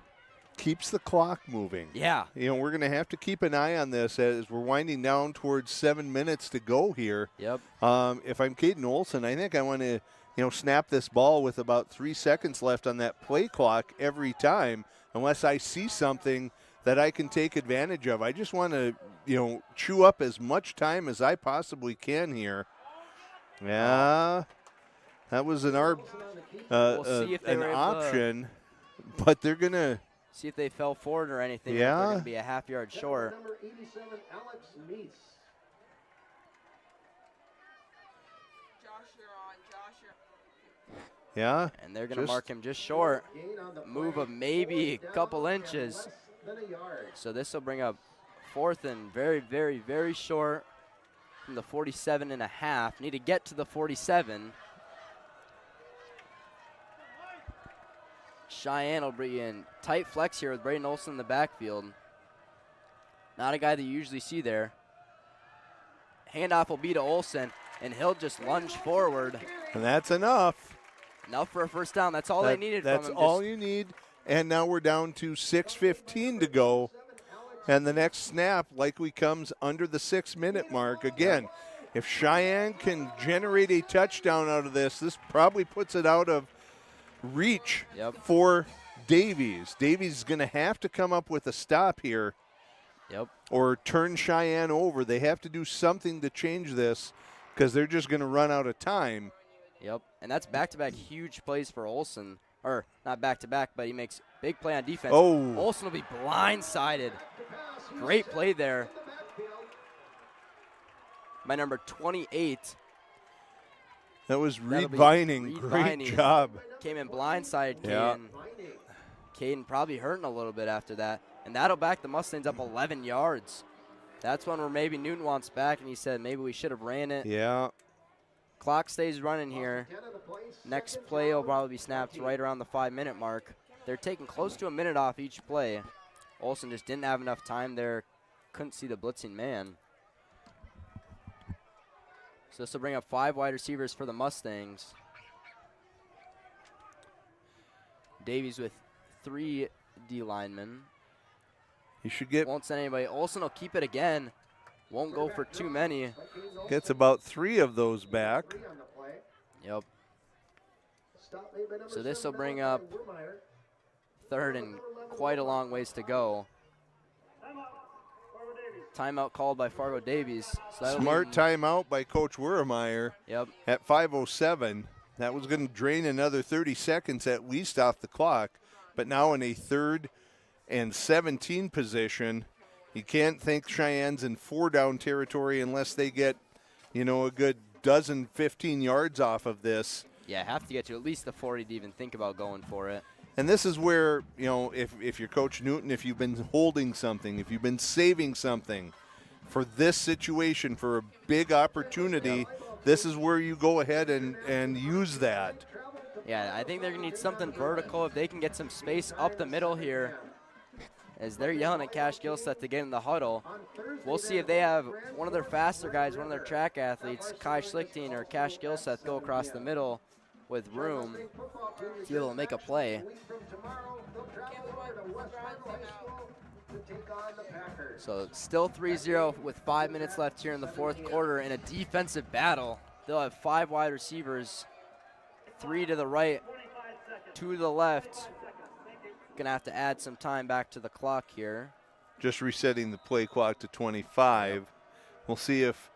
keeps the clock moving. Yeah. You know, we're going to have to keep an eye on this as we're winding down towards 7 minutes to go here. Yep. If I'm Caden Olson, I think I want to, snap this ball with about 3 seconds left on that play clock every time, unless I see something that I can take advantage of. I just want to, chew up as much time as I possibly can here. Yeah. That was an option, but they're going to see if they fell forward or anything. Yeah. They're going to be a half yard short. Yeah. And they're going to mark him just short. Move of maybe a couple inches. So this will bring up 4th and very, very, very short from the 47.5. Need to get to the 47. Cheyenne will be in tight flex here with Braden Olson in the backfield. Not a guy that you usually see there. Handoff will be to Olson, and he'll just lunge forward. And that's enough. Enough for a first down. That's all they needed from him. That's all you need. And now we're down to 6:15 to go. And the next snap likely comes under the 6-minute mark. Again, if Cheyenne can generate a touchdown out of this, this probably puts it out of reach for Davies. Davies is going to have to come up with a stop here. Or turn Cheyenne over. They have to do something to change this because they're just going to run out of time. And that's back-to-back huge plays for Olson. Or not back-to-back, but he makes big play on defense. Oh. Olson will be blindsided. Great play there by number 28. That was Reed Vining. Great job. Came in blindside, Caden. Caden probably hurting a little bit after that. And that'll back the Mustangs up 11 yards. That's one where maybe Newton wants back, and he said maybe we should have ran it. Clock stays running here. Next play will probably be snapped right around the 5-minute mark. They're taking close to a minute off each play. Olson just didn't have enough time there. Couldn't see the blitzing man. So this will bring up 5 wide receivers for the Mustangs. Davies with 3 D linemen. He should get. Won't send anybody. Olson will keep it again. Won't go for too many. Gets about 3 of those back. So this will bring up 3rd and quite a long ways to go. Timeout called by Fargo Davies. So Smart timeout by Coach Wurmeyer. At 5:07. That was going to drain another 30 seconds at least off the clock. But now in a 3rd and 17 position, you can't think Cheyenne's in 4-down territory unless they get, a good 15 yards off of this. Yeah, have to get to at least the 40 to even think about going for it. And this is where, if you're Coach Newton, if you've been holding something, if you've been saving something for this situation, for a big opportunity, this is where you go ahead and use that. Yeah, I think they're going to need something vertical. If they can get some space up the middle here, as they're yelling at Cash Gilseth to get in the huddle. We'll see if they have one of their faster guys, one of their track athletes, Kai Schlichting or Cash Gilseth, go across the middle with room to be able to make a play. So still 3-0 with 5 minutes left here in the 4th quarter in a defensive battle. They'll have 5 wide receivers, 3 to the right, 2 to the left. Gonna have to add some time back to the clock here. Just resetting the play clock to 25. We'll see if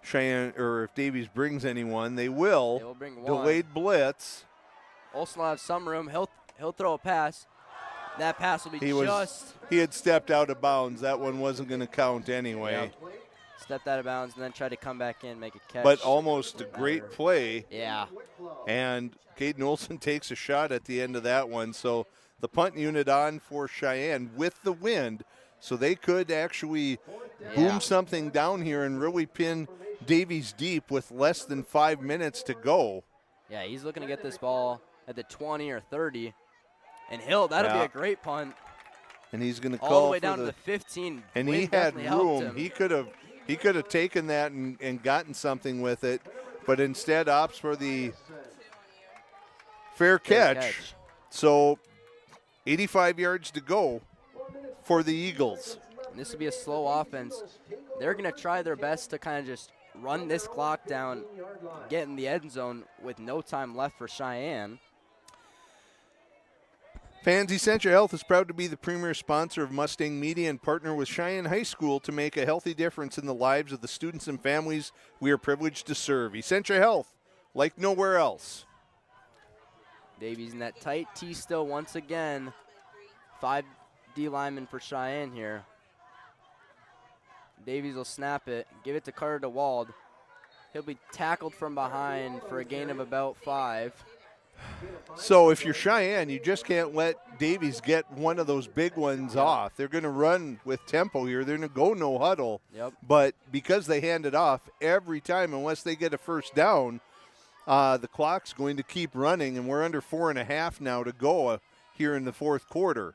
Cheyenne or if Davies brings anyone. They will. They will bring one. Delayed blitz. Olson will have some room. He'll throw a pass. That pass will be He had stepped out of bounds. That one wasn't going to count anyway. Stepped out of bounds and then tried to come back in, make a catch. But almost a great play. Yeah. And Caden Olson takes a shot at the end of that one. So the punt unit on for Cheyenne with the wind, so they could actually boom something down here and really pin Davies deep with less than 5 minutes to go. Yeah, he's looking to get this ball at the 20 or 30. And that'll be a great punt. And he's going to call all the way down to the 15. And he had room. He could have taken that and gotten something with it, but instead opts for the fair catch. So 85 yards to go for the Eagles. And this will be a slow offense. They're going to try their best to kind of just run this clock down, get in the end zone with no time left for Cheyenne. Fans, Essentia Health is proud to be the premier sponsor of Mustang Media and partner with Cheyenne High School to make a healthy difference in the lives of the students and families we are privileged to serve. Essentia Health, like nowhere else. Davies in that tight T still once again. 5 D linemen for Cheyenne here. Davies will snap it, give it to Carter DeWald. He'll be tackled from behind for a gain of about 5. So if you're Cheyenne, you just can't let Davies get one of those big ones off. They're going to run with tempo here. They're going to go no huddle. But because they hand it off every time, unless they get a first down, the clock's going to keep running, and we're under 4.5 now to go here in the 4th quarter.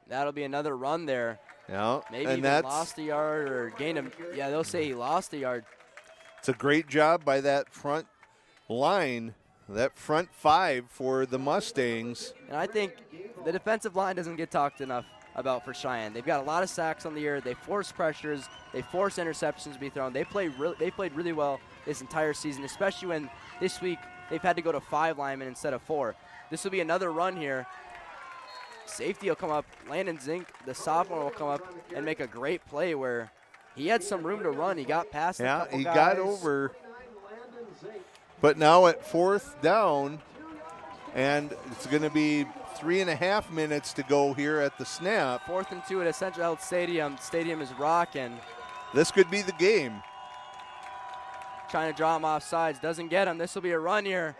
That'll be another run there. Yeah, maybe and even lost a yard or gained him. Yeah, they'll say he lost a yard. It's a great job by that front line that front five for the Mustangs. And I think the defensive line doesn't get talked enough about for Cheyenne. They've got a lot of sacks on the year. They force pressures. They force interceptions to be thrown. They played really well this entire season, especially when this week they've had to go to 5 linemen instead of 4. This will be another run here. Safety will come up. Landon Zink, the sophomore, will come up and make a great play where he had some room to run. He got past a couple he guys. got over. But now at 4th down, and it's going to be 3.5 minutes to go here at the snap. 4th and 2 at Essentia Health Stadium. Stadium is rocking. This could be the game. Trying to draw him off sides. Doesn't get him. This will be a run here.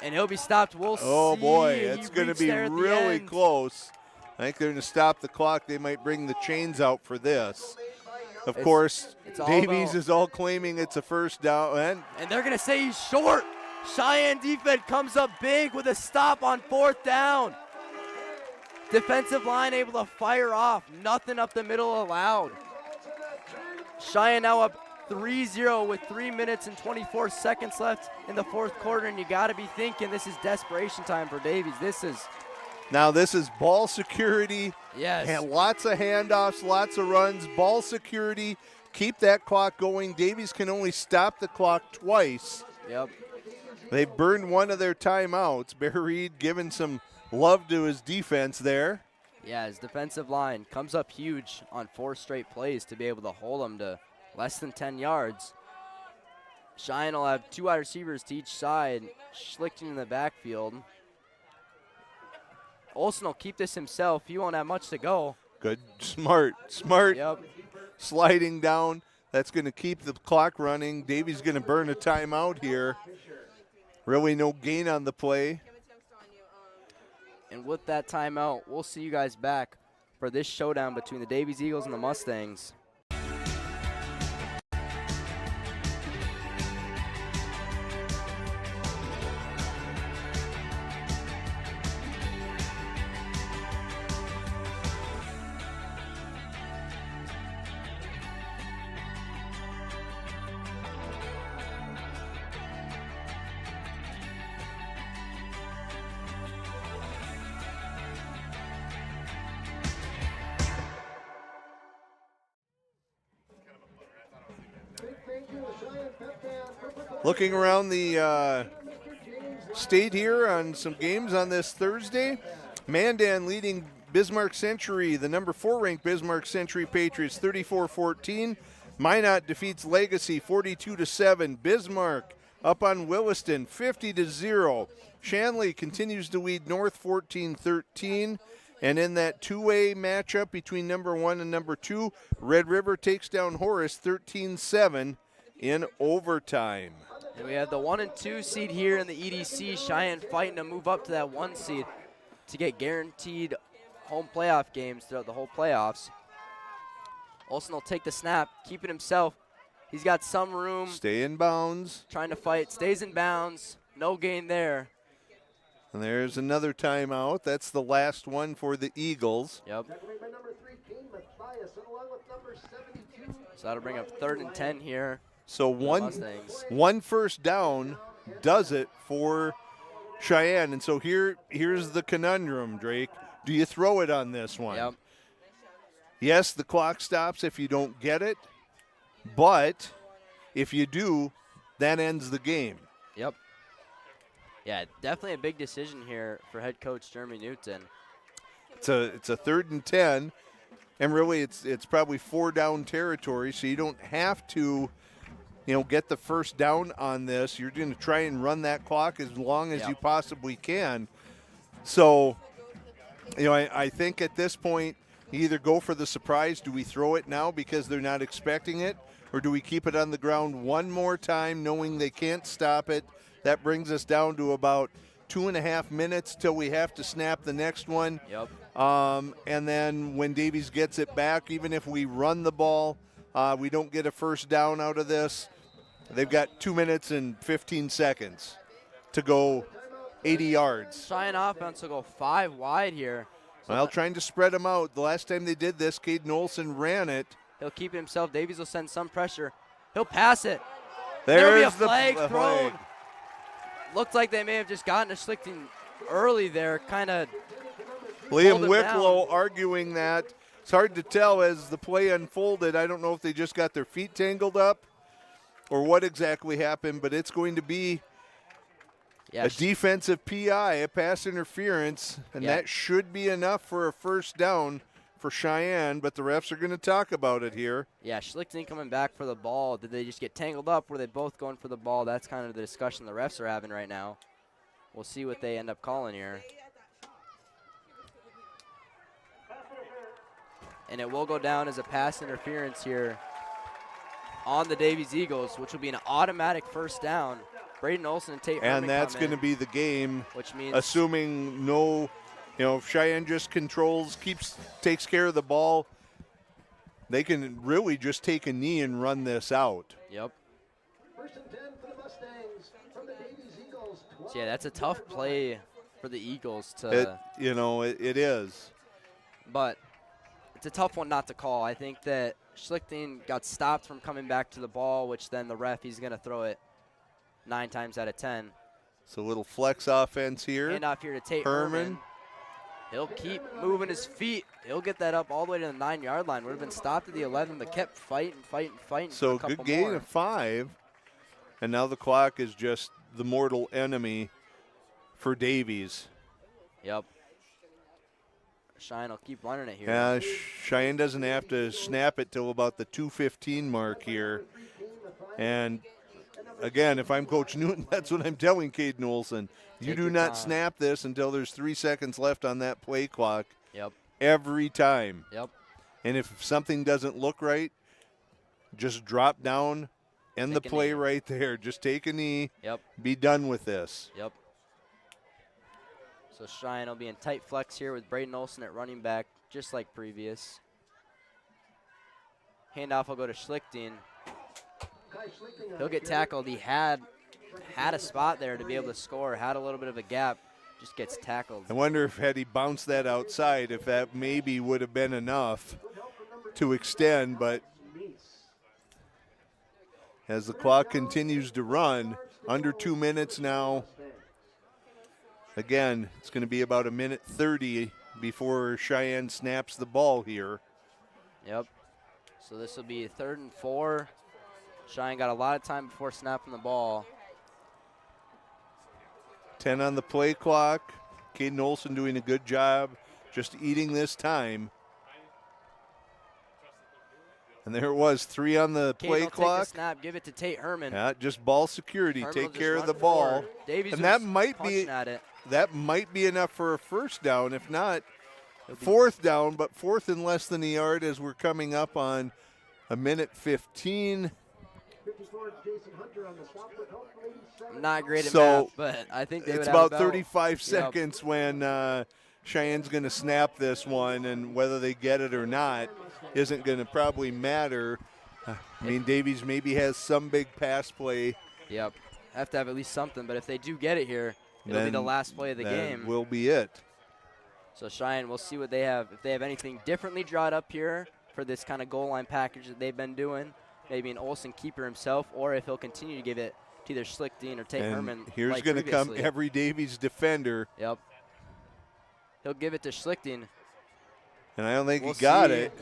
And he'll be stopped. We'll see. Oh, boy. It's going to be really close. I think they're going to stop the clock. They might bring the chains out for this. Of course, Davies is all claiming it's a first down. And they're going to say he's short. Cheyenne defense comes up big with a stop on 4th down. Defensive line able to fire off. Nothing up the middle allowed. Cheyenne now up 3-0 with 3 minutes and 24 seconds left in the 4th quarter, and you got to be thinking this is desperation time for Davies. This is ball security. Yes. And lots of handoffs, lots of runs, ball security. Keep that clock going. Davies can only stop the clock twice. Yep. They burned one of their timeouts. Bear Reed giving some love to his defense there. Yeah, his defensive line comes up huge on 4 straight plays to be able to hold them to less than 10 yards. Cheyenne will have 2 wide receivers to each side. Schlichten in the backfield. Olsen will keep this himself. He won't have much to go. Good, smart. Yep. Sliding down. That's going to keep the clock running. Davies going to burn a timeout here. Really no gain on the play. And with that timeout, we'll see you guys back for this showdown between the Davies Eagles and the Mustangs. Looking around the state here on some games on this Thursday. Mandan leading Bismarck Century, the number 4 ranked Bismarck Century Patriots, 34-14. Minot defeats Legacy 42-7. Bismarck up on Williston 50-0. Shanley continues to lead North 14-13. And in that two-way matchup between number 1 and number 2, Red River takes down Horace 13-7 in overtime. And we have the 1 and 2 seed here in the EDC. Cheyenne fighting to move up to that 1 seed to get guaranteed home playoff games throughout the whole playoffs. Olsen will take the snap, keep it himself. He's got some room. Stay in bounds. Trying to fight, stays in bounds. No gain there. And there's another timeout. That's the last one for the Eagles. Yep. So that'll bring up 3rd and 10 here. So one first down does it for Cheyenne. And so here's the conundrum, Drake. Do you throw it on this one? Yep. Yes, the clock stops if you don't get it. But if you do, that ends the game. Yep. Yeah, definitely a big decision here for head coach Jeremy Newton. It's a 3rd and 10, and really it's probably 4 down territory, so you don't have to, get the first down on this. You're going to try and run that clock as long as you possibly can. So, I think at this point, you either go for the surprise. Do we throw it now because they're not expecting it, or do we keep it on the ground one more time knowing they can't stop it? That brings us down to about 2.5 minutes till we have to snap the next one. Yep. And then when Davies gets it back, even if we run the ball, we don't get a first down out of this. They've got 2 minutes and 15 seconds to go 80 yards. Cheyenne offense will go 5 wide here. Well, trying to spread them out. The last time they did this, Caden Olsen ran it. He'll keep it himself. Davies will send some pressure. He'll pass it. There's There'll be a flag thrown. looked like they may have just gotten to Schlichting early there, kind of. Liam Wicklow arguing that. It's hard to tell as the play unfolded. I don't know if they just got their feet tangled up or what exactly happened, but it's going to be a defensive PI, a pass interference, and that should be enough for a first down for Cheyenne, but the refs are going to talk about it here. Yeah, Schlichting coming back for the ball. Did they just get tangled up? Were they both going for the ball? That's kind of the discussion the refs are having right now. We'll see what they end up calling here. And it will go down as a pass interference here on the Davies Eagles, which will be an automatic first down. Braden Olson and Tate Herman and that's going to be the game, which means assuming no, if Cheyenne just takes care of the ball, they can really just take a knee and run this out. Yep. So yeah, that's a tough play for the Eagles to. It is. But it's a tough one not to call. I think that Schlichting got stopped from coming back to the ball, which then the ref, he's going to throw it 9 times out of 10. So a little flex offense here. Hand off here to Tate Herman. He'll keep moving his feet. He'll get that up all the way to the 9-yard line. Would have been stopped at the 11, but kept fighting. So good gain of 5. And now the clock is just the mortal enemy for Davies. Yep. Cheyenne will keep running it here. Yeah, Cheyenne doesn't have to snap it till about the 2:15 mark here. And again, if I'm Coach Newton, that's what I'm telling Caden Olson. You do not snap this until there's 3 seconds left on that play clock. Yep. Every time. Yep. And if something doesn't look right, just drop down, end the play right there. Just take a knee. Yep. Be done with this. Yep. So Cheyenne will be in tight flex here with Braden Olson at running back, just like previous. Handoff will go to Schlichting. He'll get tackled. He had a spot there to be able to score, had a little bit of a gap, just gets tackled. I wonder if had he bounced that outside, if that maybe would have been enough to extend, but as the clock continues to run, under 2 minutes now. Again, it's going to be about 1:30 before Cheyenne snaps the ball here. Yep. So this will be 3rd and 4. Cheyenne got a lot of time before snapping the ball. 10 on the play clock. Caden Olson doing a good job just eating this time. And there it was, 3 on the play clock. Take the snap, give it to Tate Herman. Yeah, just ball security. Herman Take care of the ball. Davies and that might be enough for a first down. If not, 4th down, but 4th and less than a yard as we're coming up on 1:15. I'm not great at math, but I think they would have about 35 seconds when Cheyenne's going to snap this one, and whether they get it or not isn't going to probably matter. I mean, Davies maybe has some big pass play. Yep. Have to have at least something, but if they do get it here, it'll be the last play of the game. Will be it. So Cheyenne, we'll see what they have. If they have anything differently drawn up here for this kind of goal line package that they've been doing, maybe an Olson keeper himself, or if he'll continue to give it to either Schlichting or Tate Herman. Here's going to come every Davies defender. Yep. He'll give it to Schlichting. And I don't think he got it.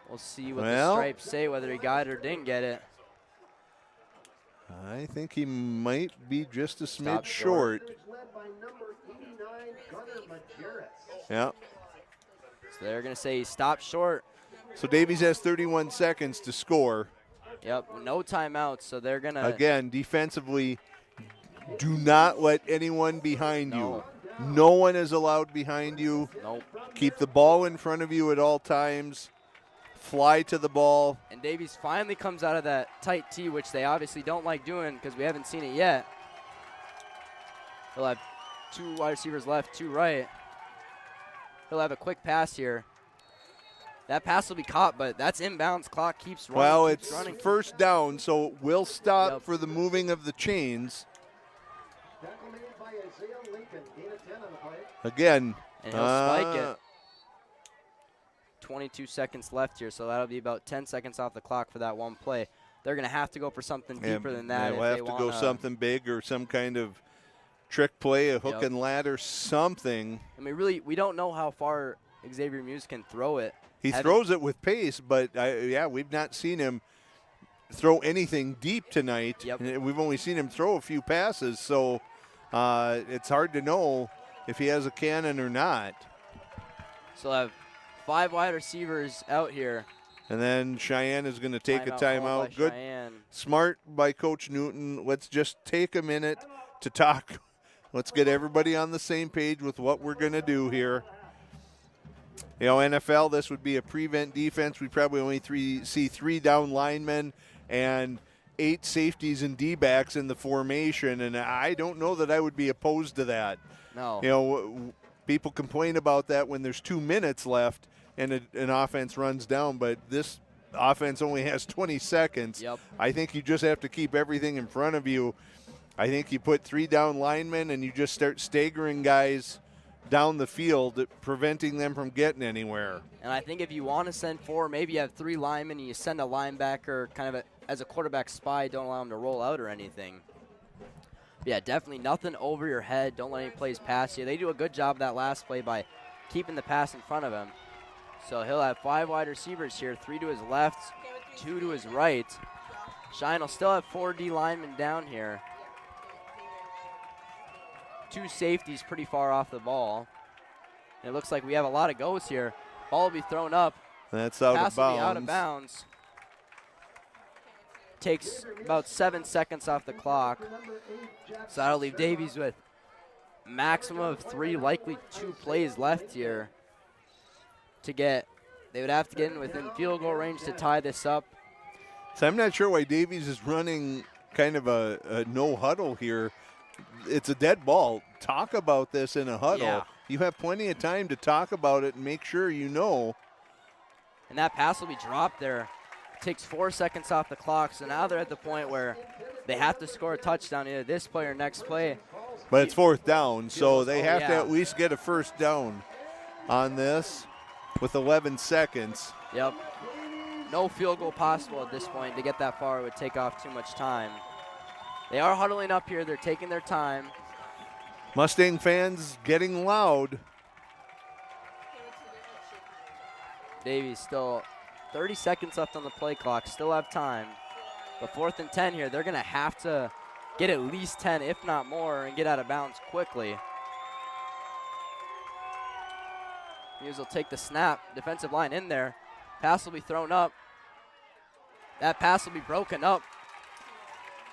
We'll see what the stripes say, whether he got it or didn't get it. I think he might be just a smidge short. Yeah. So they're going to say he stopped short. So Davies has 31 seconds to score. Yep, no timeouts, so they're going to. Again, defensively, do not let anyone behind you. No one is allowed behind you. Nope. Keep the ball in front of you at all times. Fly to the ball. And Davies finally comes out of that tight T, which they obviously don't like doing because we haven't seen it yet. He'll have 2 wide receivers left, 2 right. He'll have a quick pass here. That pass will be caught, but that's inbounds. Clock keeps running. Well, it's first down, so we'll stop for the moving of the chains. Again. And he'll spike it. 22 seconds left here, so that'll be about 10 seconds off the clock for that one play. they're going to have to go for something deeper than that. They'll have to go something big or some kind of trick play, a hook and ladder, something. I mean, really, we don't know how far Xavier Muse can throw it. He throws it with pace, but, we've not seen him throw anything deep tonight. Yep. We've only seen him throw a few passes, so it's hard to know if he has a cannon or not. So I have 5 wide receivers out here. And then Cheyenne is going to take a timeout. Good, Cheyenne. Smart by Coach Newton. Let's just take a minute to talk. Let's get everybody on the same page with what we're going to do here. NFL, this would be a prevent defense. We probably only see 3 down linemen and 8 safeties and D-backs in the formation, and I don't know that I would be opposed to that. No. People complain about that when there's 2 minutes left and an offense runs down, but this offense only has 20 seconds. Yep. I think you just have to keep everything in front of you. I think you put 3 down linemen and you just start staggering guys down the field, preventing them from getting anywhere. And I think if you want to send 4, maybe you have 3 linemen and you send a linebacker kind of as a quarterback spy, don't allow him to roll out or anything. But yeah, definitely nothing over your head. Don't let any plays pass you. They do a good job of that last play by keeping the pass in front of him. So he'll have 5 wide receivers here, 3 to his left, 2 to his right. Cheyenne will still have 4 D linemen down here. 2 safeties pretty far off the ball. And it looks like we have a lot of goes here. Ball will be thrown up. That's out Pass of bounds. will be out of bounds. Takes about 7 seconds off the clock. So that'll leave Davies with maximum of 3, likely 2 plays left here to get. They would have to get in within field goal range to tie this up. So I'm not sure why Davies is running kind of a no huddle here. It's a dead ball. Talk about this in a huddle. Yeah. You have plenty of time to talk about it and make sure you know. And that pass will be dropped there. Takes 4 seconds off the clock, so now they're at the point where they have to score a touchdown, either this play or next play. But it's 4th down, so they have to at least get a first down on this with 11 seconds. Yep. No field goal possible at this point. To get that far, it would take off too much time. They are huddling up here. They're taking their time. Mustang fans getting loud. Davies still 30 seconds left on the play clock. Still have time. But 4th and 10 here. They're going to have to get at least 10, if not more, and get out of bounds quickly. Hughes will take the snap. Defensive line in there. Pass will be thrown up. That pass will be broken up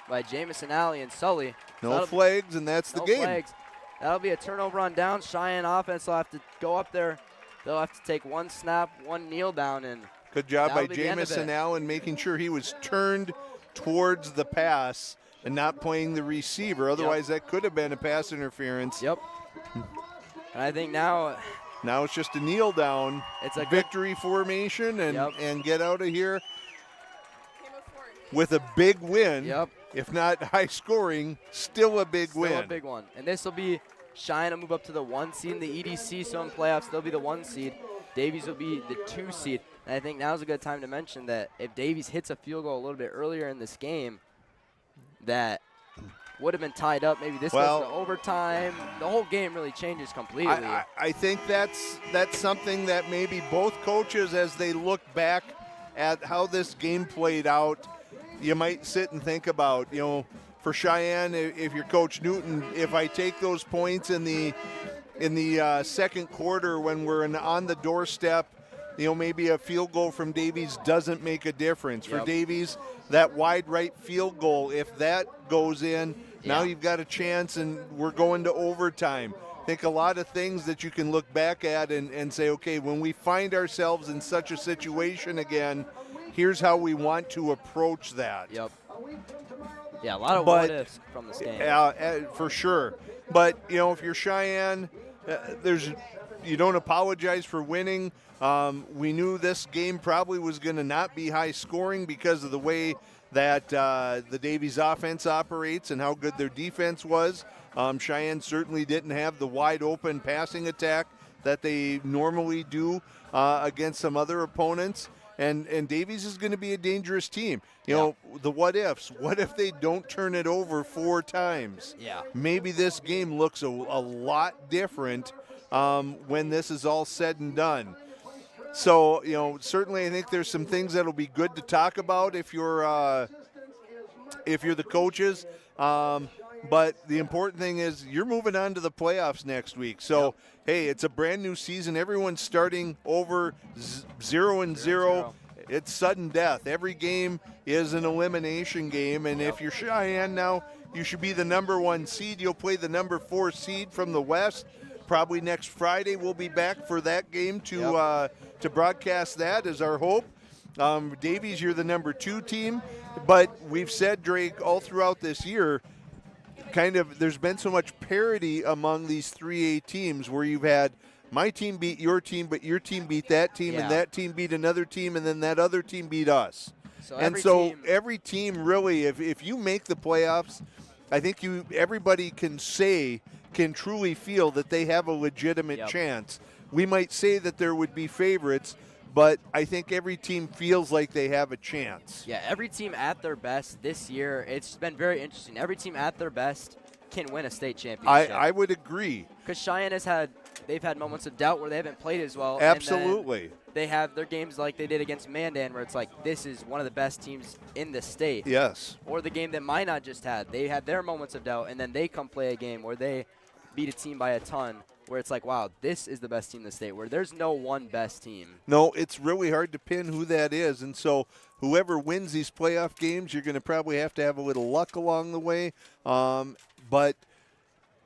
by Jamison Alley and Sully. No flags, and that's the game. No flags. That'll be a turnover on down. Cheyenne offense will have to go up there. They'll have to take 1 snap, 1 kneel down, and good job by that'll be the end of Jamison it. Allen making sure he was turned towards the pass and not playing the receiver. Otherwise, that could have been a pass interference. Yep. And I think now it's just a kneel down. It's a victory formation and get out of here with a big win. Yep. If not high scoring, still a big win. Still a big one. And this will be Cheyenne will move up to the 1 seed in the EDC, so in playoffs they'll be the 1 seed. Davies will be the 2 seed. And I think now's a good time to mention that if Davies hits a field goal a little bit earlier in this game, that would have been tied up. Maybe this goes to overtime. The whole game really changes completely. I think that's something that maybe both coaches, as they look back at how this game played out, you might sit and think about, for Cheyenne, if you're Coach Newton, if I take those points in the second quarter when we're on the doorstep, maybe a field goal from Davies doesn't make a difference. For Davies, that wide right field goal, if that goes in, now you've got a chance and we're going to overtime. I think a lot of things that you can look back at and say, okay, when we find ourselves in such a situation again, here's how we want to approach that. Yep. Yeah, a lot of what ifs from this game. For sure. But, if you're Cheyenne, you don't apologize for winning. We knew this game probably was going to not be high scoring because of the way that the Davies offense operates and how good their defense was. Cheyenne certainly didn't have the wide open passing attack that they normally do against some other opponents. And Davies is going to be a dangerous team. You know, the what ifs. What if they don't turn it over 4 times? Yeah. Maybe this game looks a lot different when this is all said and done. So, you know, certainly I think there's some things that'll be good to talk about if you're the coaches. But the important thing is you're moving on to the playoffs next week. So, hey, it's a brand new season. Everyone's starting over 0-0. It's sudden death. Every game is an elimination game. And if you're Cheyenne now, you should be the number 1 seed. You'll play the number 4 seed from the West. Probably next Friday we'll be back for that game to broadcast that is our hope. Davies, you're the number 2 team. But we've said, Drake, all throughout this year, kind of there's been so much parity among these 3A teams where you've had my team beat your team, but your team beat that team, and that team beat another team, and then that other team beat us. So every team really, if you make the playoffs, I think everybody can truly feel that they have a legitimate chance. We might say that there would be favorites, but I think every team feels like they have a chance. Yeah, every team at their best this year, it's been very interesting. Every team at their best can win a state championship. I would agree. Because Cheyenne they've had moments of doubt where they haven't played as well. Absolutely. And they have their games like they did against Mandan where it's like, this is one of the best teams in the state. Yes. Or the game that Minot just had. They had their moments of doubt, and then they come play a game where they beat a team by a ton, where it's like, wow, this is the best team in the state, where there's no one best team. No, it's really hard to pin who that is. And so whoever wins these playoff games, you're going to probably have to have a little luck along the way. But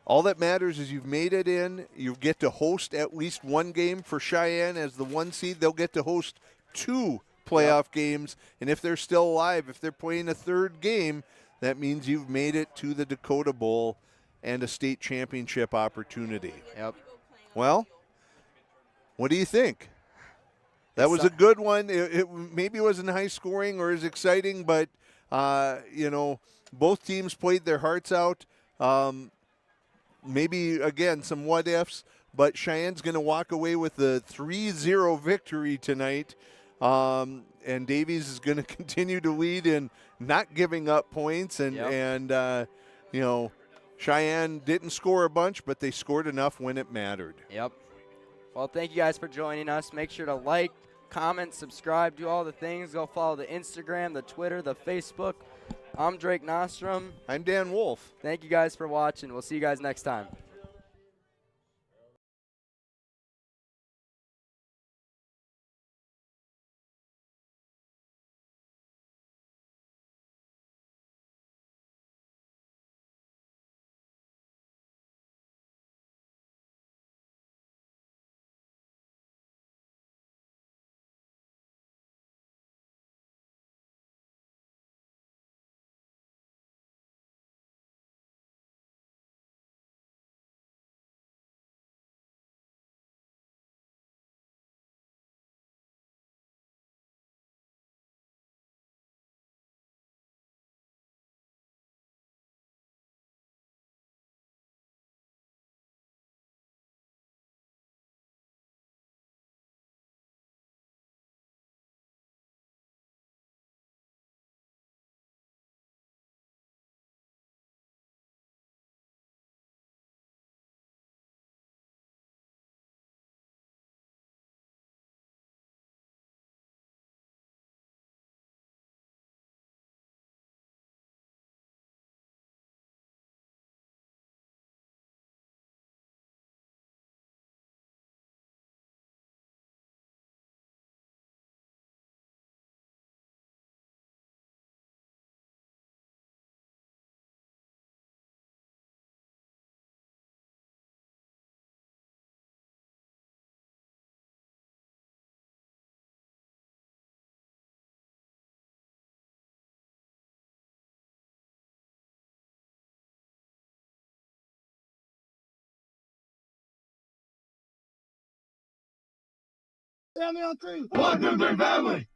all that matters is you've made it in. You get to host at least one game for Cheyenne as the 1 seed. They'll get to host 2 playoff games. And if they're still alive, if they're playing a 3rd game, that means you've made it to the Dakota Bowl and a state championship opportunity. Yep. Well, what do you think? That was a good one. It maybe wasn't high scoring or as exciting, but, both teams played their hearts out. Maybe, again, some what-ifs, but Cheyenne's going to walk away with the 3-0 victory tonight. And Davies is going to continue to lead in not giving up points. Cheyenne didn't score a bunch, but they scored enough when it mattered. Yep. Well, thank you guys for joining us. Make sure to like, comment, subscribe, do all the things. Go follow the Instagram, the Twitter, the Facebook. I'm Drake Nostrom. I'm Dan Wolf. Thank you guys for watching. We'll see you guys next time. Family on 3. 1, 2, 3, family.